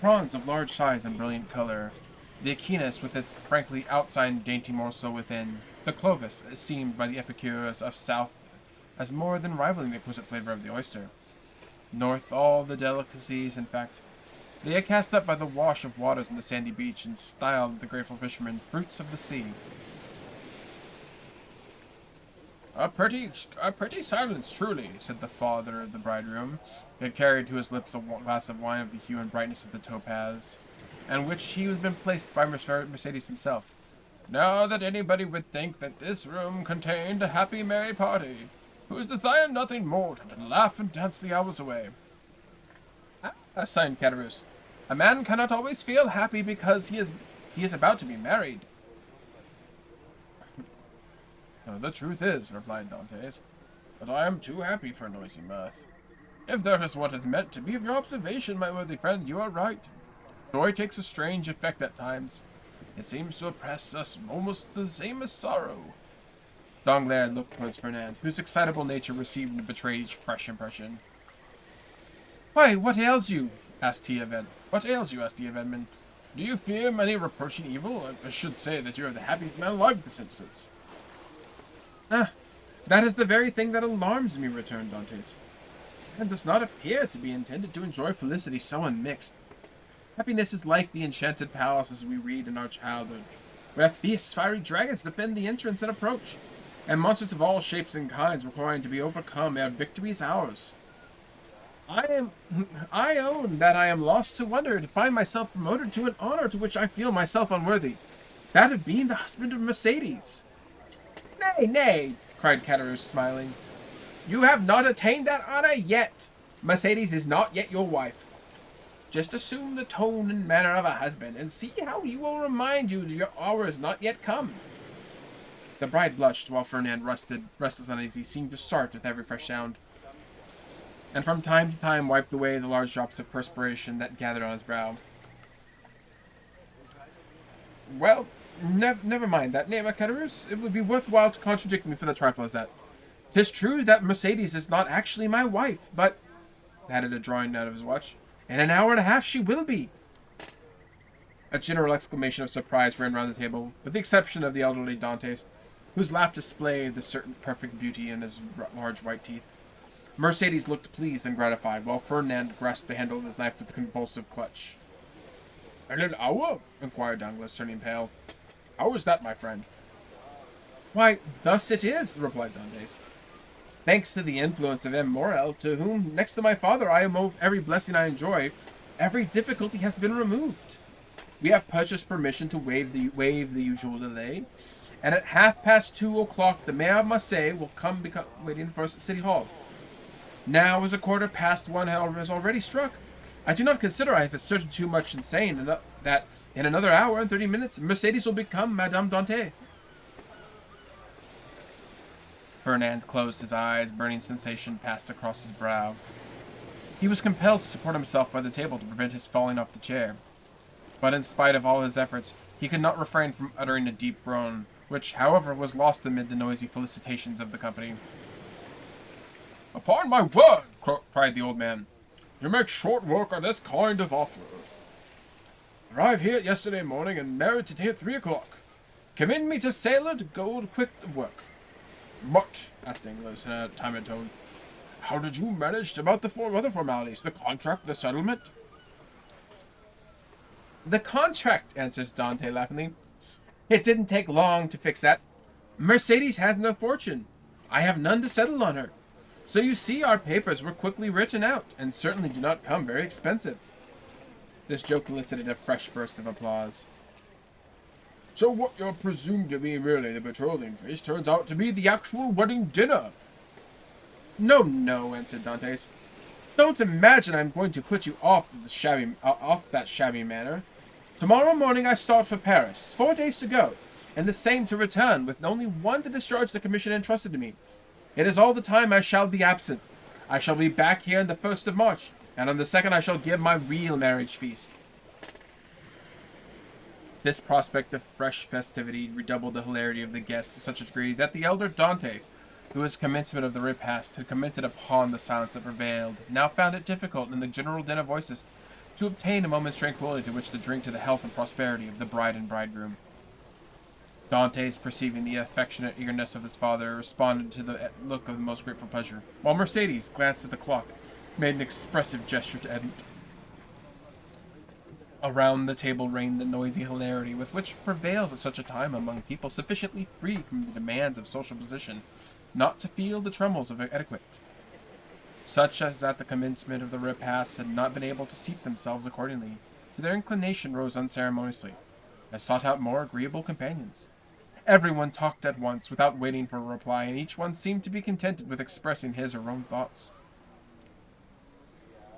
prawns of large size and brilliant color, the echinus with its frankly outside and dainty morsel within, the clovis, esteemed by the epicures of South as more than rivaling the exquisite flavor of the oyster. North, all the delicacies, in fact. They had cast up by the wash of waters on the sandy beach, and styled the grateful fishermen fruits of the sea. A pretty silence, truly," said the father of the bridegroom, who had carried to his lips a glass of wine of the hue and brightness of the topaz, and which he had been placed by Mercedes himself. "Now that anybody would think that this room contained a happy, merry party, whose desire nothing more than to laugh and dance the hours away." "Ah," sighed Caderousse, "a man cannot always feel happy because he is about to be married." "No, the truth is," replied Dantès, "that I am too happy for noisy mirth. If that is what is meant to be of your observation, my worthy friend, you are right. Joy takes a strange effect at times. It seems to oppress us almost the same as sorrow." Danglars looked towards Fernand, whose excitable nature received and betrayed each fresh impression. "Why, what ails you?" asked he of Edmond. "Do you fear many reproaching evil? I should say that you are the happiest man alive in this instance." "Ah, that is the very thing that alarms me," returned Dantès. "It does not appear to be intended to enjoy felicity so unmixed. Happiness is like the enchanted palaces we read in our childhood, where fierce fiery dragons defend the entrance and approach, and monsters of all shapes and kinds requiring to be overcome ere victory is ours. I own that I am lost to wonder to find myself promoted to an honor to which I feel myself unworthy, that of being the husband of Mercedes." "Nay, nay," cried Caderousse, smiling. You have not attained that honor yet. Mercedes is not yet your wife. Just assume the tone and manner of a husband, and see how he will remind you that your hour is not yet come. The bride blushed, while Ferdinand restless and uneasy, seemed to start with every fresh sound, and from time to time wiped away the large drops of perspiration that gathered on his brow. Well, never mind that name, Caterus. It would be worthwhile to contradict me for the trifle as that. 'Tis true that Mercedes is not actually my wife, but, added a drawing out of his watch, in an hour and a half she will be. A general exclamation of surprise ran round the table, with the exception of the elderly Dantes, whose laugh displayed the certain perfect beauty in his large white teeth. Mercedes looked pleased and gratified, while Ferdinand grasped the handle of his knife with a convulsive clutch. "In an hour?" inquired Danglars, turning pale. "How is that, my friend?" "Why, thus it is," replied Dantes. "Thanks to the influence of M. Morel, to whom, next to my father, I owe every blessing I enjoy, every difficulty has been removed. We have purchased permission to waive the usual delay, and at 2:30 the Mayor of Marseille will come waiting for us at City Hall. Now, as 1:15 has already struck, I do not consider I have asserted too much in saying that in another hour and 30 minutes, Mercedes will become Madame Dante." Ferdinand closed his eyes. Burning sensation passed across his brow. He was compelled to support himself by the table to prevent his falling off the chair. But in spite of all his efforts, he could not refrain from uttering a deep groan, which, however, was lost amid the noisy felicitations of the company. "Upon my word," cried the old man, "you make short work of this kind of offer. Arrived here yesterday morning and married today at 3:00. Commend me to sailor to go quick of work." "But," asked Danglars in a timid tone, "how did you manage about the other formalities, the contract, the settlement?" "The contract," answers Dante laughingly. "It didn't take long to fix that. Mercedes has no fortune. I have none to settle on her. So you see our papers were quickly written out, and certainly do not come very expensive." This joke elicited a fresh burst of applause. "So what you're presumed to be merely the betrothing feast turns out to be the actual wedding dinner?" No, answered Dantes. "Don't imagine I'm going to put you off that shabby manner. Tomorrow morning I start for Paris, 4 days to go, and the same to return, with only one to discharge the commission entrusted to me. It is all the time I shall be absent. I shall be back here on the 1st of March, and on the 2nd I shall give my real marriage feast." This prospect of fresh festivity redoubled the hilarity of the guests to such a degree that the elder Dantes, who at the commencement of the repast had commented upon the silence that prevailed, now found it difficult, in the general din of voices, to obtain a moment's tranquillity to which to drink to the health and prosperity of the bride and bridegroom. Dantes, perceiving the affectionate eagerness of his father, responded to the look of the most grateful pleasure, while Mercedes glanced at the clock, made an expressive gesture to Edmond. Around the table reigned the noisy hilarity with which prevails at such a time among people sufficiently free from the demands of social position not to feel the trembles of etiquette. Such as at the commencement of the repast had not been able to seat themselves accordingly to their inclination rose unceremoniously, and sought out more agreeable companions. Everyone talked at once, without waiting for a reply, and each one seemed to be contented with expressing his or her own thoughts.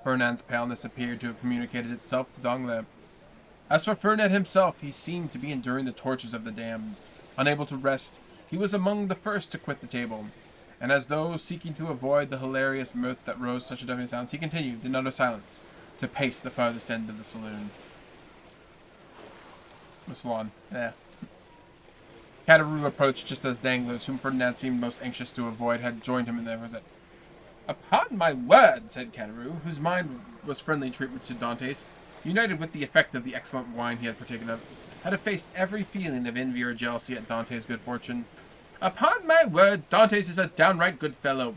Ferdinand's paleness appeared to have communicated itself to Danglars. As for Ferdinand himself, he seemed to be enduring the tortures of the damned. Unable to rest, he was among the first to quit the table, and as though seeking to avoid the hilarious mirth that rose such a deafening sound, he continued, in utter silence, to pace the farthest end of the saloon. The salon, Caderousse approached just as Danglars, whom Ferdinand seemed most anxious to avoid, had joined him in the visit. "Upon my word," said Caderousse, whose mind was friendly treatment to Dantes, united with the effect of the excellent wine he had partaken of, had effaced every feeling of envy or jealousy at Dantes' good fortune. "Upon my word, Dantes is a downright good fellow.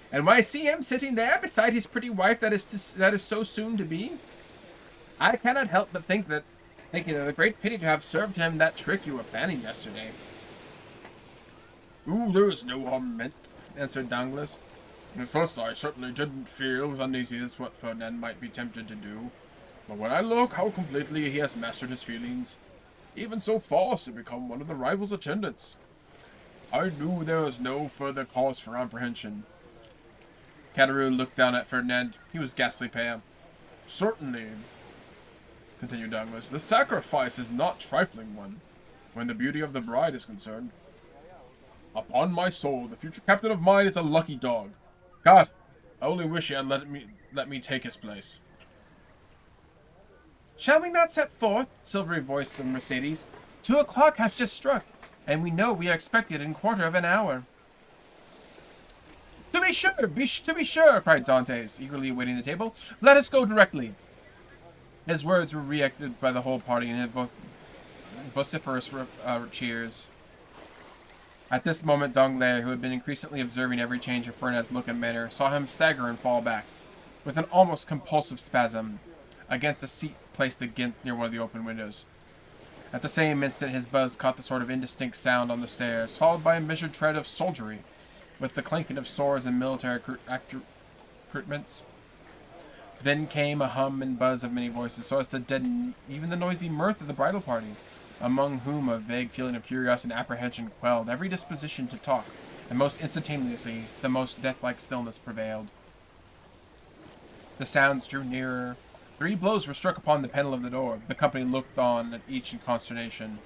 And when I see him sitting there beside his pretty wife that is so soon to be, I cannot help but thinking it a great pity to have served him that trick you were planning yesterday." "Oh, there is no harm meant," answered Danglars. "At first I certainly didn't feel with uneasiness what Ferdinand might be tempted to do, but when I look how completely he has mastered his feelings, even so far as to become one of the rival's attendants, I knew there was no further cause for apprehension. Cataroo looked down at Ferdinand. He was ghastly pale. Certainly, continued Douglas, the sacrifice is not trifling one, when the beauty of the bride is concerned. Upon my soul, the future captain of mine is a lucky dog. God, I only wish he had let me take his place. Shall we not set forth? Silvery voice of Mercedes. 2 o'clock has just struck, and we know we are expected in 1/4 of an hour. To be sure, to be sure, cried Dantes, eagerly awaiting the table. Let us go directly. His words were re-echoed by the whole party in vociferous cheers. At this moment, Danglars, who had been increasingly observing every change of Ferdinand's look and manner, saw him stagger and fall back, with an almost compulsive spasm, against a seat placed near one of the open windows. At the same instant, his buzz caught the sort of indistinct sound on the stairs, followed by a measured tread of soldiery, with the clinking of swords and military accoutrements. Then came a hum and buzz of many voices, so as to deaden even the noisy mirth of the bridal party, among whom a vague feeling of curiosity and apprehension quelled every disposition to talk, and most instantaneously the most death-like stillness prevailed. The sounds drew nearer. 3 blows were struck upon the panel of the door. The company looked on at each in consternation.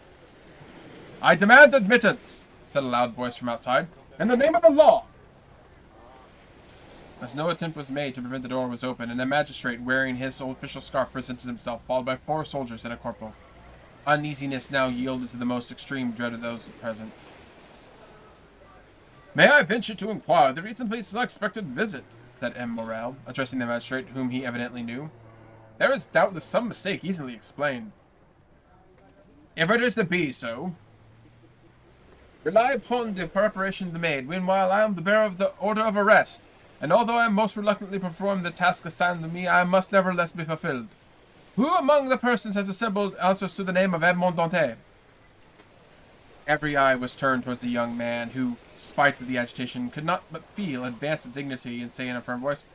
I demand admittance, said a loud voice from outside. In the name of the law! As no attempt was made to prevent the door was opened, and a magistrate wearing his official scarf presented himself, followed by 4 soldiers and a corporal. Uneasiness now yielded to the most extreme dread of those present. May I venture to inquire the reason for this unexpected visit? Said M. Morel, addressing the magistrate, whom he evidently knew. There is doubtless some mistake easily explained. If it is to be so, rely upon the preparations made. Meanwhile, I am the bearer of the order of arrest, and although I most reluctantly perform the task assigned to me, I must nevertheless be fulfilled. Who among the persons has assembled answers to the name of Edmond Dantès? Every eye was turned towards the young man, who, spite of the agitation, could not but feel advanced with dignity, and say in a firm voice,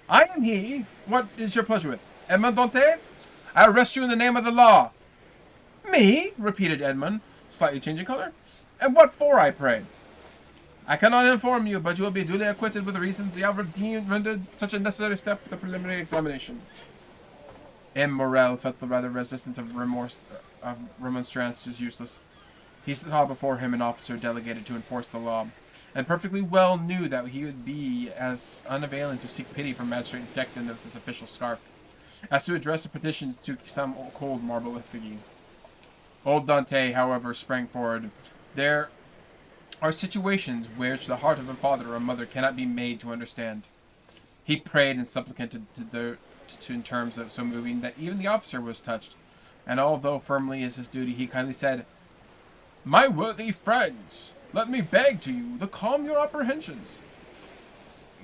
I am he. What is your pleasure with? Edmond Dantès? I arrest you in the name of the law. Me? Repeated Edmond, slightly changing color. And what for, I pray? I cannot inform you, but you will be duly acquitted with the reasons you have rendered such a necessary step the preliminary examination. M. Morel felt the rather resistance of remonstrance was useless. He saw before him an officer delegated to enforce the law, and perfectly well knew that he would be as unavailing to seek pity from magistrate decked in his official scarf, as to address a petition to some cold marble effigy. Old Dante, however, sprang forward. There are situations which the heart of a father or a mother cannot be made to understand. He prayed and supplicated in terms of so moving that even the officer was touched, and although firmly as his duty, he kindly said, My worthy friends, let me beg to you to calm your apprehensions.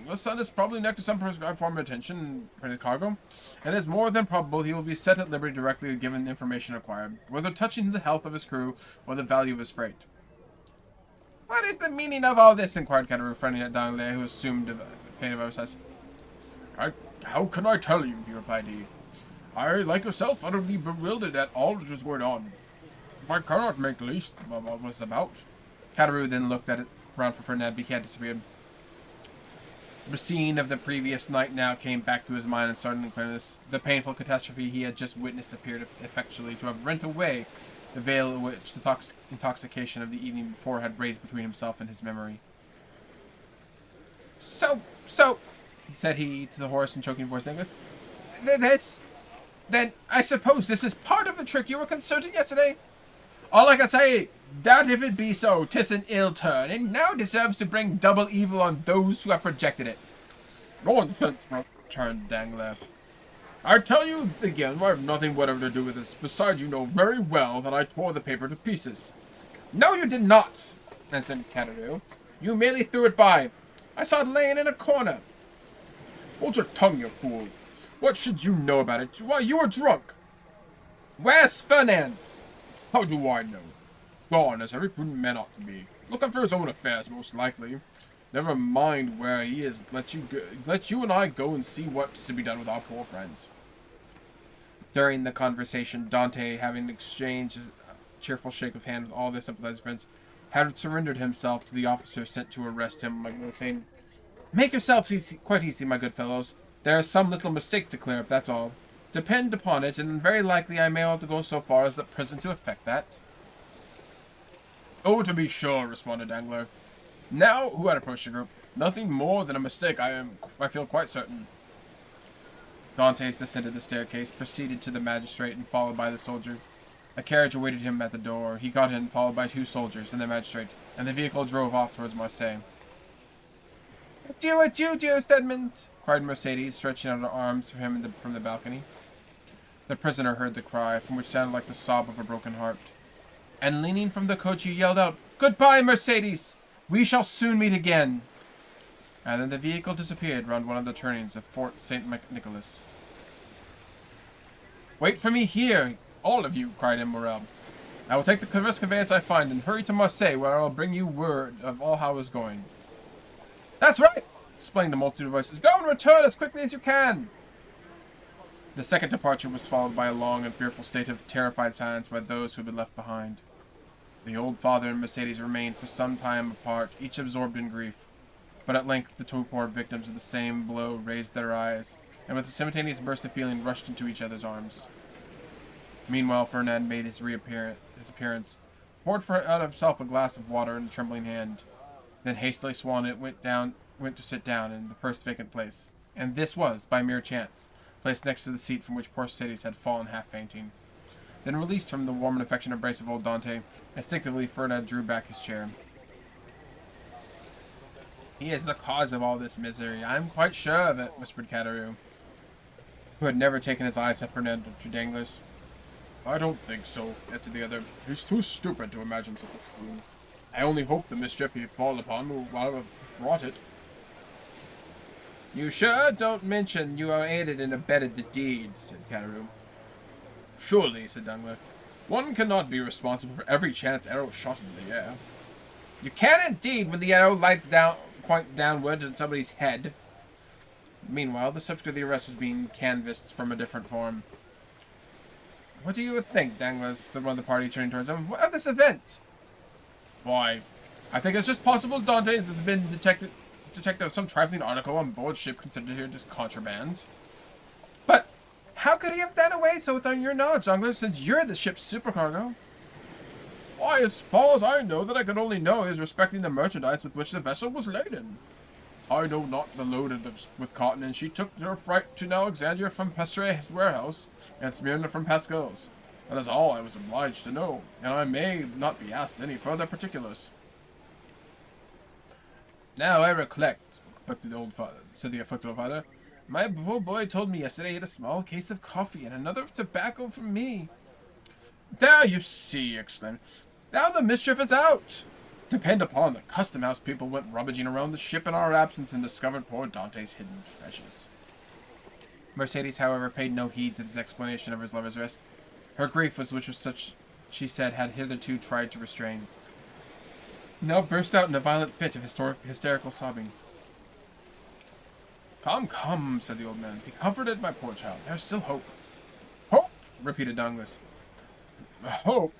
Your son is probably next to some prescribed form of attention for the cargo, and it is more than probable he will be set at liberty directly given information acquired, whether touching the health of his crew or the value of his freight. What is the meaning of all this? Inquired Cataroo, frowning at Danglars, who assumed a faint of oversize. How can I tell you? He replied. I, like yourself, utterly bewildered at all that was going on. I cannot make least of what was about. Cataroo then looked at it round for Ferdinand, but he had disappeared. The scene of the previous night now came back to his mind in startling clearness. The painful catastrophe he had just witnessed appeared effectually to have rent away the veil which the intoxication of the evening before had raised between himself and his memory. So, said he to the hoarse and choking voice of Nicholas, then I suppose this is part of the trick you were concerting yesterday? All I can say, that if it be so, 'tis an ill turn, and now deserves to bring double evil on those who have projected it. Nonsense, returned Danglars. I tell you again, I have nothing whatever to do with this. Besides, you know very well that I tore the paper to pieces. No, you did not, answered Cataroo. You merely threw it by. I saw it laying in a corner. Hold your tongue, you fool. What should you know about it? Why, you were drunk. Where's Fernand? How do I know? Gone, as every prudent man ought to be. Look after his own affairs, most likely. Never mind where he is. Let you and I go and see what's to be done with our poor friends. During the conversation, Dante, having exchanged a cheerful shake of hand with all their sympathizing friends, had surrendered himself to the officer sent to arrest him, saying, Make yourselves easy, quite easy, my good fellows. There is some little mistake to clear up, that's all. Depend upon it, and very likely I may have to go so far as the prison to effect that. Oh, to be sure, responded Dangler. Now, who had approached the group? Nothing more than a mistake, I feel quite certain. Dantes descended the staircase, proceeded to the magistrate, and followed by the soldier. A carriage awaited him at the door. He got in, followed by 2 soldiers and the magistrate, and the vehicle drove off towards Marseille. Adieu, adieu, dearest Edmund, cried Mercedes, stretching out her arms for him from the balcony. The prisoner heard the cry, from which sounded like the sob of a broken heart, and leaning from the coach he yelled out, "Goodbye, Mercedes! We shall soon meet again!" And then the vehicle disappeared round one of the turnings of Fort St. Nicholas. Wait for me here, all of you, cried M. Morel. I will take the first conveyance I find and hurry to Marseille, where I will bring you word of all how it is going. That's right, explained the multitude of voices. Go and return as quickly as you can. The second departure was followed by a long and fearful state of terrified silence by those who had been left behind. The old father and Mercedes remained for some time apart, each absorbed in grief. But at length the 2 poor victims of the same blow raised their eyes, and with a simultaneous burst of feeling rushed into each other's arms. Meanwhile, Fernand made his appearance, poured out himself a glass of water in a trembling hand, then hastily swallowing it, went to sit down in the first vacant place, and this was, by mere chance, placed next to the seat from which poor Mercedes had fallen half fainting. Then, released from the warm and affectionate embrace of old Dante, instinctively Fernand drew back his chair. He is the cause of all this misery. I am quite sure of it, whispered Caderousse, who had never taken his eyes off Fernando to Danglars. I don't think so, answered the other. He's too stupid to imagine such a scheme. I only hope the mischief he fall upon will have wrought it. You sure don't mention you aided and abetted the deed, said Caderousse. Surely, said Danglars. One cannot be responsible for every chance arrow shot into the air. You can indeed when the arrow point downward at somebody's head. Meanwhile, the subject of the arrest was being canvassed from a different form. What do you think, Danglars, said one of the party, turning towards him, of this event? Why, I think it's just possible Dantes has been detected of some trifling article on board ship considered here just contraband. But how could he have done away so without your knowledge, Danglars, since you're the ship's supercargo? Why, as far as I know, that I could only know is respecting the merchandise with which the vessel was laden. I know not the loaded with cotton, and she took her freight to Alexandria from Pestre's warehouse, and Smyrna from Pascal's. That is all I was obliged to know, and I may not be asked any further particulars. Now I recollect, said the afflicted old father. My poor boy told me yesterday he had a small case of coffee and another of tobacco for me. There you see, exclaimed. Now the mischief is out. Depend upon the custom house people went rummaging around the ship in our absence and discovered poor Dante's hidden treasures. Mercedes, however, paid no heed to this explanation of his lover's arrest. Her grief which was such, she said, had hitherto tried to restrain, now burst out in a violent fit of hysterical sobbing. Come, come, said the old man. Be comforted, my poor child. There is still hope. Hope, repeated Danglars. Hope,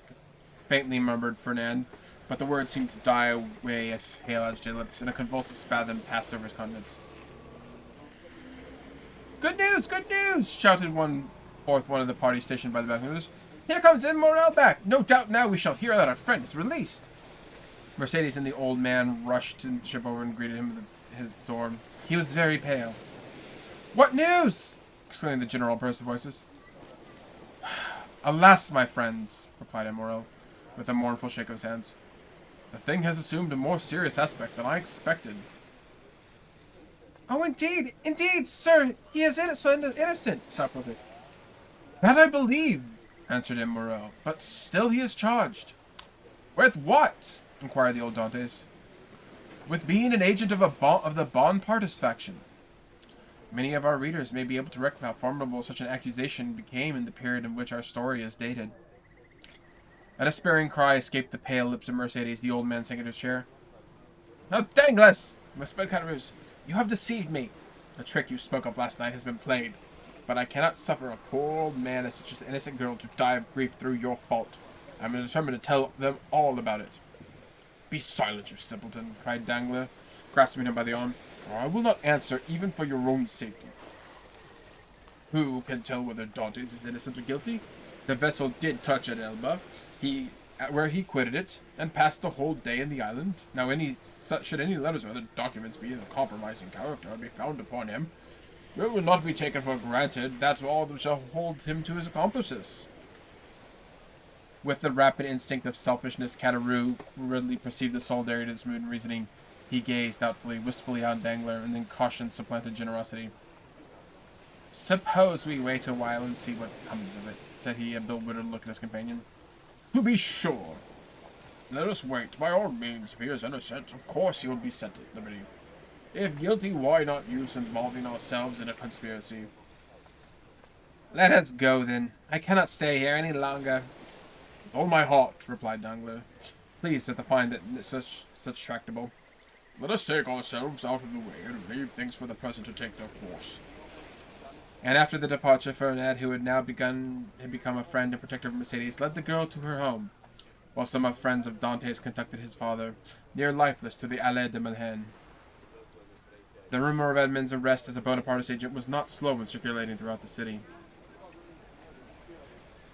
faintly murmured Fernand, but the words seemed to die away as his pale, agitated lips, and a convulsive spasm passed over his countenance. Good news! Shouted forth one of the party stationed by the balcony. Here comes M. Morel back. No doubt now we shall hear that our friend is released. Mercedes and the old man rushed to the ship over and greeted him at his door. He was very pale. What news? Exclaimed the general burst of voices. Alas, my friends, replied M. Morel, with a mournful shake of his hands. The thing has assumed a more serious aspect than I expected. Oh, indeed, sir, he is innocent, sobbed Clotilde. That I believe, answered M. Morel, but still he is charged. With what? Inquired the old Dantes. With being an agent of the Bonapartist faction. Many of our readers may be able to reckon how formidable such an accusation became in the period in which our story is dated. A despairing cry escaped the pale lips of Mercedes. The old man sank into his chair. Now, Danglars, whispered Caderousse, you have deceived me. The trick you spoke of last night has been played, but I cannot suffer a poor old man as such an innocent girl to die of grief through your fault. I am determined to tell them all about it. Be silent, you simpleton, cried Danglars, grasping him by the arm. I will not answer even for your own safety. Who can tell whether Dantes is innocent or guilty? The vessel did touch at Elba, where he quitted it, and passed the whole day in the island. Now, should any letters or other documents be of a compromising character be found upon him, it will not be taken for granted that all them shall hold him to his accomplices. With the rapid instinct of selfishness, Cataroo readily perceived the solidarity of this mood and reasoning. He gazed doubtfully, wistfully on Dangler, and then caution supplanted generosity. Suppose we wait a while and see what comes of it, said he, a bewildered look at his companion. To be sure. Let us wait. By all means, if he is innocent, of course he will be set at liberty. If guilty, why not use involving ourselves in a conspiracy? Let us go, then. I cannot stay here any longer. With all my heart, replied Dangler, pleased at the find that such tractable. Let us take ourselves out of the way and leave things for the present to take their course. And after the departure, Fernand, who had now become a friend and protector of Mercedes, led the girl to her home, while some of friends of Dantes conducted his father, near lifeless, to the Allée de Malhen. The rumor of Edmond's arrest as a Bonapartist agent was not slow in circulating throughout the city.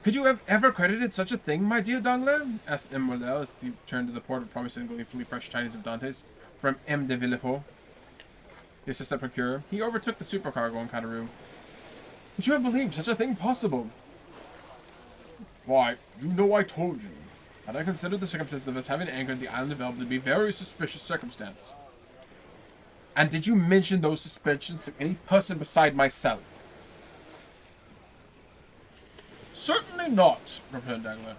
Could you have ever credited such a thing, my dear Danglars? Asked M. Morel as he turned to the portrait promising gleefully fresh tidings of Dantes from M. de Villefort, the assistant procureur. He overtook the supercargo on Cataroo. Would you have believed such a thing possible? Why, you know I told you. Had I considered the circumstances of us having anchored the island of Elba to be a very suspicious circumstance. And did you mention those suspicions to any person beside myself? Certainly not, returned Danglars.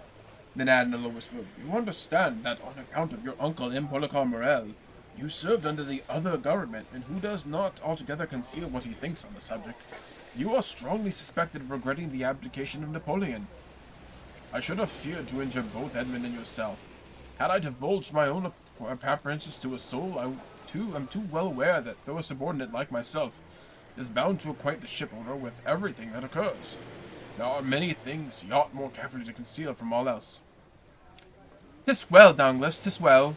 Then added in a low whisper, you understand that on account of your uncle M. Policar Morel, you served under the other government, and who does not altogether conceal what he thinks on the subject. You are strongly suspected of regretting the abdication of Napoleon. I should have feared to injure both Edmund and yourself. Had I divulged my own apprehensions to a soul, I am too well aware that, though a subordinate like myself, is bound to acquaint the shipowner with everything that occurs. There are many things he ought more carefully to conceal from all else. 'Tis well, Danglars, 'tis well,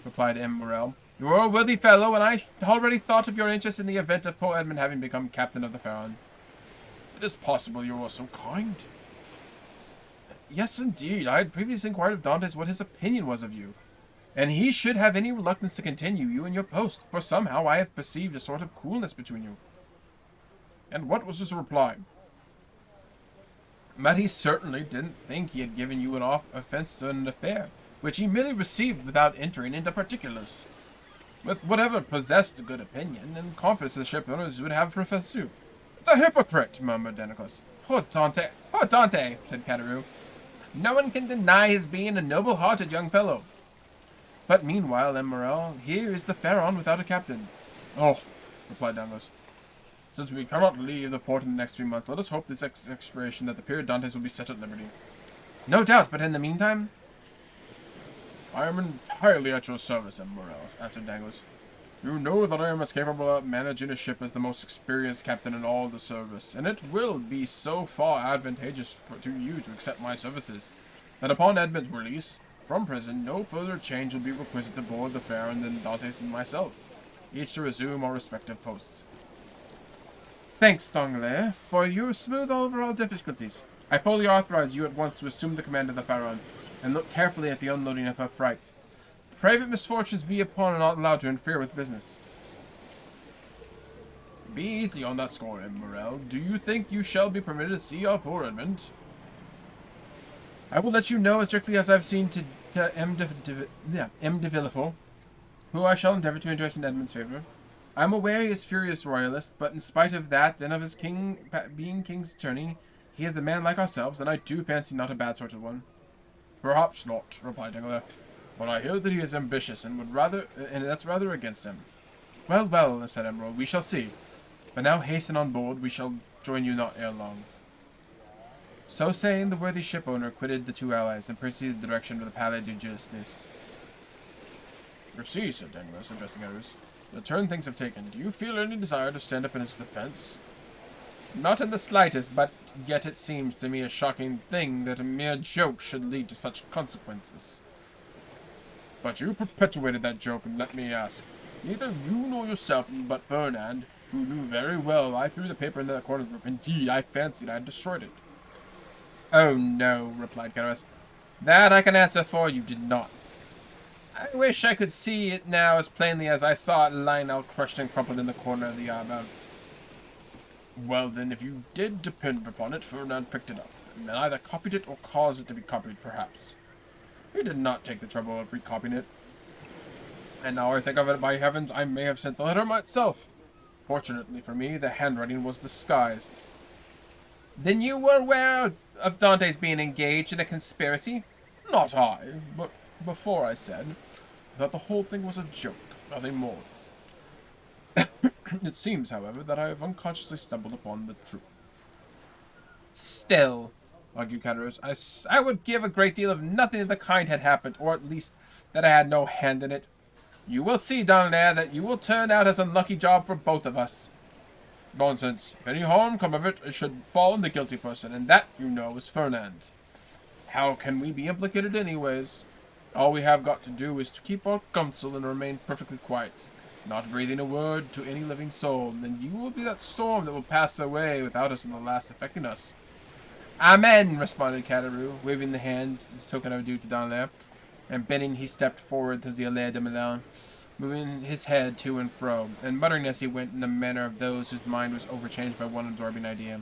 replied M. Morel. You are a worthy fellow, and I already thought of your interest in the event of poor Edmund having become captain of the Pharaon. It is possible you are so kind. Yes, indeed. I had previously inquired of Dantes what his opinion was of you, and he should have any reluctance to continue you in your post, for somehow I have perceived a sort of coolness between you. And what was his reply? But he certainly didn't think he had given you an offense to an affair, which he merely received without entering into particulars. With whatever possessed a good opinion and confidence the ship owners would have professed to. The hypocrite, murmured Dennicus. Poor Dante, said Cataroo. No one can deny his being a noble-hearted young fellow. But meanwhile, M. Morel, here is the Pharaon without a captain. Oh, replied Danglars. Since we cannot leave the port in the next 3 months, let us hope this expiration that the period Dantes will be set at liberty. No doubt, but in the meantime? I am entirely at your service, M. Morel, answered Danglars. You know that I am as capable of managing a ship as the most experienced captain in all the service, and it will be so far advantageous to you to accept my services, that upon Edmund's release from prison, no further change will be requisite aboard the Pharaon than Dantes and myself, each to resume our respective posts. Thanks, Danglars, for your smooth over all difficulties. I fully authorize you at once to assume the command of the Pharaon, and look carefully at the unloading of her freight. Private misfortunes be upon and not allowed to interfere with business. Be easy on that score, M. Morel. Do you think you shall be permitted to see our poor Edmund? I will let you know as strictly as I've seen to M. de Villefort, who I shall endeavour to interest in Edmund's favour. I am aware he is furious royalist, but in spite of that and of his being king's attorney, he is a man like ourselves, and I do fancy not a bad sort of one. Perhaps not, replied Danglars. But I hear that he is ambitious, and that's rather against him. Well, well, said Emerald, we shall see. But now hasten on board, we shall join you not ere long. So saying, the worthy shipowner quitted the two allies, and proceeded in the direction of the Palais de Justice. You see, said Danglars, addressing others, the turn things have taken. Do you feel any desire to stand up in its defence? Not in the slightest, but yet it seems to me a shocking thing that a mere joke should lead to such consequences. But you perpetuated that joke, and let me ask, Neither you nor yourself, but Ferdinand, who knew very well I threw the paper in the corner of the room. Indeed, I fancied I had destroyed it. Oh no, replied Carus. That I can answer for, you did not. I wish I could see it now as plainly as I saw it lying out crushed and crumpled in the corner of the arbor. Well then, if you did depend upon it, Ferdinand picked it up, and either copied it or caused it to be copied, perhaps. He did not take the trouble of recopying it. And now I think of it, by heavens, I may have sent the letter myself. Fortunately for me, the handwriting was disguised. Then you were aware of Dante's being engaged in a conspiracy? Not I, but before I said that the whole thing was a joke, nothing more. It seems, however, that I have unconsciously stumbled upon the truth. Still, argued Caderousse, I would give a great deal if nothing of the kind had happened, or at least that I had no hand in it. You will see, Danglars, that you will turn out as a lucky job for both of us. Nonsense. If any harm come of it, it should fall on the guilty person, and that, you know, is Ferdinand. How can we be implicated anyways? All we have got to do is to keep our counsel and remain perfectly quiet, not breathing a word to any living soul, and then you will be that storm that will pass away without us in the last affecting us. Amen, responded Caderousse, waving the hand as a token of adieu to Danglars, and bending he stepped forward to the Allée de Milan, moving his head to and fro, and muttering as he went in the manner of those whose mind was overchanged by one absorbing idea.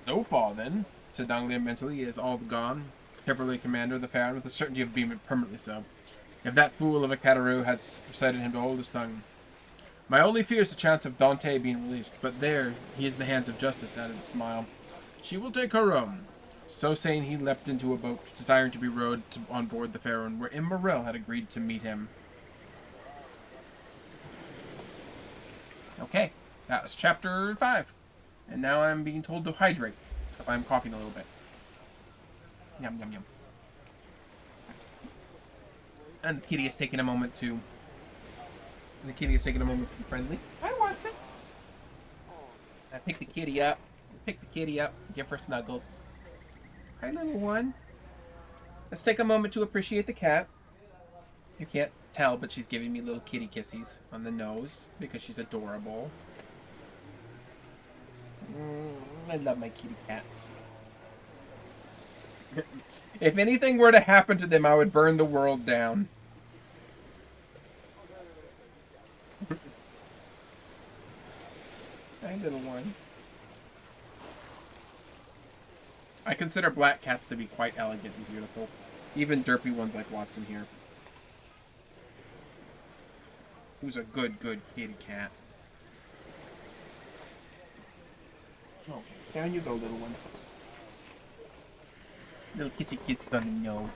So far, then, said Danglars mentally, as all gone, temporarily commander of the Pharaon, with the certainty of being permanently so, if that fool of a Caderousse had persuaded him to hold his tongue. My only fear is the chance of Dante being released, but there, he is in the hands of justice, added the smile. She will take her own. So saying, he leapt into a boat, desiring to be rowed on board the Pharaon, where M. Morrel had agreed to meet him. Okay, that was chapter 5. And now I'm being told to hydrate, because I'm coughing a little bit. Yum, yum, yum. And the kitty is taking a moment to... be friendly. Hi, Watson. I pick the kitty up. Give her snuggles. Hi, little one. Let's take a moment to appreciate the cat. You can't tell, but she's giving me little kitty kissies on the nose because she's adorable. I love my kitty cats. If anything were to happen to them, I would burn the world down. Hi, little one. I consider black cats to be quite elegant and beautiful. Even derpy ones like Watson here. Who's a good kitty cat. Oh, down you go, little one. Little kissy kiss on the nose.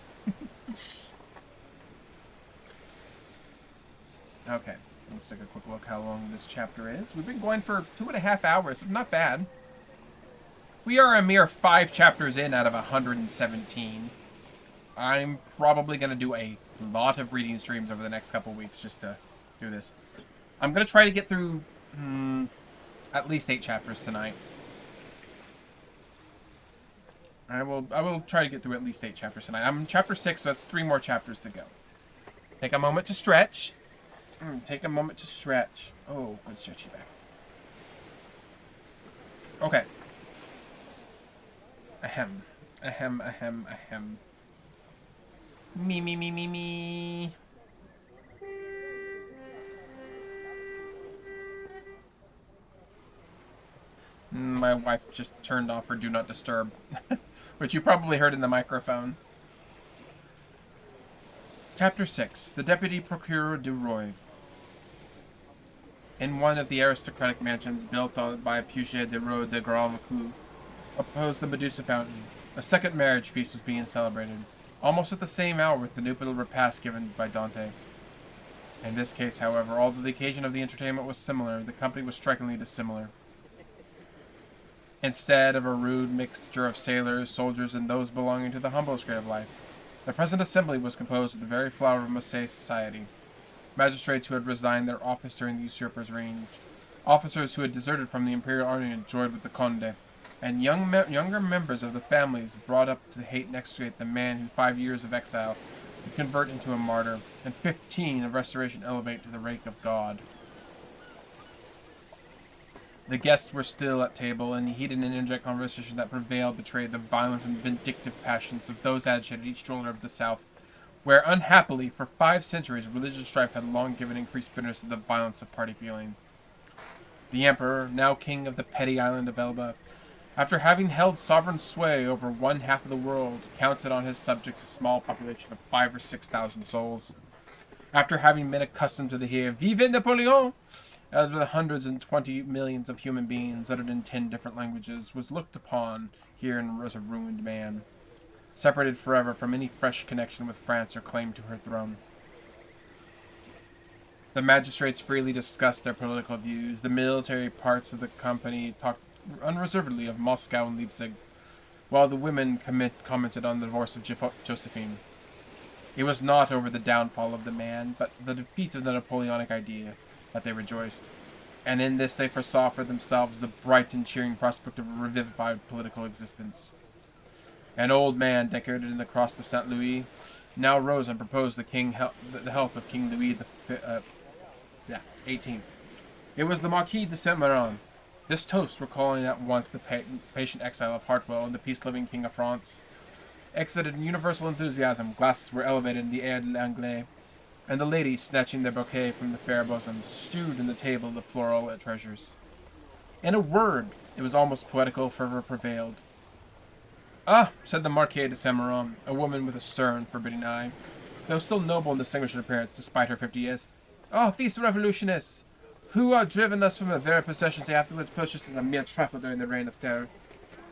Okay, let's take a quick look how long this chapter is. We've been going for 2.5 hours. Not bad. We are a mere 5 chapters in out of 117. I'm probably going to do a lot of reading streams over the next couple weeks just to do this. I'm going to try to get through at least 8 chapters tonight. I will try to get through at least 8 chapters tonight. I'm in chapter 6, so that's 3 more chapters to go. Take a moment to stretch. Take a moment to stretch. Oh, good stretchy back. Okay. Ahem. Ahem, ahem, ahem. Me. My wife just turned off her Do Not Disturb, which you probably heard in the microphone. Chapter 6. The Deputy Procureur du Roi. In one of the aristocratic mansions built by Puget de Roi de Grand Coup, opposed the Medusa Fountain, a second marriage feast was being celebrated, almost at the same hour with the nuptial repast given by Dante. In this case, however, although the occasion of the entertainment was similar, the company was strikingly dissimilar. Instead of a rude mixture of sailors, soldiers, and those belonging to the humblest grade of life, the present assembly was composed of the very flower of Marseille society, magistrates who had resigned their office during the usurper's reign, officers who had deserted from the imperial army and joined with the Conde, and younger members of the families brought up to hate and execrate the man who 5 years of exile and convert into a martyr, and 15 of restoration elevate to the rank of God. The guests were still at table, and heated and energetic conversation that prevailed betrayed the violent and vindictive passions of those agitated each shoulder of the South, where, unhappily, for 5 centuries, religious strife had long given increased bitterness to the violence of party feeling. The emperor, now king of the petty island of Elba, after having held sovereign sway over 1/2 of the world, counted on his subjects a small population of 5,000 or 6,000 souls. After having been accustomed to the hear "Vive Napoleon!" out of the hundreds and 20 millions of human beings uttered in 10 different languages, was looked upon here as a ruined man, separated forever from any fresh connection with France or claim to her throne. The magistrates freely discussed their political views. The military parts of the company talked unreservedly of Moscow and Leipzig, while the women commented on the divorce of Josephine. It was not over the downfall of the man, but the defeat of the Napoleonic idea, that they rejoiced, and in this they foresaw for themselves the bright and cheering prospect of a revivified political existence. An old man, decorated in the cross of Saint Louis, now rose and proposed the health of King Louis XVIII. It was the Marquis de Saint-Méran. This toast, recalling at once the patient exile of Hartwell and the peace-loving King of France, excited universal enthusiasm. Glasses were elevated in the air de l'anglais, and the ladies, snatching their bouquet from the fair bosom, strewed in the table the floral treasures. In a word, it was almost poetical fervor prevailed. "Ah," said the Marquis de Saint-Méran, a woman with a stern, forbidding eye, though still noble and distinguished in appearance, despite her 50 years. "Oh, these revolutionists, who are driven us from our very possessions they afterwards purchased in a mere trifle during the reign of terror,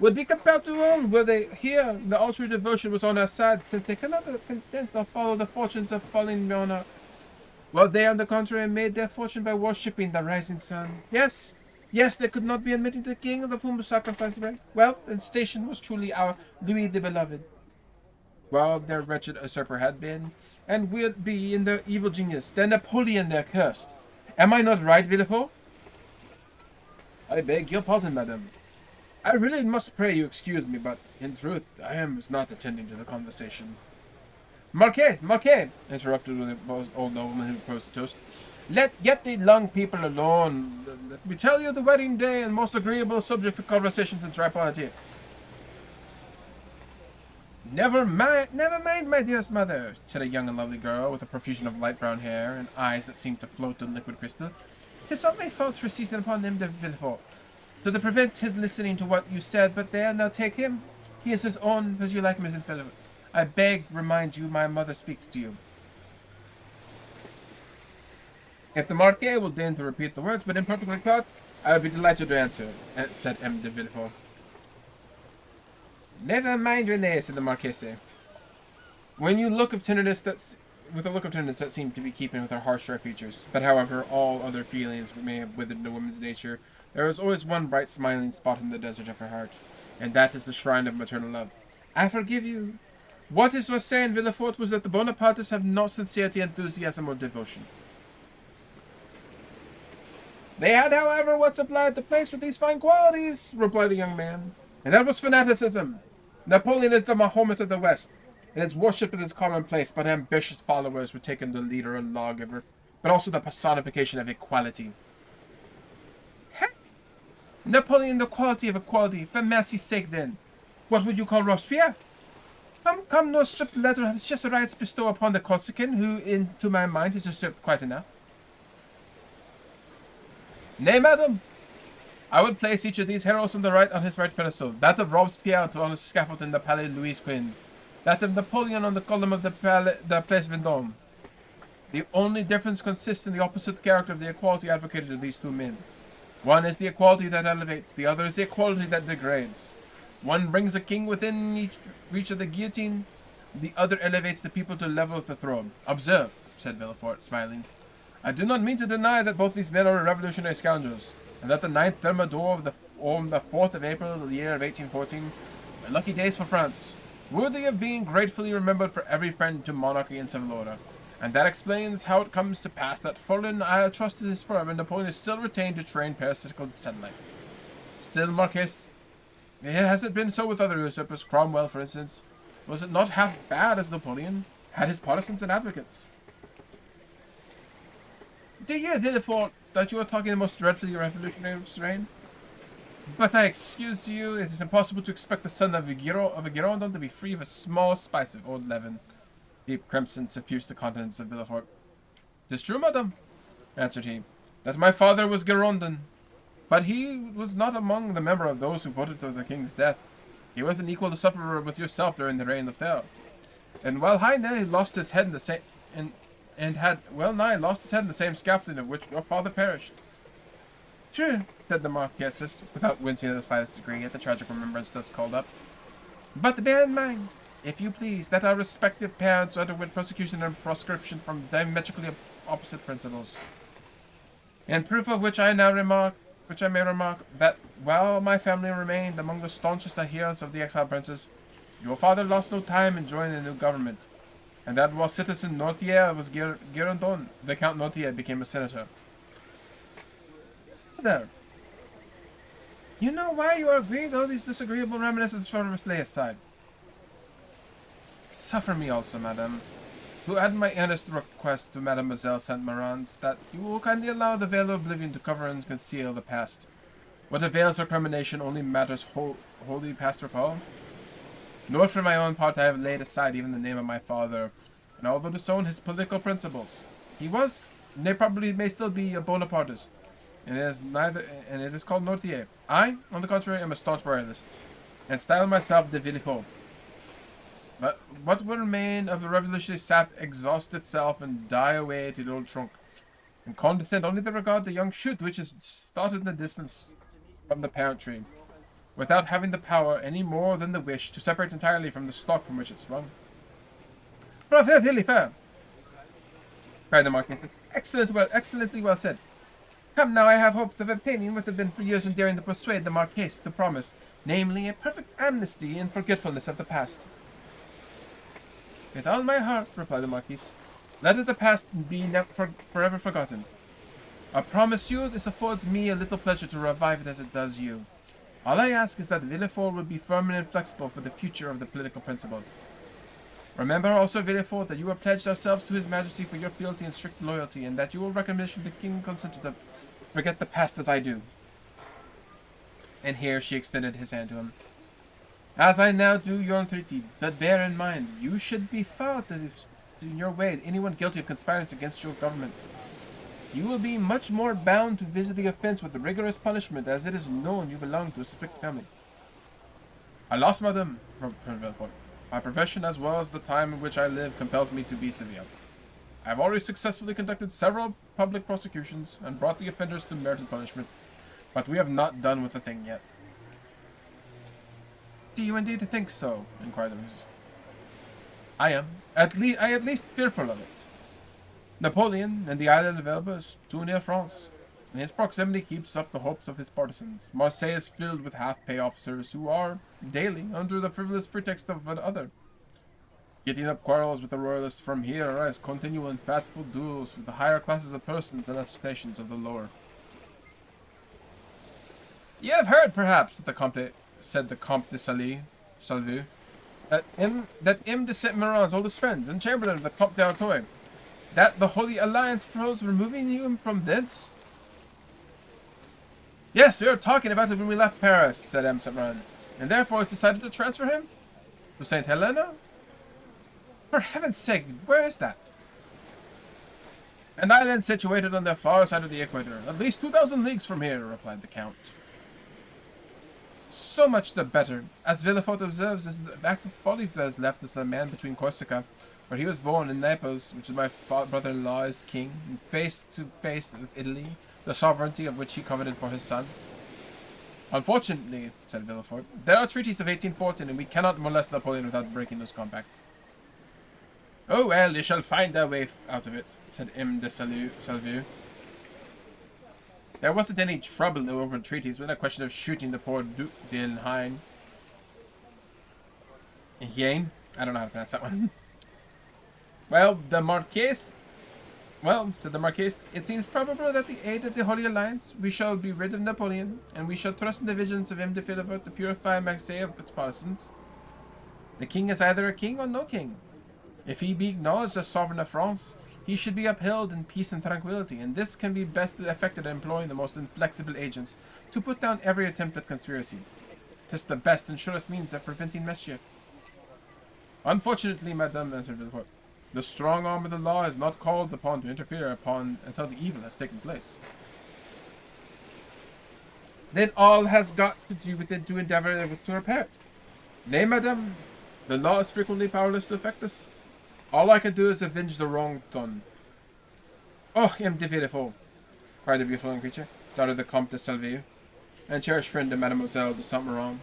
would be compelled to own, were they here, the ultra devotion was on our side, since they cannot content or follow the fortunes of falling monarch. While they, on the contrary, made their fortune by worshipping the rising sun. Yes, they could not be admitted to the king, of whom sacrificed rank, wealth, and station was truly our Louis the Beloved. Well, their wretched usurper had been, and will be in their evil genius, their Napoleon their cursed. Am I not right, Villefort?" "I beg your pardon, madame. I really must pray you excuse me, but, in truth, I was not attending to the conversation." Marquis, interrupted the old nobleman who proposed the toast. Get the young people alone. Let me tell you the wedding day and most agreeable subject for conversations and tripartite. Never mind, my dearest mother," said a young and lovely girl with a profusion of light brown hair and eyes that seemed to float in liquid crystal. "'Tis not my fault for seizing upon him de Villefort, so to prevent his listening to what you said, but there, now take him. He is his own, as you like, Mrs. Philip. I beg to remind you my mother speaks to you." "If the Marquis will deign to repeat the words, but imperfectly caught, I would be delighted to answer," said M. de Villefort. "Never mind, Renee," said the Marquise, with a look of tenderness that seemed to be keeping with her harsh, sharp features. But however all other feelings may have withered in a woman's nature, there was always one bright, smiling spot in the desert of her heart, and that is the shrine of maternal love. "I forgive you. What it was saying, Villefort, was that the Bonapartists have not sincerity, enthusiasm, or devotion." "They had, however, what supplied the place with these fine qualities," replied the young man, "and that was fanaticism. Napoleon is the Mahomet of the West, and its worship is commonplace, but ambitious followers would take him the leader and lawgiver, but also the personification of equality." "Napoleon, the quality of equality, for mercy's sake, then. What would you call Robespierre? Come, no stripped letter has just rights bestowed upon the Corsican, who, to my mind, has usurped quite enough." "Nay, madam, I would place each of these heroes on his right pedestal, that of Robespierre on the scaffold in the Palais Louis Quinze, that of Napoleon on the column of the Place Vendôme. The only difference consists in the opposite character of the equality advocated of these two men. One is the equality that elevates, the other is the equality that degrades. One brings a king within reach of the guillotine, the other elevates the people to the level of the throne. Observe," said Villefort, smiling, "I do not mean to deny that both these men are revolutionary scoundrels, and that the 9th Thermidor on the 4th of April of the year of 1814 were lucky days for France, worthy of being gratefully remembered for every friend to monarchy and civil order. And that explains how it comes to pass that foreign I trusted his firm, and Napoleon is still retained to train parasitical satellites. Still, Marquis, has it been so with other usurpers? Cromwell, for instance, was it not half bad as Napoleon? had his partisans and advocates. Do you really thought that you are talking the most dreadfully revolutionary strain? But I excuse you, it is impossible to expect the son of a Girondin to be free of a small spice of old leaven. Deep crimson suffused the countenance of Villefort. "'Tis true, madame," answered he, "that my father was Girondin, but he was not among the member of those who voted for the king's death. He was an equal sufferer with yourself during the reign of terror. And while Heine lost his head in the same and had well nigh lost his head in the same scaffolding of which your father perished." "True," said the Marquess, without wincing in the slightest degree at the tragic remembrance thus called up. "But bear in mind, if you please, that our respective parents underwent persecution and proscription from diametrically opposite principles. In proof of which I may remark, that while my family remained among the staunchest adherents of the exiled princes, your father lost no time in joining the new government, and that while citizen Nortier was Girondin, the Count Nortier became a senator. There. You know why you are agreeing all these disagreeable reminiscences for us lay aside. Suffer me also, madame, to add my earnest request to Mademoiselle Saint-Méran's that you will kindly allow the veil of oblivion to cover and conceal the past. What avails recrimination only matters wholly past recall. Nor for my own part I have laid aside even the name of my father, and although disown his political principles, he was, and probably may still be, a Bonapartist, and it is called Nortier. I, on the contrary, am a staunch royalist, and style myself de Villefort. But what will remain of the revolutionary sap exhaust itself and die away to the old trunk, and condescend only to regard the young shoot which is started in the distance from the parent tree, without having the power, any more than the wish, to separate entirely from the stock from which it sprung. Bravo, Villefort! Cried the Marquis. Excellently well said. Come now, I have hopes of obtaining what have been for years endearing to persuade the Marquess to promise, namely, a perfect amnesty and forgetfulness of the past. With all my heart, replied the Marquis. Let the past be forever forgotten. I promise you this affords me a little pleasure to revive it as it does you. All I ask is that Villefort will be firm and inflexible for the future of the political principles. Remember also, Villefort, that you have pledged ourselves to His Majesty for your fealty and strict loyalty, and that you will recognition the King consented to forget the past as I do. And here she extended his hand to him. As I now do your entreaty, but bear in mind, you should be fought if in your way anyone guilty of conspiring against your government. You will be much more bound to visit the offense with rigorous punishment, as it is known you belong to a strict family. Alas, madame, returned Villefort, my profession as well as the time in which I live compels me to be severe. I have already successfully conducted several public prosecutions and brought the offenders to merited punishment, but we have not done with the thing yet. Do you indeed think so? Inquired the Mrs. I am. I at least fearful of it. Napoleon and the island of Elba is too near France, and his proximity keeps up the hopes of his partisans. Marseille is filled with half-pay officers who are, daily, under the frivolous pretext of another, getting up quarrels with the royalists. From here arise continual and faithful duels with the higher classes of persons and assassinations of the lower. You have heard, perhaps, said the Comte de Salvu, that M. de Saint-Méran's oldest friends and chamberlain of the Comte d'Artois, that the Holy Alliance proposed removing him from thence? Yes, we were talking about it when we left Paris, said M. Saint-Méran, and therefore has decided to transfer him? To St. Helena? For heaven's sake, where is that? An island situated on the far side of the equator, at least 2,000 leagues from here, replied the Count. So much the better. As Villefort observes, is the active body that is left is the man between Corsica, where he was born, in Naples, which is my brother-in-law is king, and face to face with Italy, the sovereignty of which he coveted for his son. Unfortunately, said Villefort, there are treaties of 1814, and we cannot molest Napoleon without breaking those compacts. Oh well, you shall find our way out of it, said M. de Salvu. There wasn't any trouble over treaties, but a question of shooting the poor Duc d'Enghien. I don't know how to pronounce that one. Well, said the Marquess, it seems probable that the aid of the Holy Alliance, we shall be rid of Napoleon, and we shall trust in the visions of M. de Villefort to purify Marseille of its partisans. The king is either a king or no king. If he be acknowledged as sovereign of France, he should be upheld in peace and tranquility, and this can be best effected in employing the most inflexible agents to put down every attempt at conspiracy. 'Tis the best and surest means of preventing mischief. Unfortunately, madame, answered Villefort, the strong arm of the law is not called upon to interfere until the evil has taken place. Then all has got to do with it to endeavor to repair it. Nay, madame, the law is frequently powerless to effect this. All I can do is avenge the wrong done. Oh, M. de Villefort, cried the beautiful young creature, daughter of the Comte de Salvieux, and cherished friend of Mademoiselle de Saint Méran.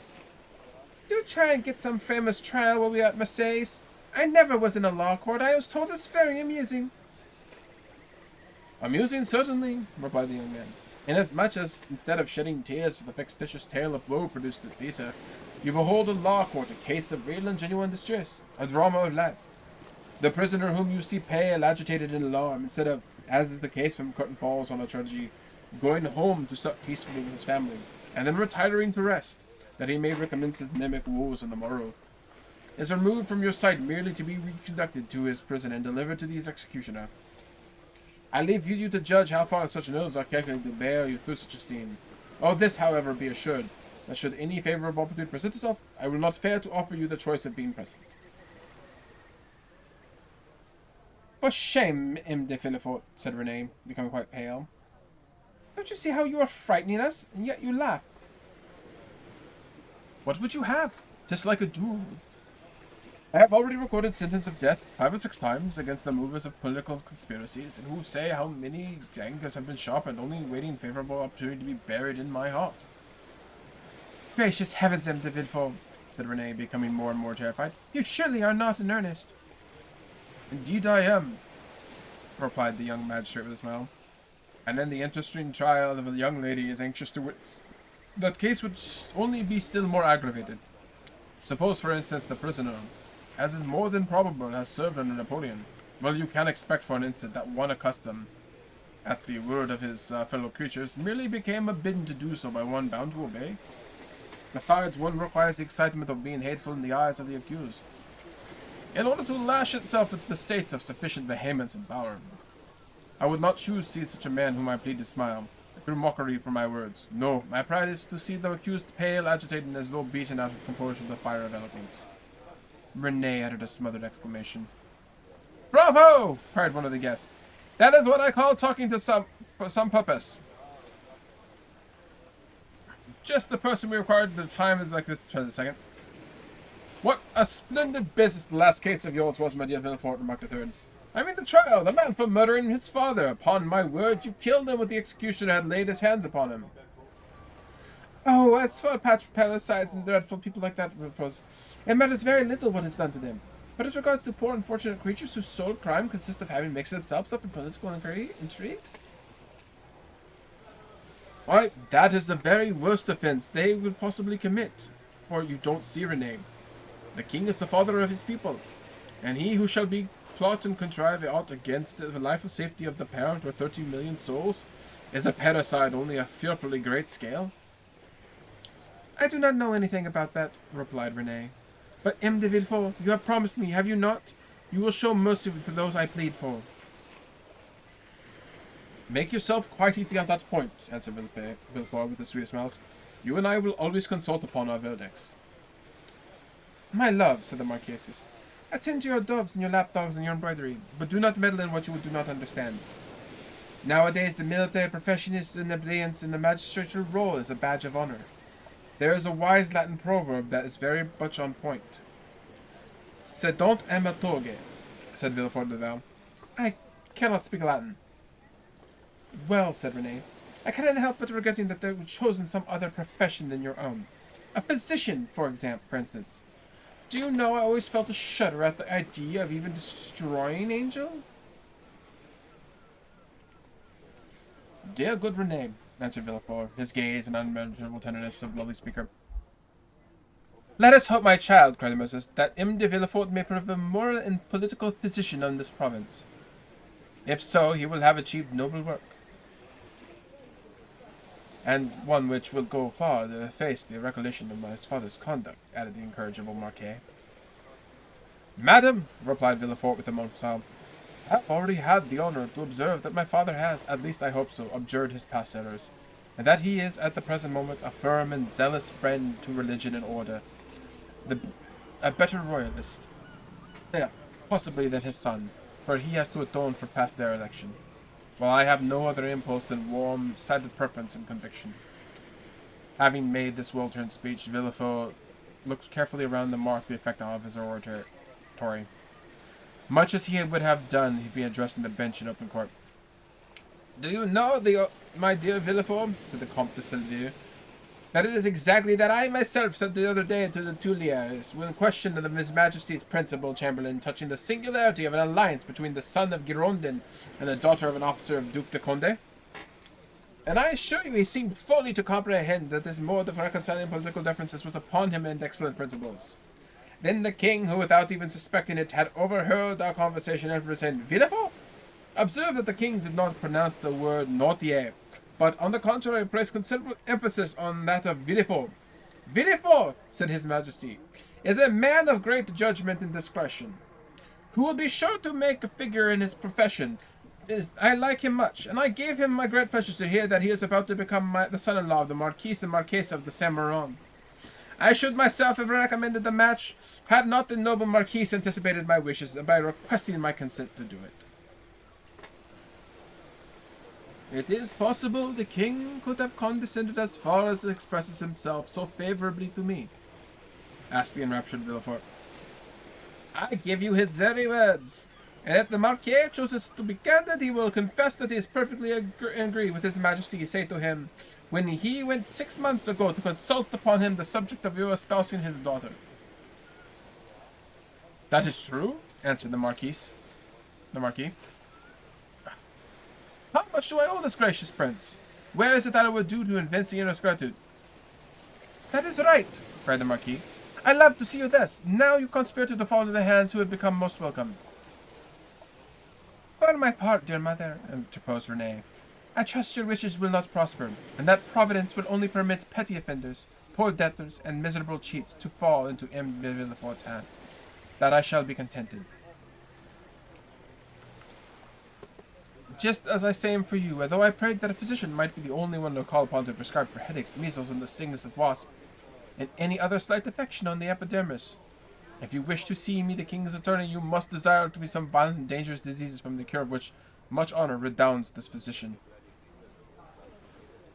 Do try and get some famous trial while we are at Marseilles. I never was in a law court. I was told it's very amusing. Amusing, certainly, replied the young man, inasmuch as, instead of shedding tears for the fictitious tale of woe produced at theatre, you behold a law court, a case of real and genuine distress, a drama of life. The prisoner whom you see pale, agitated, and alarmed, instead of, as is the case when curtain falls on a tragedy, going home to sup peacefully with his family, and then retiring to rest, that he may recommence his mimic woes on the morrow, is removed from your sight merely to be reconducted to his prison and delivered to his executioner. I leave you to judge how far such nerves are calculated to bear you through such a scene. Of this, however, be assured, that should any favourable opportunity present itself, I will not fail to offer you the choice of being present. For shame, M. de Villefort, said Renee, becoming quite pale. Don't you see how you are frightening us, and yet you laugh? What would you have? 'Tis like a duel. I have already recorded sentence of death 5 or 6 times against the movers of political conspiracies, and who say how many anchors have been sharpened, only waiting favourable opportunity to be buried in my heart. Gracious heavens, M. de Villefort, said Renee, becoming more and more terrified. You surely are not in earnest. Indeed I am, replied the young magistrate with a smile. And in the interesting trial of a young lady is anxious to witness, that case would only be still more aggravated. Suppose, for instance, the prisoner, as is more than probable, has served under Napoleon. Well, you can expect for an instant that one accustomed, at the word of his fellow creatures, merely became bidden to do so by one bound to obey. Besides, one requires the excitement of being hateful in the eyes of the accused, in order to lash itself at the states of sufficient vehemence and power. I would not choose to see such a man whom I plead to smile, through mockery for my words. No, my pride is to see the accused pale, agitated, and as though beaten out of composure the fire of eloquence. Renee uttered a smothered exclamation. Bravo! Cried one of the guests. That is what I call talking to for some purpose. Just the person we required at a time like this for a second. What a splendid business the last case of yours was, my dear Villefort, remarked a third. I mean the trial, the man for murdering his father. Upon my word, you killed him when the executioner had laid his hands upon him. Oh, as for parricides and dreadful people like that, it matters very little what is done to them. But as regards to poor unfortunate creatures whose sole crime consists of having mixed themselves up in political intrigues, why, that is the very worst offence they would possibly commit. For you don't see, Renee. The king is the father of his people, and he who shall be plot and contrive aught against the life or safety of the parent or 30,000,000 souls is a parricide only a fearfully great scale. I do not know anything about that, replied Renee. But M. de Villefort, you have promised me, have you not? You will show mercy for those I plead for. Make yourself quite easy on that point, answered Villefort with the sweetest smiles. You and I will always consult upon our verdicts. My love, said the Marquise, attend to your doves and your lapdogs and your embroidery, but do not meddle in what you do not understand. Nowadays the military profession is in abeyance and the magistrature role is a badge of honor. There is a wise Latin proverb that is very much on point. Sedant amatoge, said Villefort de Val. I cannot speak Latin. Well, said Renee, I cannot help but regretting that they were chosen some other profession than your own. A physician, for instance. Do you know I always felt a shudder at the idea of even destroying Angel? Dear good Renee, answered Villefort, his gaze and unmeasurable tenderness of lovely speaker. Let us hope, my child, cried the Moses, that M. de Villefort may prove a moral and political physician in this province. If so, he will have achieved noble work, and one which will go far to efface the recollection of my father's conduct, added the incorrigible Marquis. Madam, replied Villefort with a mournful smile, I have already had the honor to observe that my father has, at least I hope so, abjured his past errors, and that he is, at the present moment, a firm and zealous friend to religion and order, a better royalist, yeah, possibly than his son, for he has to atone for past dereliction, while I have no other impulse than warm, decided preference and conviction. Having made this well-turned speech, Villefort looked carefully around to mark the effect of his oratory. Much as he would have done, he'd be addressing the bench in open court. Do you know, my dear Villefort, said the Comte de Silvieux, that it is exactly that I myself said the other day to the Tuileries, when questioned of His Majesty's principal chamberlain touching the singularity of an alliance between the son of Girondin and the daughter of an officer of Duc de Condé? And I assure you he seemed fully to comprehend that this mode of reconciling political differences was upon him and excellent principles. Then the king, who without even suspecting it, had overheard our conversation, and said, Villefort? Observe that the king did not pronounce the word Nautier, but on the contrary placed considerable emphasis on that of Villefort. Villefort, said his majesty, is a man of great judgment and discretion, who will be sure to make a figure in his profession. I like him much, and I gave him my great pleasure to hear that he is about to become the son-in-law of the Marquis and Marquise of the Saint-Méran. I should myself have recommended the match, had not the noble Marquis anticipated my wishes by requesting my consent to do it. It is possible the king could have condescended as far as expresses himself so favorably to me, asked the enraptured Villefort. I give you his very words, and if the Marquis chooses to be candid, he will confess that he is perfectly agree with his majesty. Say to him, when he went 6 months ago to consult upon him the subject of your espousing his daughter. That is true, answered the Marquis. How much do I owe this gracious prince? Where is it that I would do to evince the innerest gratitude? That is right, cried the Marquis. I love to see you thus. Now you conspire to fall into the hands who would become most welcome. For my part, dear mother, interposed Renee, I trust your wishes will not prosper, and that Providence will only permit petty offenders, poor debtors, and miserable cheats to fall into M. Villefort's hand. That I shall be contented. Just as I say for you, although I prayed that a physician might be the only one to call upon to prescribe for headaches, measles, and the stings of wasp, and any other slight affection on the epidermis. If you wish to see me the king's attorney, you must desire to be some violent and dangerous diseases from the cure of which much honor redounds this physician.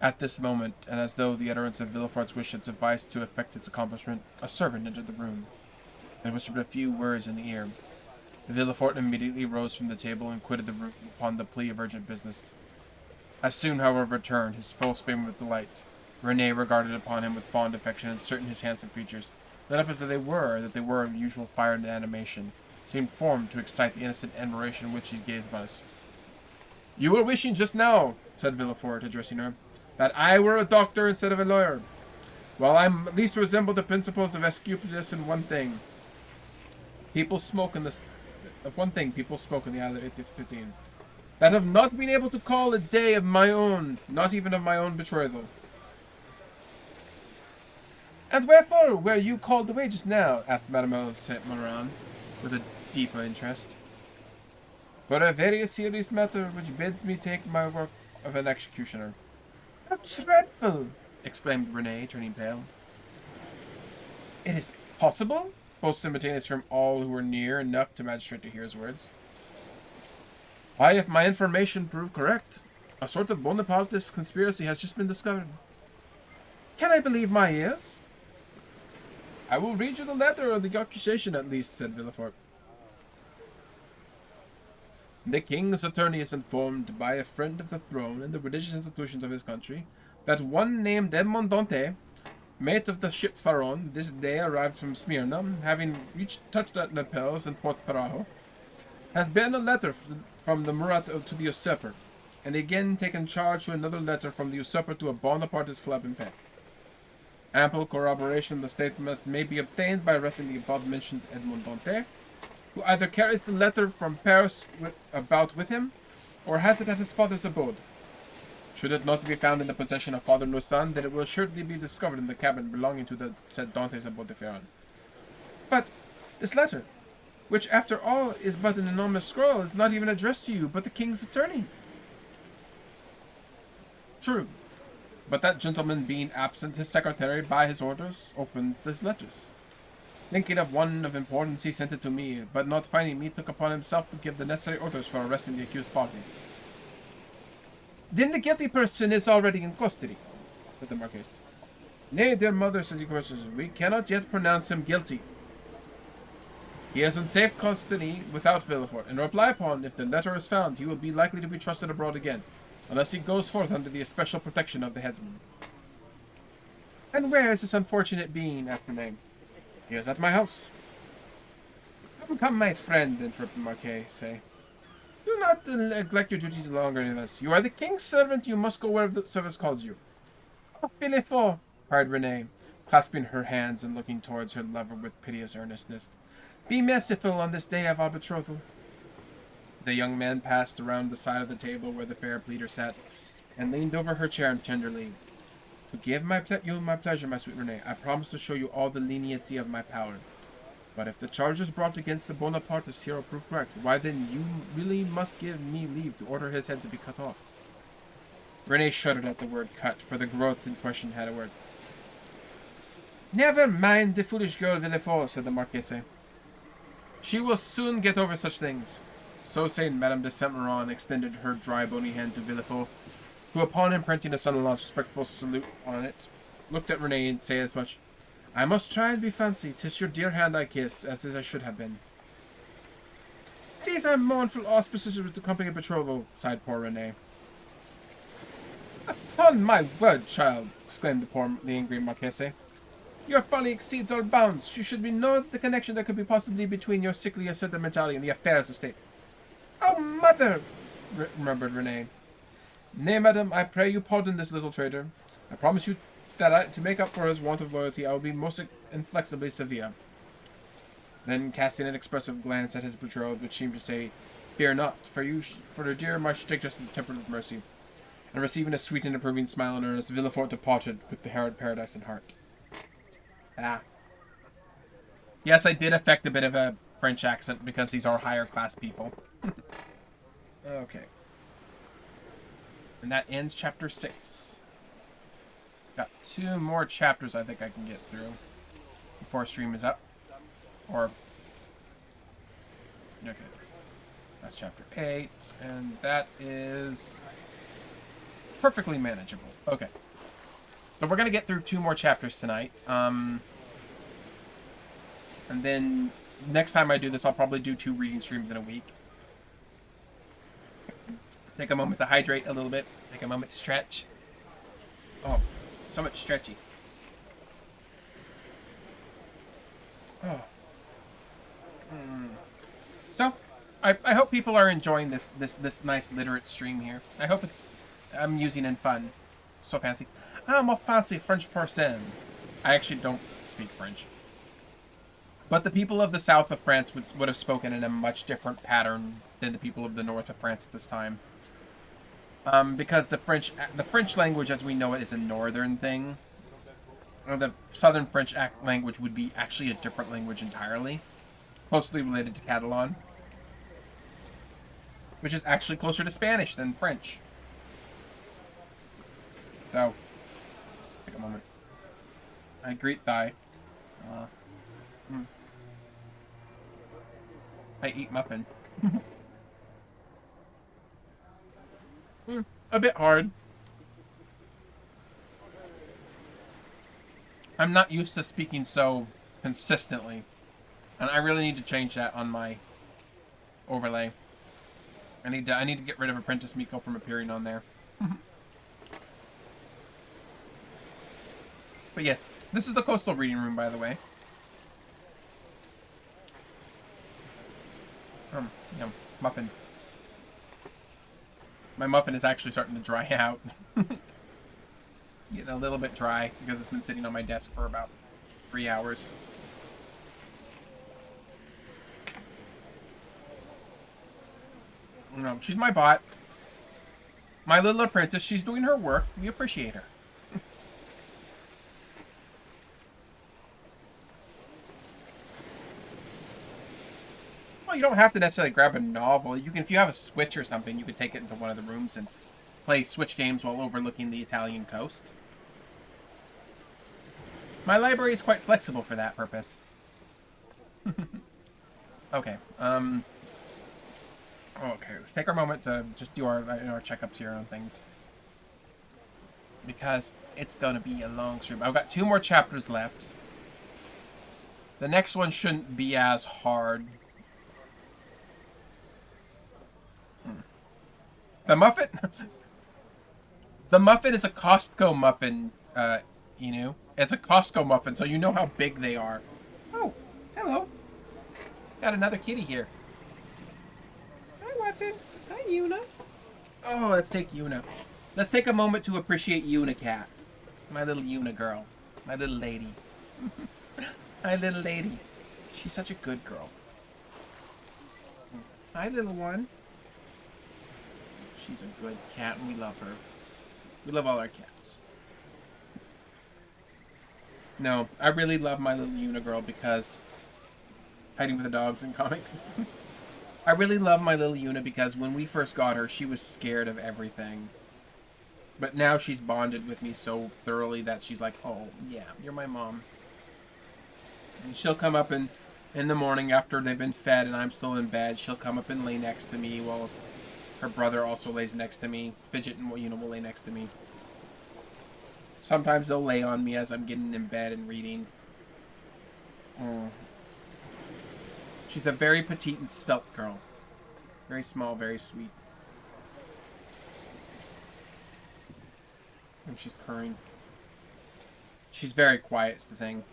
At this moment, and as though the utterance of Villefort's wish had sufficed to effect its accomplishment, a servant entered the room, and whispered a few words in the ear. Villefort immediately rose from the table and quitted the room upon the plea of urgent business. As soon, however, returned, his full spam with delight. Renee regarded upon him with fond affection, and certain his handsome features, lit up as they were of usual fire and animation, seemed formed to excite the innocent admiration which he gazed upon us. You were wishing just now, said Villefort, addressing her, that I were a doctor instead of a lawyer. Well, I at least resemble the principles of Asclepius in one thing. People spoke in the island of 1815. That of not being able to call a day of my own, not even of my own betrothal. And wherefore were you called away just now? Asked Mademoiselle Saint-Méran, with a deeper interest. For a very serious matter which bids me take my work of an executioner. How dreadful! Exclaimed Renee, turning pale. It is possible? Both simultaneous from all who were near enough to magistrate to hear his words. Why, if my information prove correct, a sort of Bonapartist conspiracy has just been discovered. Can I believe my ears? I will read you the letter of the accusation at least, said Villefort. The king's attorney is informed by a friend of the throne and the religious institutions of his country that one named Edmond Dantès, mate of the ship Pharaon, this day arrived from Smyrna, having touched at Naples and Port Farajo, has been a letter from the Murat to the usurper, and again taken charge to another letter from the usurper to a Bonapartist club in Paris. Ample corroboration of the statement may be obtained by arresting the above-mentioned Edmond Dantès, who either carries the letter from Paris about with him, or has it at his father's abode. Should it not be found in the possession of Father Noussan, then it will assuredly be discovered in the cabin belonging to the said Dantes abode de Ferran. But this letter, which, after all, is but an anonymous scroll, is not even addressed to you, but the king's attorney. True, but that gentleman being absent, his secretary, by his orders, opens these letters. Thinking of one of importance, he sent it to me, but not finding me, took upon himself to give the necessary orders for arresting the accused party. Then the guilty person is already in custody, said the Marquess. Nay, dear mother, says the questioner, we cannot yet pronounce him guilty. He is in safe custody without Villefort, and reply upon, if the letter is found, he will be likely to be trusted abroad again, unless he goes forth under the especial protection of the headsman. And where is this unfortunate being, after name? He is at my house. Come, my friend, interrupted Marquet, say. Do not neglect your duty longer than this. You are the king's servant, you must go wherever the service calls you. Oh, Villefort, cried Renee, clasping her hands and looking towards her lover with piteous earnestness. Be merciful on this day of our betrothal. The young man passed around the side of the table where the fair pleader sat, and leaned over her chair tenderly. To give you my pleasure, my sweet Renee, I promise to show you all the leniency of my power. But if the charges brought against the Bonapartist hero prove correct, why then you really must give me leave to order his head to be cut off. Renee shuddered at the word cut, for the growth in question had a word. Never mind the foolish girl, Villefort, said the Marquise. She will soon get over such things. So saying, Madame de Saint-Méran extended her dry bony hand to Villefort, who, upon imprinting a son-in-law's respectful salute on it, looked at Renee and said as much, I must try and be fancy, 'tis your dear hand I kiss, as I should have been. These are mournful auspices with the company of betrothal, sighed poor Renee. Upon my word, child, exclaimed the angry Marchese, your folly exceeds all bounds. You should be know the connection that could be possibly between your sickly sentimentality and the affairs of state. Oh, mother, murmured Renee. Nay, madam, I pray you pardon this little traitor. I promise you that to make up for his want of loyalty, I will be most inflexibly severe. Then, casting an expressive glance at his betrothed, which seemed to say, Fear not, for the dear might should take just the temper of mercy. And receiving a sweet and approving smile in earnest, Villefort departed with the Herod Paradise in heart. Ah. Yes, I did affect a bit of a French accent because these are higher class people. Okay. And that ends chapter 6. Got 2 more chapters I think I can get through before stream is up. Or... Okay. That's chapter 8. And that is... perfectly manageable. Okay. So we're going to get through 2 more chapters tonight. And then next time I do this, I'll probably do 2 reading streams in a week. Take a moment to hydrate a little bit. Take a moment to stretch. Oh, so much stretchy. Oh. So, I hope people are enjoying this nice literate stream here. I hope I'm using in fun. So fancy. I'm a fancy French person. I actually don't speak French. But the people of the south of France would have spoken in a much different pattern than the people of the north of France at this time. Because the French language as we know it is a northern thing. The southern French language would be actually a different language entirely. Closely related to Catalan. Which is actually closer to Spanish than French. So, take a moment. I greet thy. I eat muffin. A bit hard. I'm not used to speaking so consistently. And I really need to change that on my overlay. I need to get rid of Apprentice Miko from appearing on there. But yes, this is the Coastal Reading Room, by the way. Yum, muffin. My muffin is actually starting to dry out. Getting a little bit dry because it's been sitting on my desk for about 3 hours. You know, she's my bot. My little apprentice, she's doing her work. We appreciate her. Well, you don't have to necessarily grab a novel. You can, if you have a Switch or something, you could take it into one of the rooms and play Switch games while overlooking the Italian coast. My library is quite flexible for that purpose. Okay. Okay, let's take our moment to just do our checkups here on things. Because it's going to be a long stream. I've got 2 more chapters left. The next one shouldn't be as hard. The muffin? The muffin is a Costco muffin, you know? It's a Costco muffin, so you know how big they are. Oh, hello. Got another kitty here. Hi, Watson. Hi, Una. Oh, let's take Una. Let's take a moment to appreciate Una Cat. My little Una girl. My little lady. My little lady. She's such a good girl. Hi, little one. She's a good cat, and we love her. We love all our cats. No, I really love my little Una girl because... Hiding with the dogs in comics. I really love my little Una because when we first got her, she was scared of everything. But now she's bonded with me so thoroughly that she's like, oh, yeah, you're my mom. And she'll come up in the morning after they've been fed and I'm still in bed. She'll come up and lay next to me while her brother also lays next to me. Fidget and Una will lay next to me. Sometimes they'll lay on me as I'm getting in bed and reading. She's a very petite and svelte girl. Very small, very sweet. And she's purring. She's very quiet, is the thing.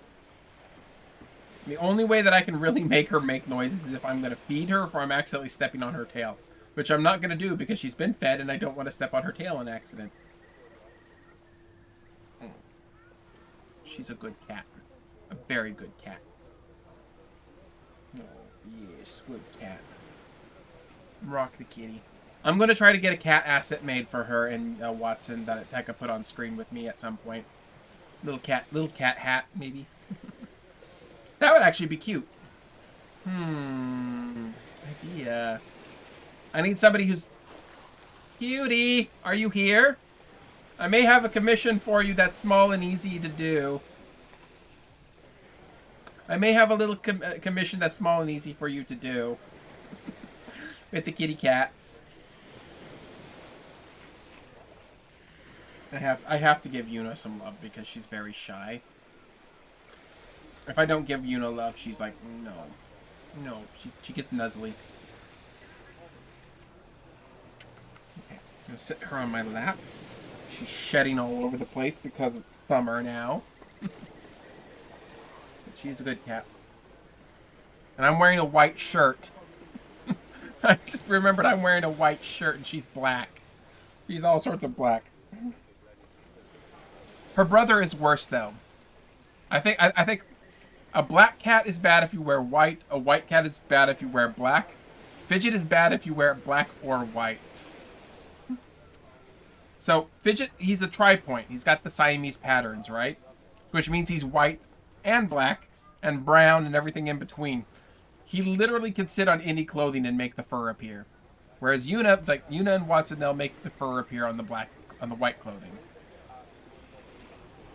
The only way that I can really make her make noise is if I'm going to feed her or I'm accidentally stepping on her tail. Which I'm not going to do because she's been fed and I don't want to step on her tail in accident. She's a good cat. A very good cat. Oh, yes, good cat. Rock the kitty. I'm going to try to get a cat asset made for her and Watson that I could put on screen with me at some point. Little cat hat, maybe. That would actually be cute. Idea. I need somebody who's... Cutie, are you here? I may have a commission for you that's small and easy to do. I may have a little commission that's small and easy for you to do. With the kitty cats. I have to give Una some love because she's very shy. If I don't give Una love, she's like, no. No, she gets nuzzly. Okay, I'm gonna sit her on my lap. She's shedding all over the place because it's summer now. But she's a good cat. And I'm wearing a white shirt. I just remembered I'm wearing a white shirt and she's black. She's all sorts of black. Her brother is worse though. I think a black cat is bad if you wear white. A white cat is bad if you wear black. Fidget is bad if you wear black or white. So Fidget, he's a tri-point. He's got the Siamese patterns, right? Which means he's white and black and brown and everything in between. He literally can sit on any clothing and make the fur appear. Whereas Una, it's like Una and Watson, they'll make the fur appear on the white clothing.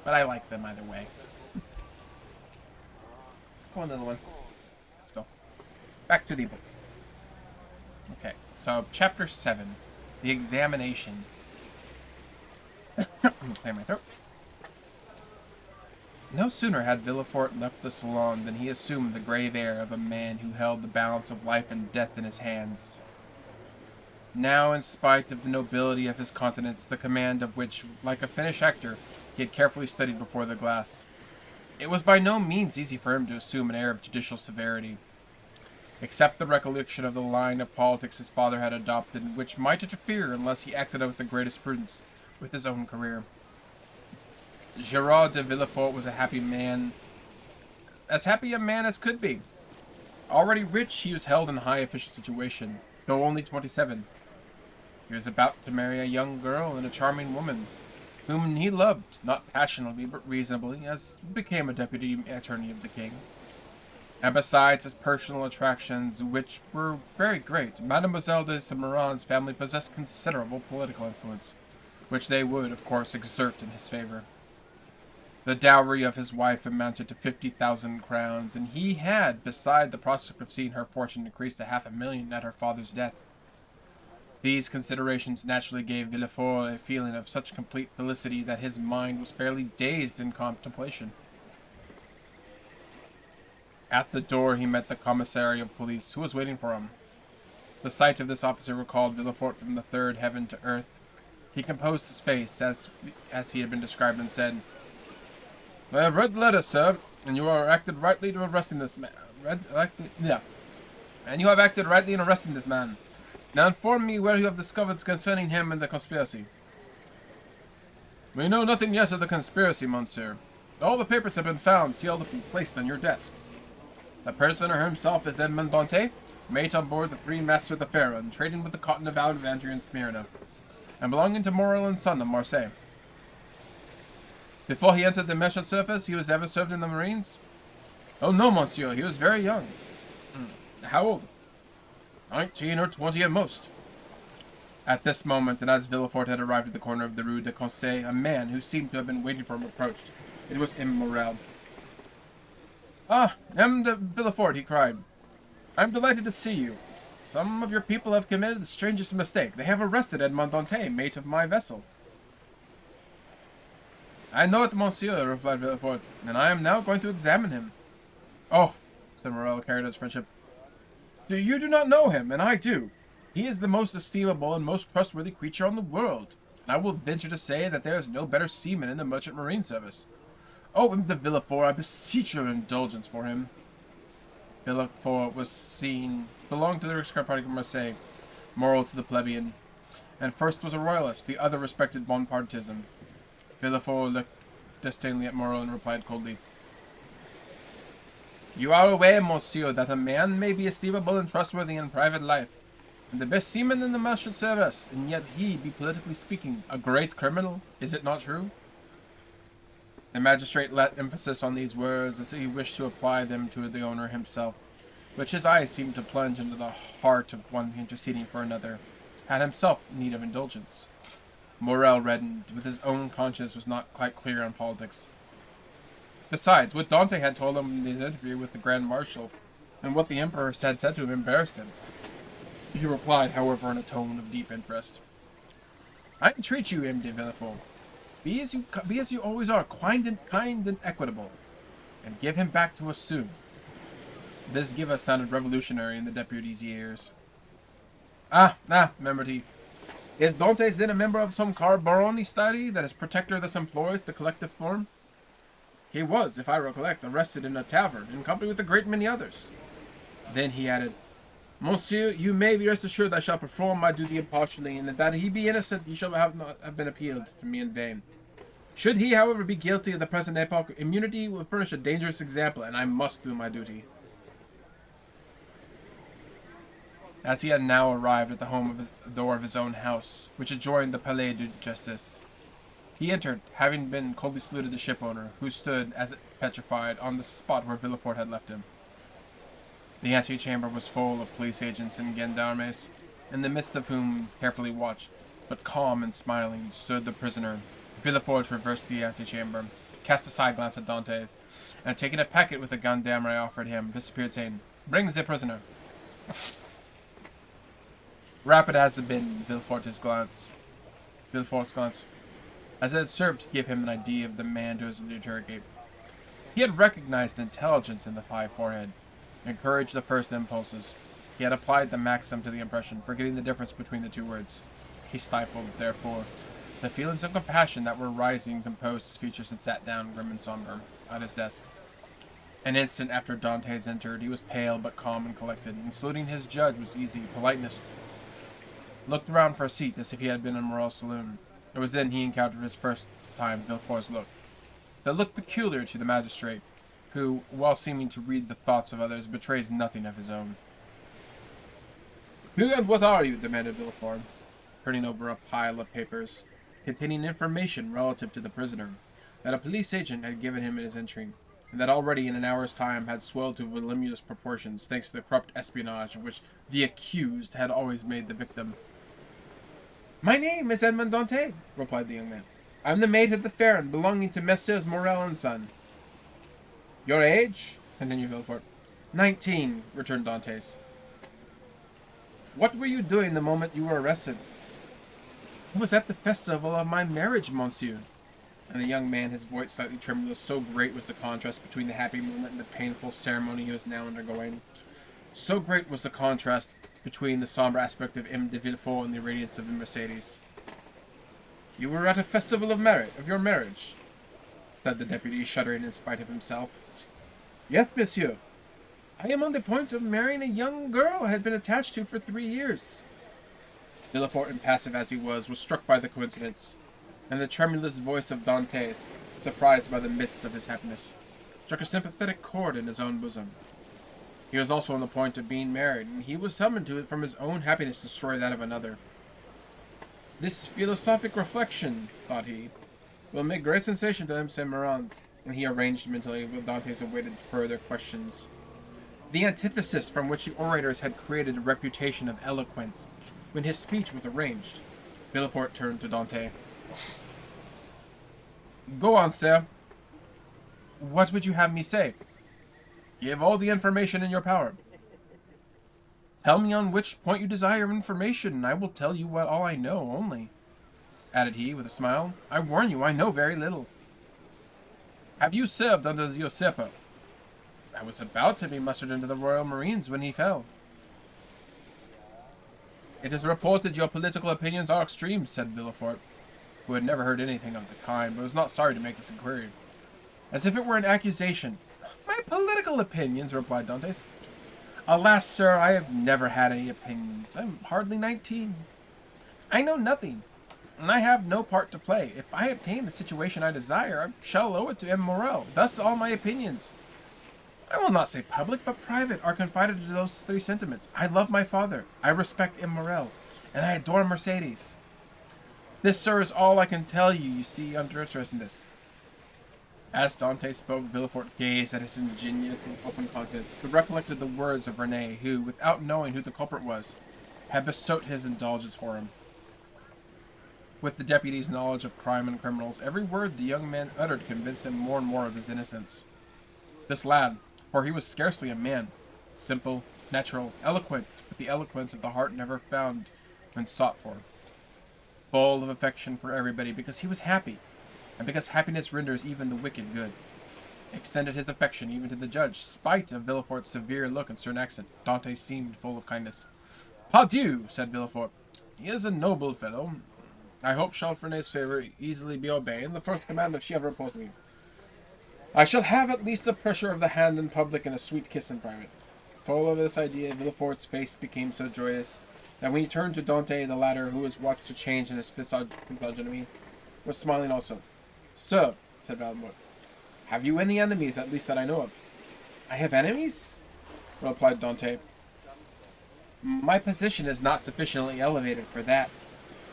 But I like them either way. Come on, little one. Let's go. Back to the book. Okay, so chapter 7, the examination. Clear my throat. No sooner had Villefort left the salon than he assumed the grave air of a man who held the balance of life and death in his hands. Now, in spite of the nobility of his countenance, the command of which, like a Finnish actor, he had carefully studied before the glass, it was by no means easy for him to assume an air of judicial severity, except the recollection of the line of politics his father had adopted, which might interfere unless he acted out with the greatest prudence with his own career. Gerard de Villefort was a happy man, as happy a man as could be. Already rich, he was held in a high official situation, though only 27. He was about to marry a young girl and a charming woman, whom he loved, not passionately but reasonably, as became a deputy attorney of the king. And besides his personal attractions, which were very great, Mademoiselle de Cimarron's family possessed considerable political influence, which they would, of course, exert in his favor. The dowry of his wife amounted to 50,000 crowns, and he had, beside the prospect of seeing her fortune increase to 500,000 at her father's death. These considerations naturally gave Villefort a feeling of such complete felicity that his mind was fairly dazed in contemplation. At the door he met the commissary of police, who was waiting for him. The sight of this officer recalled Villefort from the third heaven to earth. He composed his face, as he had been described, and said, "I have read the letter, sir, and you are acted rightly to arresting this man. And you have acted rightly in arresting this man. Now inform me where you have discovered concerning him and the conspiracy." "We know nothing yet of the conspiracy, monsieur. All the papers have been found, sealed up and placed on your desk. The prisoner himself is Edmond Dantès, mate on board the Three Master of the Pharaon, trading with the cotton of Alexandria and Smyrna, and belonging to Morel and Son of Marseille. Before he entered the merchant service, he was ever served in the Marines?" "Oh no, monsieur, he was very young." "How old?" 19 or 20 at most." At this moment, and as Villefort had arrived at the corner of the Rue de Conseil, a man who seemed to have been waiting for him approached. It was M. Morel. "Ah, M. de Villefort," he cried. "I am delighted to see you. Some of your people have committed the strangest mistake. They have arrested Edmond Dantès, mate of my vessel." "I know it, monsieur," replied Villefort, "and I am now going to examine him." "Oh," said Morel, carried his friendship, "you do not know him, and I do. He is the most estimable and most trustworthy creature on the world, and I will venture to say that there is no better seaman in the merchant marine service. Oh, M. de Villefort, I beseech your indulgence for him." Villefort was seen, belonged to the aristocratic party of Marseille, moral to the plebeian, and first was a royalist, the other respected Bonapartism. Villefort looked disdainfully at Morel and replied coldly, "You are aware, monsieur, that a man may be estimable and trustworthy in private life, and the best seaman in the merchant service, and yet he be, politically speaking, a great criminal. Is it not true?" The magistrate let emphasis on these words as if he wished to apply them to the owner himself, which his eyes seemed to plunge into the heart of one interceding for another, had himself need of indulgence. Morel reddened, but his own conscience was not quite clear on politics. Besides, what Dante had told him in his interview with the Grand Marshal, and what the Emperor had said to him, embarrassed him. He replied, however, in a tone of deep interest, "I entreat you, M. de Villefort, be as you always are, kind and equitable, and give him back to us soon." This give sounded revolutionary in the deputy's ears. Ah, murmured he. "Is Dantes then a member of some Carboni study that his protector thus employs the collective form?" "He was, if I recollect, arrested in a tavern, in company with a great many others." Then he added, "Monsieur, you may be rest assured I shall perform my duty impartially, and that he be innocent, he shall not have been appealed for me in vain. Should he, however, be guilty at the present epoch, immunity will furnish a dangerous example, and I must do my duty." As he had now arrived at the door of his own house, which adjoined the Palais de Justice, he entered, having been coldly saluted the shipowner, who stood, as if petrified, on the spot where Villefort had left him. The antechamber was full of police agents and gendarmes, in the midst of whom, carefully watched, but calm and smiling, stood the prisoner. Villefort traversed the antechamber, cast a side glance at Dantes, and taking a packet with the gendarme offered him, disappeared, saying, "Bring the prisoner." Rapid as had been Villefort's glance, as it had served to give him an idea of the man to interrogate. He had recognized intelligence in the high forehead, encouraged the first impulses. He had applied the maxim to the impression, forgetting the difference between the two words. He stifled, therefore, the feelings of compassion that were rising, composed his features, and sat down, grim and somber, at his desk. An instant after Dantes entered, he was pale but calm and collected, and saluting his judge with easy politeness, looked around for a seat as if he had been in Morel's saloon. It was then he encountered his first time Villefort's look. The look peculiar to the magistrate, who, while seeming to read the thoughts of others, betrays nothing of his own. "Who and what are you?" demanded Villefort, turning over a pile of papers containing information relative to the prisoner that a police agent had given him at his entry. and that already in an hour's time had swelled to voluminous proportions, thanks to the corrupt espionage of which the accused had always made the victim. "My name is Edmond Dantès," replied the young man. "I am the mate of the Farron, belonging to Messrs. Morel and Son." "Your age?" continued Villefort. 19, returned Dantès. "What were you doing the moment you were arrested?" "I was at the festival of my marriage, monsieur." And the young man, his voice slightly tremulous, so great was the contrast between the happy moment and the painful ceremony he was now undergoing. So great was the contrast between the somber aspect of M. de Villefort and the radiance of Mercedes. "You were at a festival of your marriage," said the deputy, shuddering in spite of himself. "Yes, monsieur. I am on the point of marrying a young girl I had been attached to for 3 years." Villefort, impassive as he was struck by the coincidence, and the tremulous voice of Dantès, surprised by the midst of his happiness, struck a sympathetic chord in his own bosom. He was also on the point of being married, and he was summoned to it from his own happiness to destroy that of another. "This philosophic reflection," thought he, "will make great sensation to M. Saint-Méran's," and he arranged mentally while Dantès awaited further questions. The antithesis from which the orators had created a reputation of eloquence, when his speech was arranged, Villefort turned to Dantès. "Go on, sir." "What would you have me say?" "Give all the information in your power." "Tell me on which point you desire information, and I will tell you all I know, only," added he, with a smile. "I warn you, I know very little." "Have you served under the usurper?" "I was about to be mustered into the Royal Marines when he fell." "It is reported your political opinions are extreme," said Villefort, who had never heard anything of the kind, but was not sorry to make this inquiry. As if it were an accusation. "My political opinions," replied Dantès. "Alas, sir, I have never had any opinions. I'm hardly 19. I know nothing, and I have no part to play. If I obtain the situation I desire, I shall owe it to M. Morel. Thus all my opinions, I will not say public, but private, are confided to those 3 sentiments. I love my father, I respect M. Morel, and I adore Mercedes. This, sir, is all I can tell you. You see, under interest in this." As Dantès spoke, Villefort gazed at his ingenuous and open countenance, but recollected the words of Renée, who, without knowing who the culprit was, had besought his indulgence for him. With the deputy's knowledge of crime and criminals, every word the young man uttered convinced him more and more of his innocence. This lad, for he was scarcely a man, simple, natural, eloquent, with the eloquence of the heart never found when sought for, full of affection for everybody, because he was happy, and because happiness renders even the wicked good, extended his affection even to the judge. Spite of Villefort's severe look and stern accent, Dantès seemed full of kindness. "Pardieu," said Villefort, "he is a noble fellow. I hope Chalfrené's favor easily be obeyed, and the first command if she ever opposes me. I shall have at least a pressure of the hand in public and a sweet kiss in private." Full of this idea, Villefort's face became so joyous that when he turned to Dantès, the latter, who was watched a change in his physiognomy, was smiling also. "Sir," said Villefort, "have you any enemies, at least that I know of?" "I have enemies?" replied Dantès. "My position is not sufficiently elevated for that.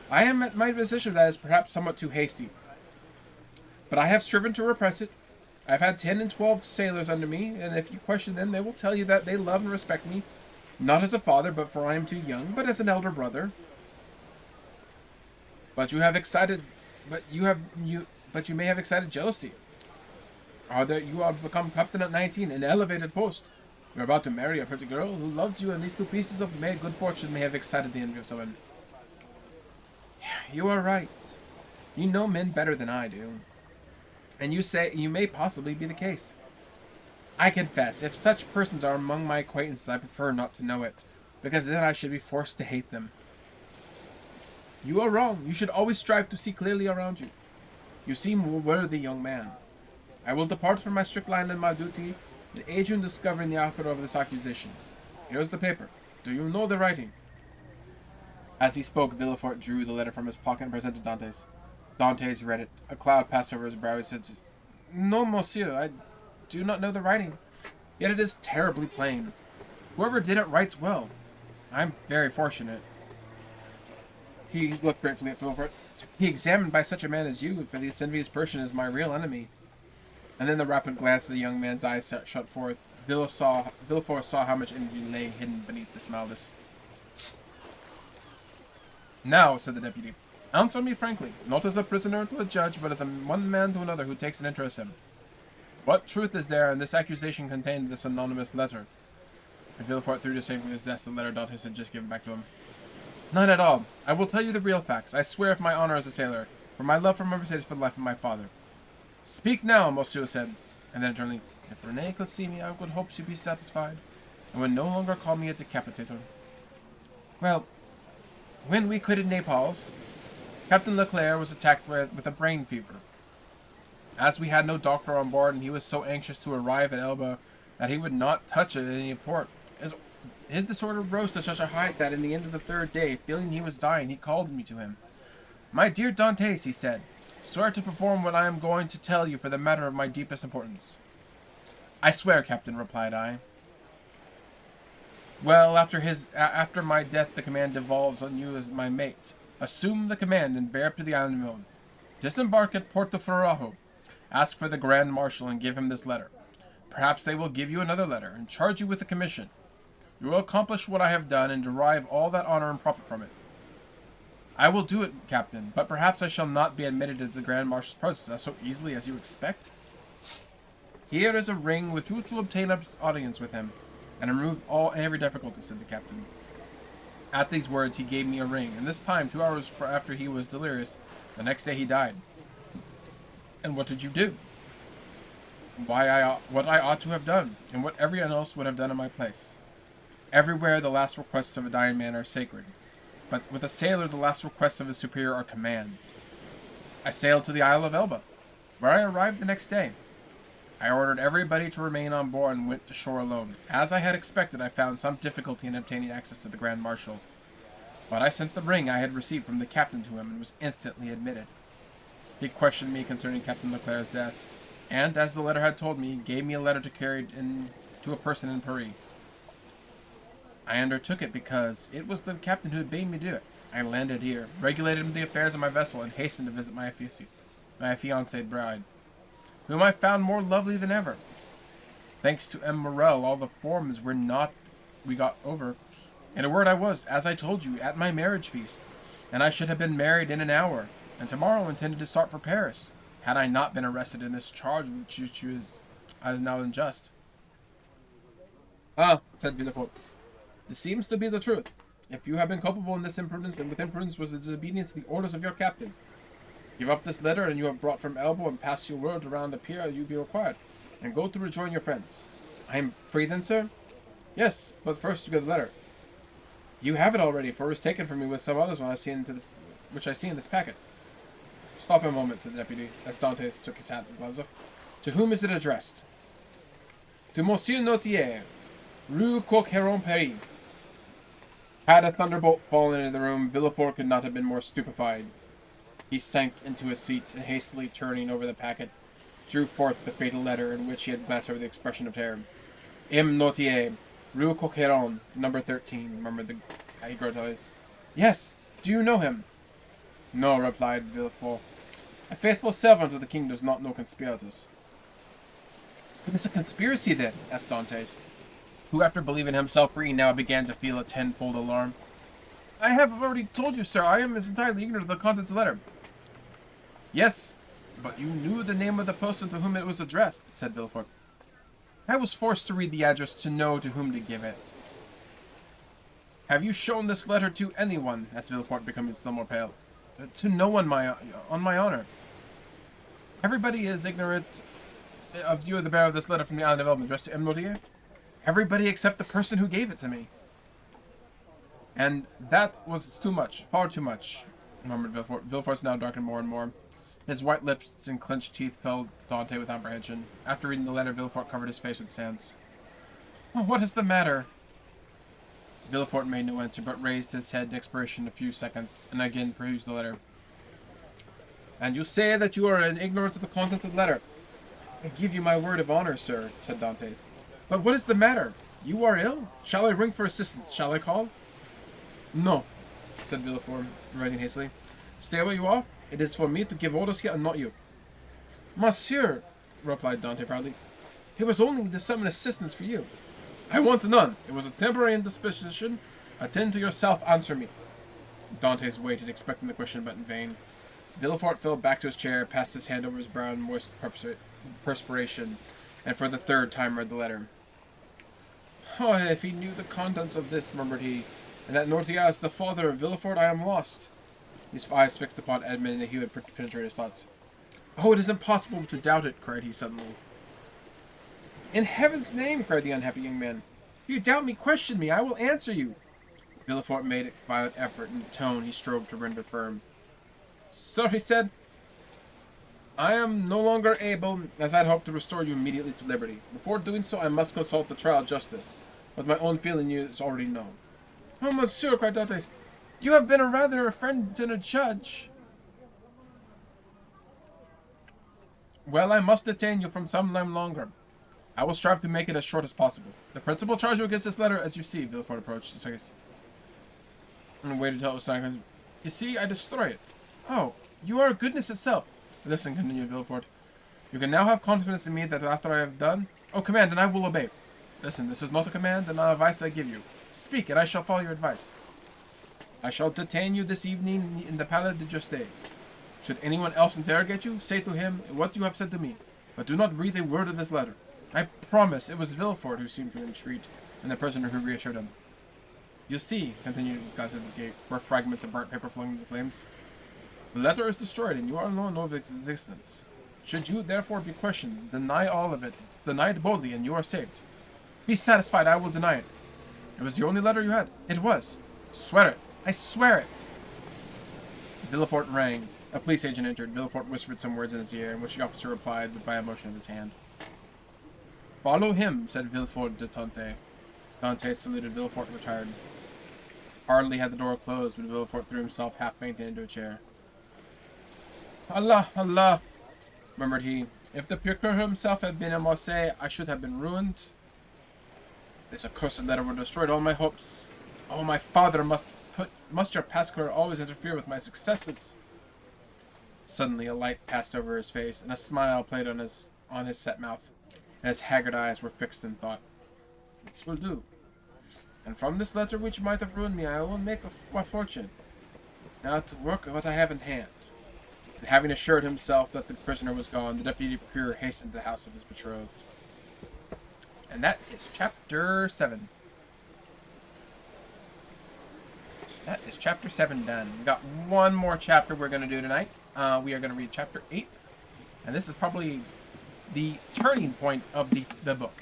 I am at my position that is perhaps somewhat too hasty. But I have striven to repress it. I have had 10 and 12 sailors under me, and if you question them, they will tell you that they love and respect me, not as a father, but for I am too young, but as an elder brother. But you may have excited jealousy. You are become captain at 19, an elevated post. You are about to marry a pretty girl who loves you, and these 2 pieces of made good fortune may have excited the envy of someone." "You are right. You know men better than I do. And you say you may possibly be the case. I confess, if such persons are among my acquaintances, I prefer not to know it, because then I should be forced to hate them." "You are wrong. You should always strive to see clearly around you. You seem a worthy young man. I will depart from my strict line and my duty, and aid you in discovering the author of this accusation. Here is the paper. Do you know the writing?" As he spoke, Villefort drew the letter from his pocket and presented Dantès. Dantès read it. A cloud passed over his brow. He said, "No, monsieur, I do not know the writing. Yet it is terribly plain. Whoever did it writes well. I am very fortunate." He looked gratefully at Villefort. "He examined by such a man as you, for this envious person is my real enemy." And then the rapid glance of the young man's eyes shut forth. Villefort saw how much envy lay hidden beneath this malice. Now, said the deputy, answer me frankly, not as a prisoner to a judge, but as one man to another who takes an interest in him. What truth is there in this accusation contained in this anonymous letter? And Villefort threw the same from his desk the letter Dantes had just given back to him. None at all. I will tell you the real facts. I swear for my honor as a sailor, for my love for Mercedes, for the life of my father. Speak now, monsieur said, and then eternally, if Renee could see me, I would hope she'd be satisfied, and would no longer call me a decapitator. Well, when we quitted Naples, Captain Leclerc was attacked with a brain fever. As we had no doctor on board, and he was so anxious to arrive at Elba that he would not touch it at any port, his disorder rose to such a height that in the end of the third day, feeling he was dying, he called me to him. My dear Dantes, he said, swear to perform what I am going to tell you for the matter of my deepest importance. I swear, Captain, replied I. Well, after my death, the command devolves on you as my mate. Assume the command and bear up to the island of Milne. Disembark at Porto Ferrajo. Ask for the Grand Marshal and give him this letter. Perhaps they will give you another letter and charge you with a commission. You will accomplish what I have done and derive all that honor and profit from it. I will do it, Captain, but perhaps I shall not be admitted to the Grand Marshal's presence so easily as you expect. Here is a ring with which to obtain an audience with him, and remove every difficulty, said the captain. At these words he gave me a ring, and this time 2 hours after he was delirious. The next day he died. And what did you do? What I ought to have done, and what everyone else would have done in my place. Everywhere the last requests of a dying man are sacred, but with a sailor the last requests of his superior are commands. I sailed to the Isle of Elba, where I arrived the next day. I ordered everybody to remain on board and went to shore alone. As I had expected, I found some difficulty in obtaining access to the Grand Marshal, but I sent the ring I had received from the captain to him and was instantly admitted. He questioned me concerning Captain Leclerc's death, and, as the letter had told me, gave me a letter to carry to a person in Paris. I undertook it because it was the captain who had bade me do it. I landed here, regulated the affairs of my vessel, and hastened to visit my affianced bride, whom I found more lovely than ever. Thanks to M. Morel, all the forms we got over. In a word, I was, as I told you, at my marriage feast, and I should have been married in an hour, and tomorrow intended to start for Paris, had I not been arrested in this charge which is now unjust. Ah, said Villefort, this seems to be the truth. If you have been culpable in this imprudence, and with imprudence was the disobedience to the orders of your captain, give up this letter and you have brought from Elba and pass your word around the pier you be required, and go to rejoin your friends. I am free then, sir? Yes, but first you get the letter. You have it already, for it was taken from me with some others which I see in this packet. Stop a moment, said the deputy, as Dantes took his hat and gloves off. To whom is it addressed? To Monsieur Notier, Rue Coq-Héron, Paris. Had a thunderbolt fallen into the room, Villefort could not have been more stupefied. He sank into a seat, and hastily turning over the packet, drew forth the fatal letter in which he had glanced over the expression of terror. M. Notier, Rue Coq-Héron, number 13, murmured the Aigrotoy. Yes, do you know him? No, replied Villefort. A faithful servant of the king does not know conspirators. It is a conspiracy, then? Asked Dantes, who, after believing himself free, now began to feel a tenfold alarm. I have already told you, sir, I am as entirely ignorant of the contents of the letter. Yes, but you knew the name of the person to whom it was addressed, said Villefort. I was forced to read the address to know to whom to give it. Have you shown this letter to anyone? Asked Villefort, becoming still more pale. To no one, on my honor. Everybody is ignorant of you, the bearer of this letter from the island of Elba, addressed to M. Notier. Everybody except the person who gave it to me. And that was too much, far too much, murmured Villefort. Villefort's now darkened more and more. His white lips and clenched teeth filled Dante with apprehension. After reading the letter, Villefort covered his face with his hands. Oh, what is the matter? Villefort made no answer, but raised his head in expiration a few seconds, and again perused the letter. And you say that you are in ignorance of the contents of the letter. I give you my word of honor, sir, said Dantes. But what is the matter? You are ill? Shall I ring for assistance? Shall I call? No, said Villefort, rising hastily. Stay where you are. It is for me to give orders here and not you. Monsieur, replied Dante proudly. It was only to summon assistance for you. I want none. It was a temporary indisposition. Attend to yourself. Answer me. Dante's waited, expecting the question, but in vain. Villefort fell back to his chair, passed his hand over his brow in moist perspiration, and for the third time read the letter. Oh, if he knew the contents of this, murmured he, and that Noirtier is the father of Villefort, I am lost. His eyes fixed upon Edmond, and he would penetrate his thoughts. Oh, it is impossible to doubt it, cried he suddenly. In heaven's name, cried the unhappy young man. If you doubt me, question me. I will answer you. Villefort made a violent effort in the tone he strove to render firm. Sir, he said, I am no longer able, as I had hoped, to restore you immediately to liberty. Before doing so, I must consult the trial justice. But my own feeling is already known. Oh, monsieur, cried Dantes, you have been rather a friend than a judge. Well, I must detain you from some time longer. I will strive to make it as short as possible. The principal charge against this letter, as you see, Villefort approached the second, and waited until it was signed. You see, I destroy it. Oh, you are goodness itself. Listen, continued Villefort. You can now have confidence in me that after I have done... Oh, command, and I will obey. Listen, this is not a command, and an advice I give you. Speak, and I shall follow your advice. I shall detain you this evening in the Palais de Justice. Should anyone else interrogate you, say to him what you have said to me, but do not breathe a word of this letter. I promise it was Villefort who seemed to entreat, and the prisoner who reassured him. You see, continued Gazet of the Gate, where fragments of burnt paper flung into the flames, the letter is destroyed, and you are alone of its existence. Should you therefore be questioned, deny all of it. Deny it boldly, and you are saved. Be satisfied, I will deny it. It was the only letter you had. It was. Swear it. I swear it. Villefort rang. A police agent entered. Villefort whispered some words in his ear, in which the officer replied by a motion of his hand. Follow him, said Villefort de Dante. Dante saluted Villefort and retired. Hardly had the door closed when Villefort threw himself half-fainting into a chair. Allah, Allah, murmured he. If the procureur himself had been in Marseille, I should have been ruined. This accursed letter would have destroyed all my hopes. Oh, my father, must your Pasquier always interfere with my successes? Suddenly a light passed over his face, and a smile played on his set mouth, and his haggard eyes were fixed in thought. This will do. And from this letter which might have ruined me, I will make my fortune. Now to work what I have in hand. And having assured himself that the prisoner was gone, the deputy procureur hastened to the house of his betrothed. And that is chapter 7. That is chapter 7 done. We got one more chapter we're going to do tonight. We are going to read chapter 8. And this is probably the turning point of the book.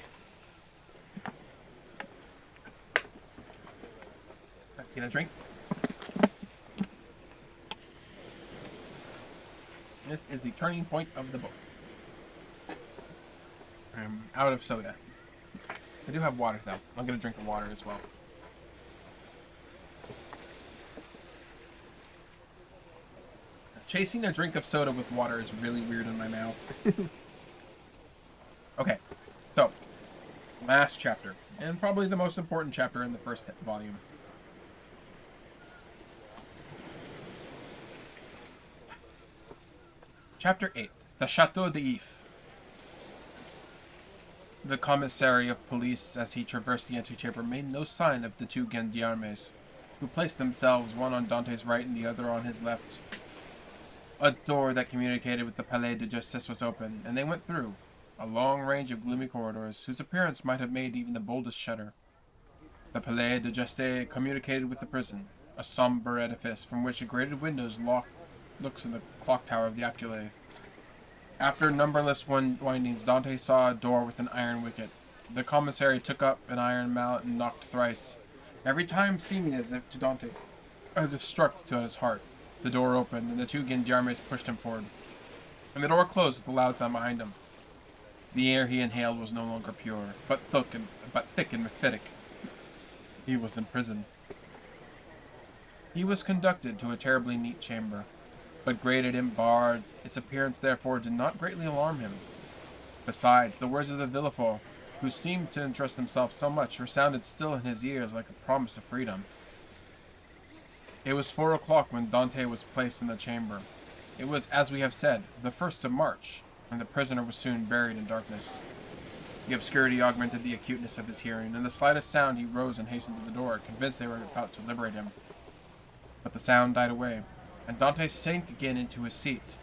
Get a drink. This is the turning point of the book. I'm out of soda. I do have water, though. I'm going to drink the water as well. Chasing a drink of soda with water is really weird in my mouth. Okay, so, last chapter, and probably the most important chapter in the first volume. Chapter 8, The Chateau d'If. The commissary of police, as he traversed the antechamber, made no sign of the two gendarmes, who placed themselves one on Dante's right and the other on his left. A door that communicated with the Palais de Justice was open, and they went through a long range of gloomy corridors, whose appearance might have made even the boldest shudder. The Palais de Justice communicated with the prison, a somber edifice from which a grated windows looks in the clock tower of the Acule. After numberless windings, Dante saw a door with an iron wicket. The commissary took up an iron mallet and knocked thrice, every time seeming as if to Dante, as if struck to his heart. The door opened, and the two gendarmes pushed him forward, and the door closed with a loud sound behind him. The air he inhaled was no longer pure, but thick and mephitic. He was in prison. He was conducted to a terribly neat chamber, but grated and barred. Its appearance, therefore, did not greatly alarm him. Besides, the words of the Villefort, who seemed to interest himself so much, resounded still in his ears like a promise of freedom. It was 4 o'clock when Dante was placed in the chamber. It was, as we have said, the 1st of March, and the prisoner was soon buried in darkness. The obscurity augmented the acuteness of his hearing, and the slightest sound he rose and hastened to the door, convinced they were about to liberate him. But the sound died away, and Dante sank again into his seat.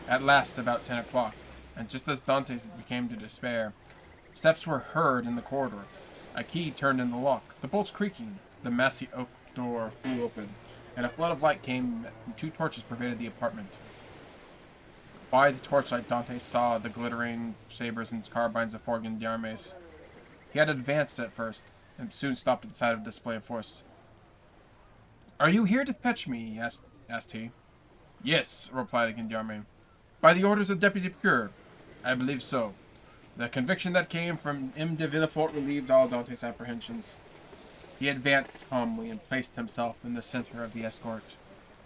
At last, about 10 o'clock, and just as Dante became to despair, steps were heard in the corridor. A key turned in the lock, the bolts creaking, the massy oak door flew open, and a flood of light came from 2 torches pervaded the apartment. By the torchlight, Dante saw the glittering sabers and carbines of 4 gendarmes. He had advanced at first, and soon stopped at the sight of a display of force. "Are you here to fetch me?" asked he. "Yes," replied a gendarme. "By the orders of Deputy Procureur." "I believe so." The conviction that came from M. de Villefort relieved all Dante's apprehensions. He advanced calmly and placed himself in the center of the escort.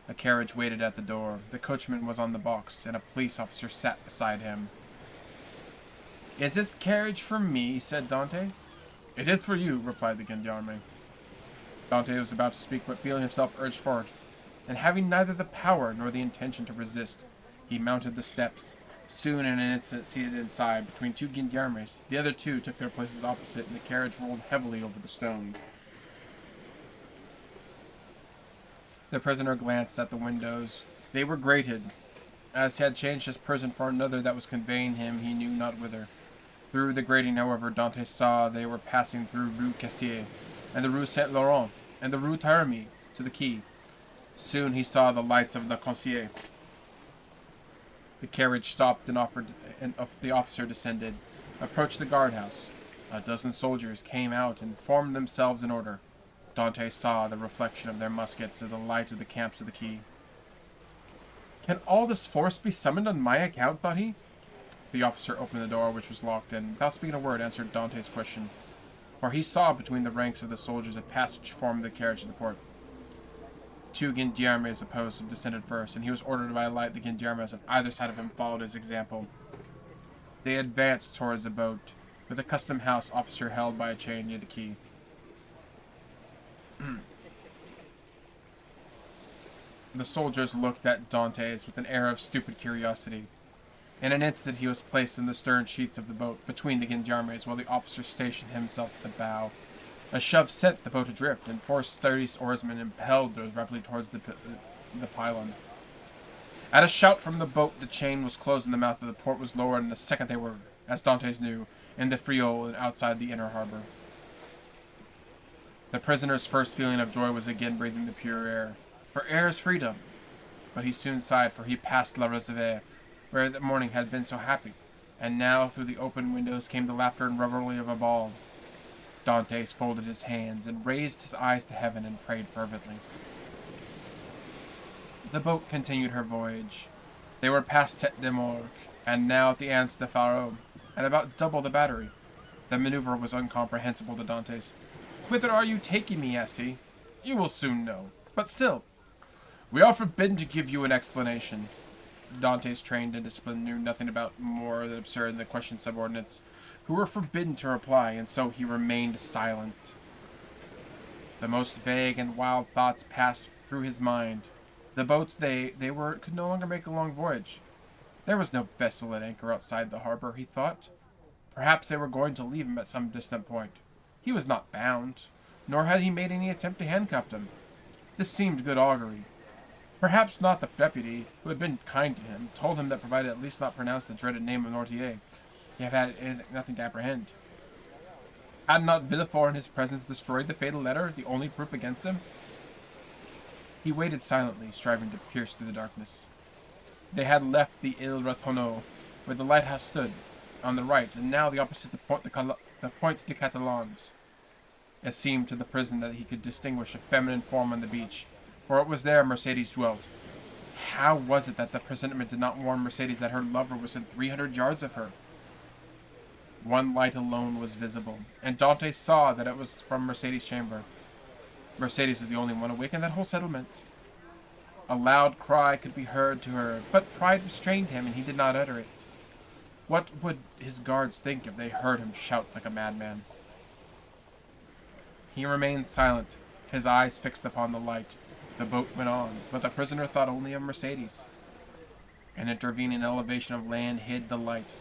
A carriage waited at the door. The coachman was on the box, and a police officer sat beside him. "Is this carriage for me?" said Dante. "It is for you," replied the gendarme. Dante was about to speak, but feeling himself urged forward, and having neither the power nor the intention to resist, he mounted the steps. Soon in an instant seated inside, between 2 gendarmes, the other 2 took their places opposite, and the carriage rolled heavily over the stones. The prisoner glanced at the windows. They were grated, as he had changed his prison for another that was conveying him he knew not whither. Through the grating, however, Dante saw they were passing through Rue Cassier, and the Rue Saint-Laurent, and the Rue Thierry, to the quay. Soon he saw the lights of the Concierge. The carriage stopped, and the officer descended, approached the guardhouse. A dozen soldiers came out and formed themselves in order. Dante saw the reflection of their muskets in the light of the camps of the quay. "Can all this force be summoned on my account?" thought he. The officer opened the door, which was locked, and, without speaking a word, answered Dante's question. For he saw between the ranks of the soldiers a passage formed the carriage to the port. 2 gendarmes opposed him descended first, and he was ordered by a light. The gendarmes on either side of him followed his example. They advanced towards the boat, with a custom-house officer held by a chain near the quay. The soldiers looked at Dantes with an air of stupid curiosity. In an instant he was placed in the stern sheets of the boat, between the gendarmes, while the officer stationed himself at the bow. A shove sent the boat adrift, and 4 sturdy oarsmen impelled her rapidly towards the pylon. At a shout from the boat, the chain was closed and the mouth of the port was lowered, and in a second they were, as Dantes knew, in the Friol and outside the inner harbor. The prisoner's first feeling of joy was again breathing the pure air. For air is freedom. But he soon sighed, for he passed La Reserve, where the morning had been so happy, and now through the open windows came the laughter and revelry of a ball. Dantes folded his hands and raised his eyes to heaven and prayed fervently. The boat continued her voyage. They were past Tête de Morgue, and now at the Anse de Pharaon, and about double the battery. The maneuver was incomprehensible to Dantes. "Whither are you taking me?" asked he. "You will soon know. But still, we are forbidden to give you an explanation." Dante's trained and discipline knew nothing about more than absurd than the questioned subordinates, who were forbidden to reply, and so he remained silent. The most vague and wild thoughts passed through his mind. The boats could no longer make a long voyage. There was no vessel at anchor outside the harbor, he thought. Perhaps they were going to leave him at some distant point. He was not bound, nor had he made any attempt to handcuff them. This seemed good augury. Perhaps not the deputy, who had been kind to him, told him that provided at least not pronounced the dreaded name of Noirtier, he had nothing to apprehend. Had not Villefort in his presence destroyed the fatal letter, the only proof against him? He waited silently, striving to pierce through the darkness. They had left the Ile Ratonneau, where the lighthouse stood, on the right, and now the opposite the Point de Catalans. It seemed to the prisoner that he could distinguish a feminine form on the beach, for it was there Mercedes dwelt. How was it that the presentiment did not warn Mercedes that her lover was in 300 yards of her? One light alone was visible, and Dante saw that it was from Mercedes' chamber. Mercedes was the only one awake in that whole settlement. A loud cry could be heard to her, but pride restrained him, and he did not utter it. What would his guards think if they heard him shout like a madman? He remained silent, his eyes fixed upon the light. The boat went on, but the prisoner thought only of Mercedes. An intervening elevation of land hid the light.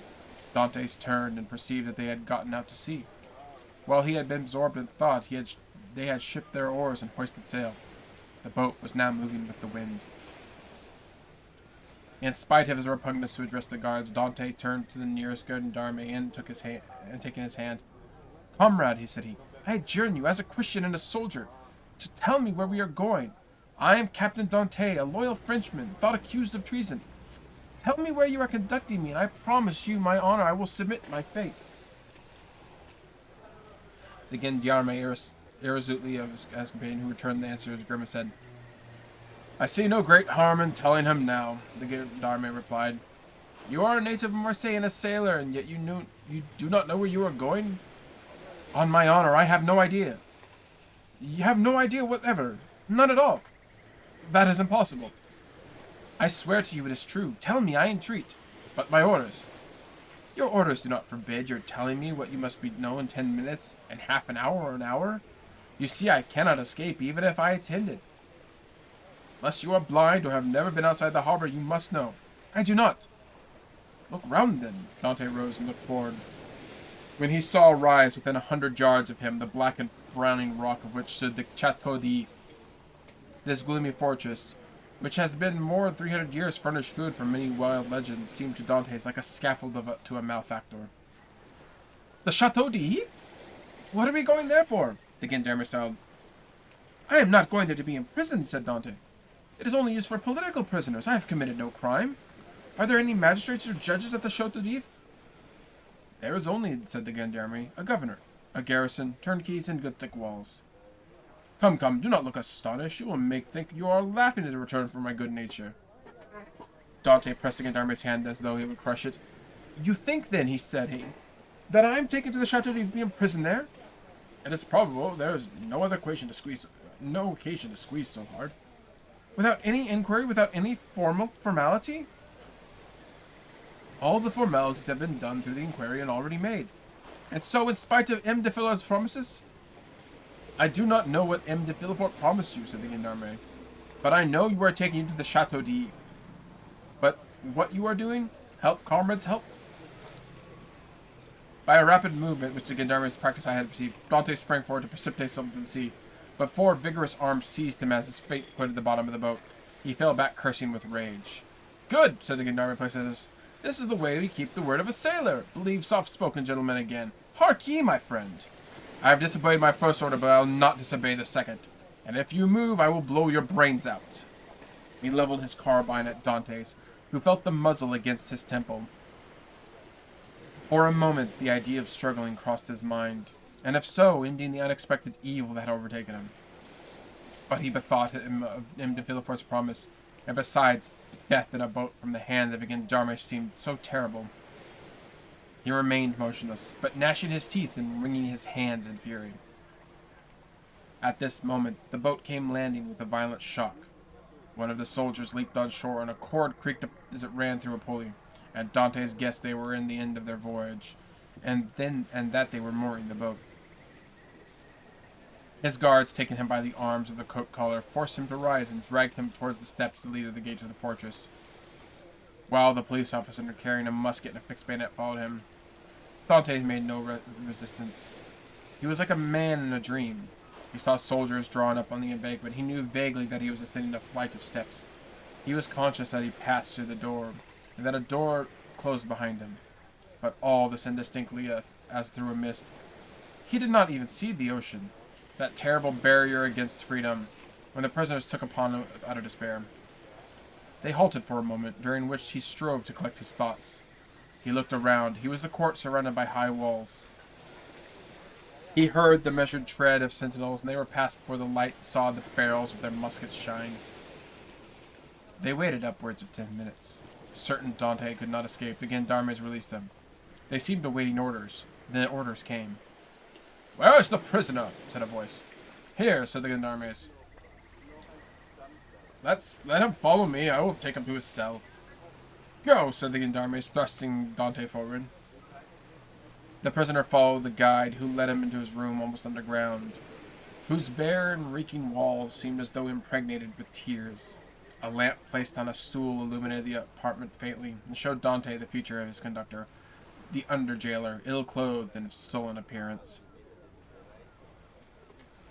Dantes turned and perceived that they had gotten out to sea. While he had been absorbed in thought, they had shipped their oars and hoisted sail. The boat was now moving with the wind. In spite of his repugnance to address the guards, Dante turned to the nearest gendarme and taking his hand. "Comrade," said he, "I adjure you, as a Christian and a soldier, to tell me where we are going. I am Captain Dante, a loyal Frenchman, thought accused of treason. Tell me where you are conducting me, and I promise you my honor I will submit my fate." The gendarme irresolutely of his companion, who returned the answer, his grimace said, "I see no great harm in telling him now," the gendarme replied. "You are a native of Marseille and a sailor, and yet you do not know where you are going?" "On my honor, I have no idea." "You have no idea whatever? None at all?" "That is impossible." "I swear to you it is true. Tell me, I entreat." "But my orders." "Your orders do not forbid your telling me what you must know in 10 minutes, and half an hour, or an hour. You see, I cannot escape, even if I attended." "Unless you are blind or have never been outside the harbor, you must know." "I do not." "Look round, then." Dante rose and looked forward. When he saw rise within 100 yards of him the black and frowning rock of which stood the Chateau d'If, this gloomy fortress, which has been more than 300 years furnished food for many wild legends, seemed to Dantes like a scaffold to a malefactor. "The Chateau d'If? What are we going there for?" the gendarme said. "I am not going there to be imprisoned," said Dante. "It is only used for political prisoners. I have committed no crime. Are there any magistrates or judges at the Chateau d'If?" "There is only," said the gendarme, "a governor, a garrison, turnkeys, and good thick walls." Come, do not look astonished. You will think you are laughing at a return for my good nature." Dante pressed the gendarme's hand as though he would crush it. "You think, then," said he, "that I am taken to the Chateau to be imprisoned there?" "It is probable. There is no occasion to squeeze so hard." "Without any inquiry, without any formality?" "All the formalities have been done through the inquiry and already made." "And so, in spite of M. de Villefort's promises?" "I do not know what M. de Villefort promised you," said the gendarme, "but I know you are taking you to the Chateau d'If. But what you are doing? Help, comrades, help." By a rapid movement, which the gendarme's practice I had perceived, Dante sprang forward to precipitate himself into the sea, but 4 vigorous arms seized him as his fate put at the bottom of the boat. He fell back cursing with rage. "Good," said the gendarme, placing this. "This is the way we keep the word of a sailor. Believe soft-spoken gentlemen again. Hark ye, my friend. I have disobeyed my first order, but I will not disobey the second. And if you move, I will blow your brains out." He leveled his carbine at Dantes, who felt the muzzle against his temple. For a moment, the idea of struggling crossed his mind, and if so, ending the unexpected evil that had overtaken him. But he bethought him of M. de Villefort's promise, and besides, death in a boat from the hand of a gendarme seemed so terrible. He remained motionless, but gnashing his teeth and wringing his hands in fury. At this moment, the boat came landing with a violent shock. One of the soldiers leaped on shore, and a cord creaked as it ran through a pulley, and Dantes guessed they were in the end of their voyage, and that they were mooring the boat. His guards, taking him by the arms of the coat collar, forced him to rise and dragged him towards the steps that lead to the gate of the fortress, while the police officer, carrying a musket and a fixed bayonet, followed him. Dante made no resistance. He was like a man in a dream. He saw soldiers drawn up on the embankment. He knew vaguely that he was ascending a flight of steps. He was conscious that he passed through the door, and that a door closed behind him. But all this indistinctly as through a mist. He did not even see the ocean, that terrible barrier against freedom, when the prisoners took upon him with utter despair. They halted for a moment, during which he strove to collect his thoughts. He looked around. He was the court surrounded by high walls. He heard the measured tread of sentinels, and they were passed before the light saw the barrels of their muskets shine. They waited upwards of 10 minutes. Certain Dante could not escape, the gendarmes released them. They seemed awaiting orders. Then orders came. "Where is the prisoner?" said a voice. "Here," said the gendarmes. Let him follow me. I will take him to his cell." "Go," said the gendarmes, thrusting Dante forward. The prisoner followed the guide, who led him into his room almost underground, whose bare and reeking walls seemed as though impregnated with tears. A lamp placed on a stool illuminated the apartment faintly and showed Dante the feature of his conductor, the under-jailer, ill-clothed and of sullen appearance.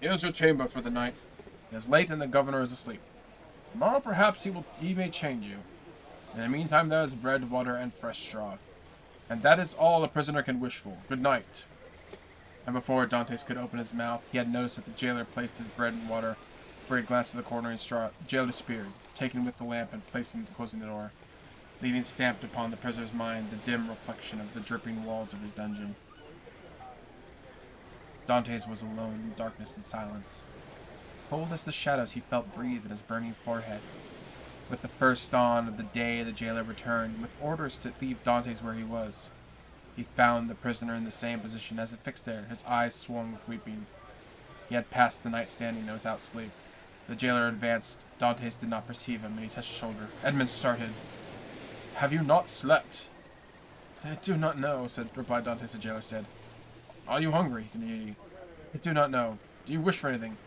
Here's your chamber for the night. It is late and the governor is asleep. Tomorrow perhaps he may change you. In the meantime there is bread, water, and fresh straw. And that is all a prisoner can wish for. Good night. And before Dantes could open his mouth, he had noticed that the jailer placed his bread and water. Before he glanced at the corner and straw, the jailer disappeared, taken with the lamp and closing the door, leaving stamped upon the prisoner's mind the dim reflection of the dripping walls of his dungeon. Dantes was alone in darkness and silence. Cold as the shadows he felt breathe in his burning forehead. With the first dawn of the day, the jailer returned, with orders to leave Dantes where he was. He found the prisoner in the same position as if fixed there, his eyes swollen with weeping. He had passed the night standing without sleep. The jailer advanced. Dantes did not perceive him, and he touched his shoulder. Edmund started. Have you not slept? I do not know, replied Dantes. The jailer said. Are you hungry? He continued. I do not know. Do you wish for anything?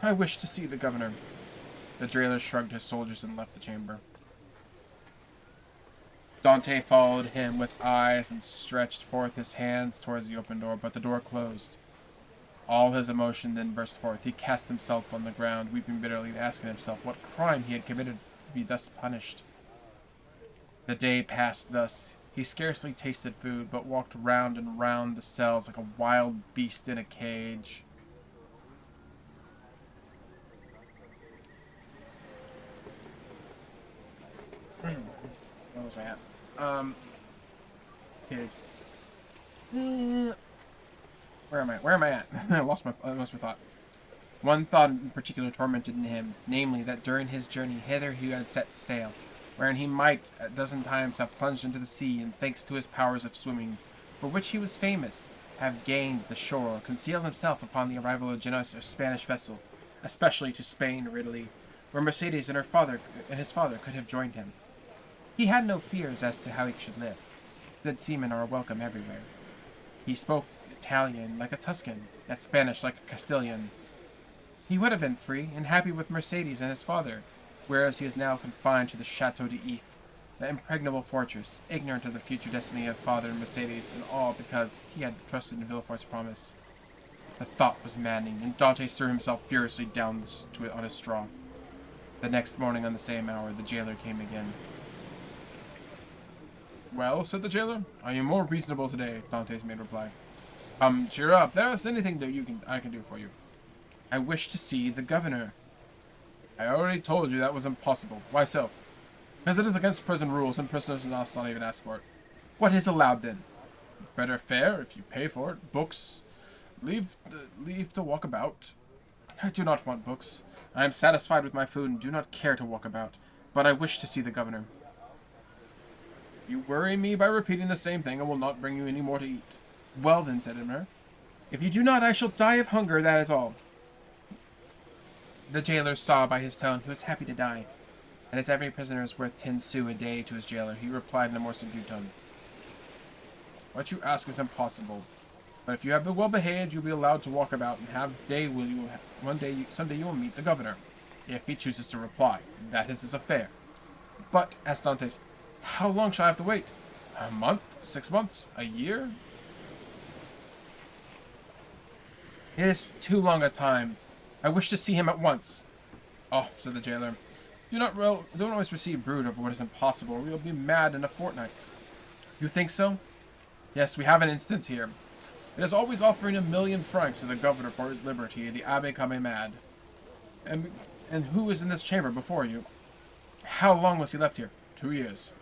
I wish to see the governor. The jailer shrugged his shoulders and left the chamber. Dante followed him with eyes and stretched forth his hands towards the open door, but the door closed. All his emotion then burst forth. He cast himself on the ground, weeping bitterly, and asking himself what crime he had committed to be thus punished. The day passed thus. He scarcely tasted food, but walked round and round the cells like a wild beast in a cage. Where was I at? Okay. Where am I at? I lost my thought. One thought in particular tormented him, namely that during his journey hither he had set sail, wherein he might a dozen times have plunged into the sea, and thanks to his powers of swimming, for which he was famous, have gained the shore, concealed himself upon the arrival of a Genoese or Spanish vessel, especially to Spain or Italy, where Mercedes and his father could have joined him. He had no fears as to how he should live. Good seamen are welcome everywhere. He spoke Italian like a Tuscan, and Spanish like a Castilian. He would have been free and happy with Mercedes and his father, whereas he is now confined to the Chateau d'If, the impregnable fortress, ignorant of the future destiny of father and Mercedes, and all because he had trusted in Villefort's promise. The thought was maddening, and Dante threw himself furiously down on his straw. The next morning, on the same hour, the jailer came again. Well, said the jailer, are you more reasonable today? Dantes made reply. Come, cheer up. There is anything that I can do for you. I wish to see the governor. I already told you that was impossible. Why so? Because it is against prison rules, and prisoners must not even ask for it. What is allowed then? Better fare if you pay for it. Books. Leave to walk about. I do not want books. I am satisfied with my food and do not care to walk about. But I wish to see the governor. You worry me by repeating the same thing and will not bring you any more to eat. Well then, said Edmund, if you do not, I shall die of hunger, that is all. The jailer saw by his tone he was happy to die, and as every prisoner is worth 10 sous a day to his jailer, he replied in a more subdued tone. What you ask is impossible, but if you have been well behaved, you'll be allowed to walk about and someday you will meet the governor, if he chooses to reply. That is his affair. But, asked Dantes, how long shall I have to wait? A month? 6 months? A year? It is too long a time. I wish to see him at once. Oh, said the jailer. Don't always receive brood over what is impossible, or you'll be mad in a fortnight. You think so? Yes, we have an instance here. It is always offering 1,000,000 francs to the governor for his liberty, the Abbé come mad. And who is in this chamber before you? How long was he left here? 2 years.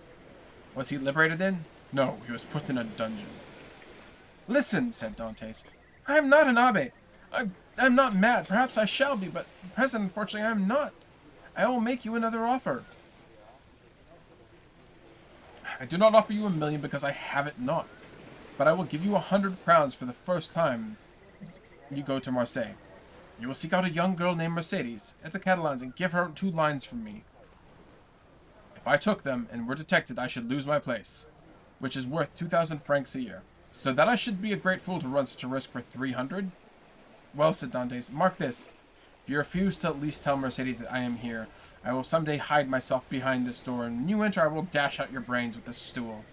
Was he liberated then? No, he was put in a dungeon. Listen, said Dantes. I am not an abbé. I'm not mad. Perhaps I shall be, but at present, unfortunately, I am not. I will make you another offer. I do not offer you 1,000,000 because I have it not. But I will give you 100 crowns for the first time you go to Marseille. You will seek out a young girl named Mercedes at the Catalans and give her 2 lines from me. If I took them and were detected, I should lose my place, which is worth 2,000 francs a year. So that I should be a great fool to run such a risk for 300? Well, said Dantes, mark this. If you refuse to at least tell Mercedes that I am here, I will someday hide myself behind this door, and when you enter, I will dash out your brains with this stool.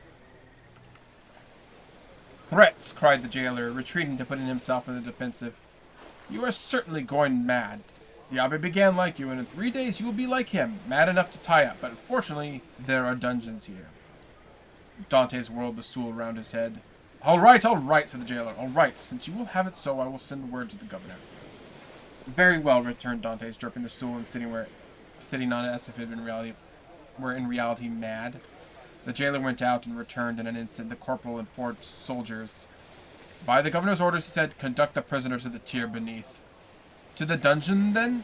Threats, cried the jailer, retreating to put himself in the defensive. You are certainly going mad. The Abbé began like you, and in 3 days you will be like him, mad enough to tie up, but unfortunately, there are dungeons here. Dantes whirled the stool around his head. All right, said the jailer. All right, since you will have it so, I will send word to the governor. Very well, returned Dantes, dropping the stool and sitting on it as if it were in reality mad. The jailer went out and returned in an instant, the corporal and 4 soldiers. By the governor's orders, he said, conduct the prisoner to the tier beneath. To the dungeon, then?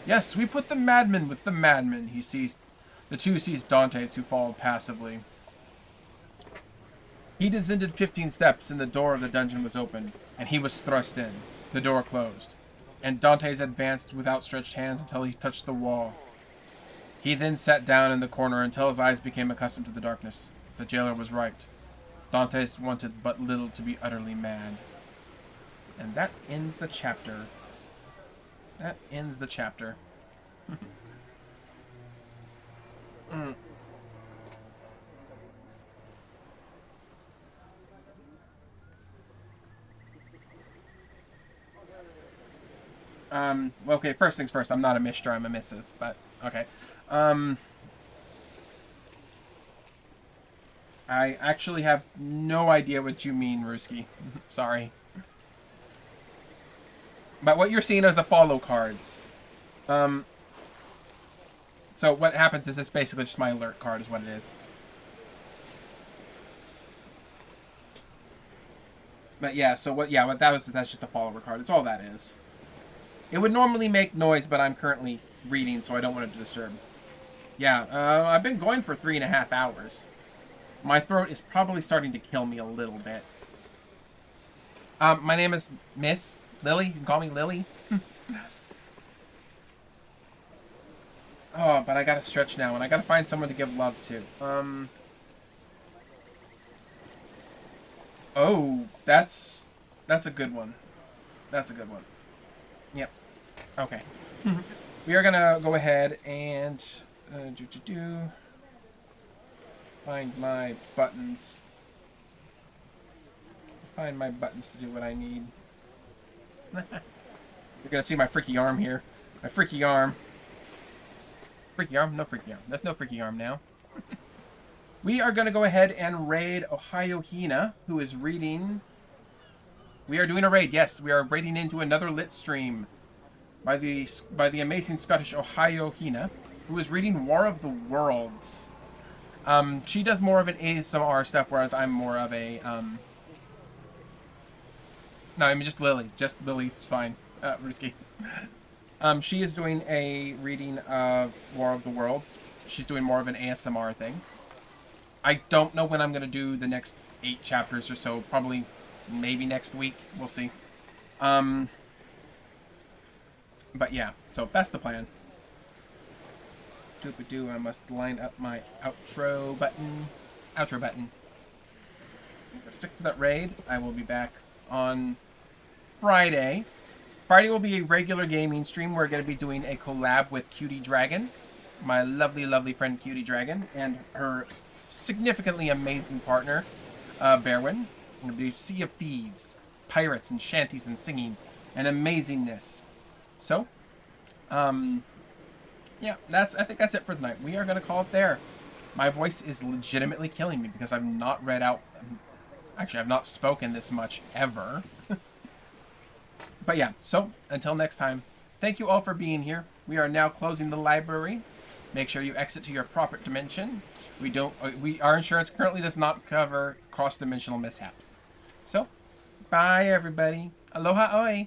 Yes, we put the madman with the madman, The two seized Dantes, who followed passively. He descended 15 steps, and the door of the dungeon was opened, and he was thrust in. The door closed, and Dantes advanced with outstretched hands until he touched the wall. He then sat down in the corner until his eyes became accustomed to the darkness. The jailer was right. Dantes wanted but little to be utterly mad. And that ends the chapter. Well, okay, first things first, I'm not a Mr., I'm a Mrs., but, okay. I actually have no idea what you mean, Ruski. Sorry. But what you're seeing are the follow cards. So what happens is it's basically just my alert card is what it is. But yeah, so that's just a follower card. It's all that is. It would normally make noise, but I'm currently reading, so I don't want it to disturb. Yeah, I've been going for 3.5 hours. My throat is probably starting to kill me a little bit. My name is Miss Lily. You can call me Lily. Oh, but I gotta stretch now, and I gotta find someone to give love to. Oh, that's a good one. That's a good one. Yep. Okay. We are gonna go ahead and find my buttons. Find my buttons to do what I need. You're gonna see my freaky arm here. My freaky arm. Freaky arm? No freaky arm. That's no freaky arm now. We are gonna go ahead and raid Ohio Hina, who is reading. We are doing a raid. Yes, we are raiding into another lit stream by the amazing Scottish Ohio Hina, who is reading War of the Worlds. She does more of an ASMR stuff, whereas I'm more of a no, I mean just Lily. Just Lily, fine. Ruski. She is doing a reading of War of the Worlds. She's doing more of an ASMR thing. I don't know when I'm going to do the next 8 chapters or so. Probably, maybe next week. We'll see. But yeah, so that's the plan. Doop-a-doo, I must line up my outro button. Outro button. Stick to that raid. I will be back on Friday. Friday will be a regular gaming stream. We're going to be doing a collab with Cutie Dragon, my lovely, lovely friend Cutie Dragon, and her significantly amazing partner, Berwin. We're going to do Sea of Thieves, pirates and shanties and singing and amazingness. So, yeah, I think that's it for tonight. We are going to call it there. My voice is legitimately killing me because I've not read out. Actually, I've not spoken this much ever. But yeah, so until next time, thank you all for being here. We are now closing the library. Make sure you exit to your proper dimension. Our insurance currently does not cover cross-dimensional mishaps. So, bye everybody. Aloha oi.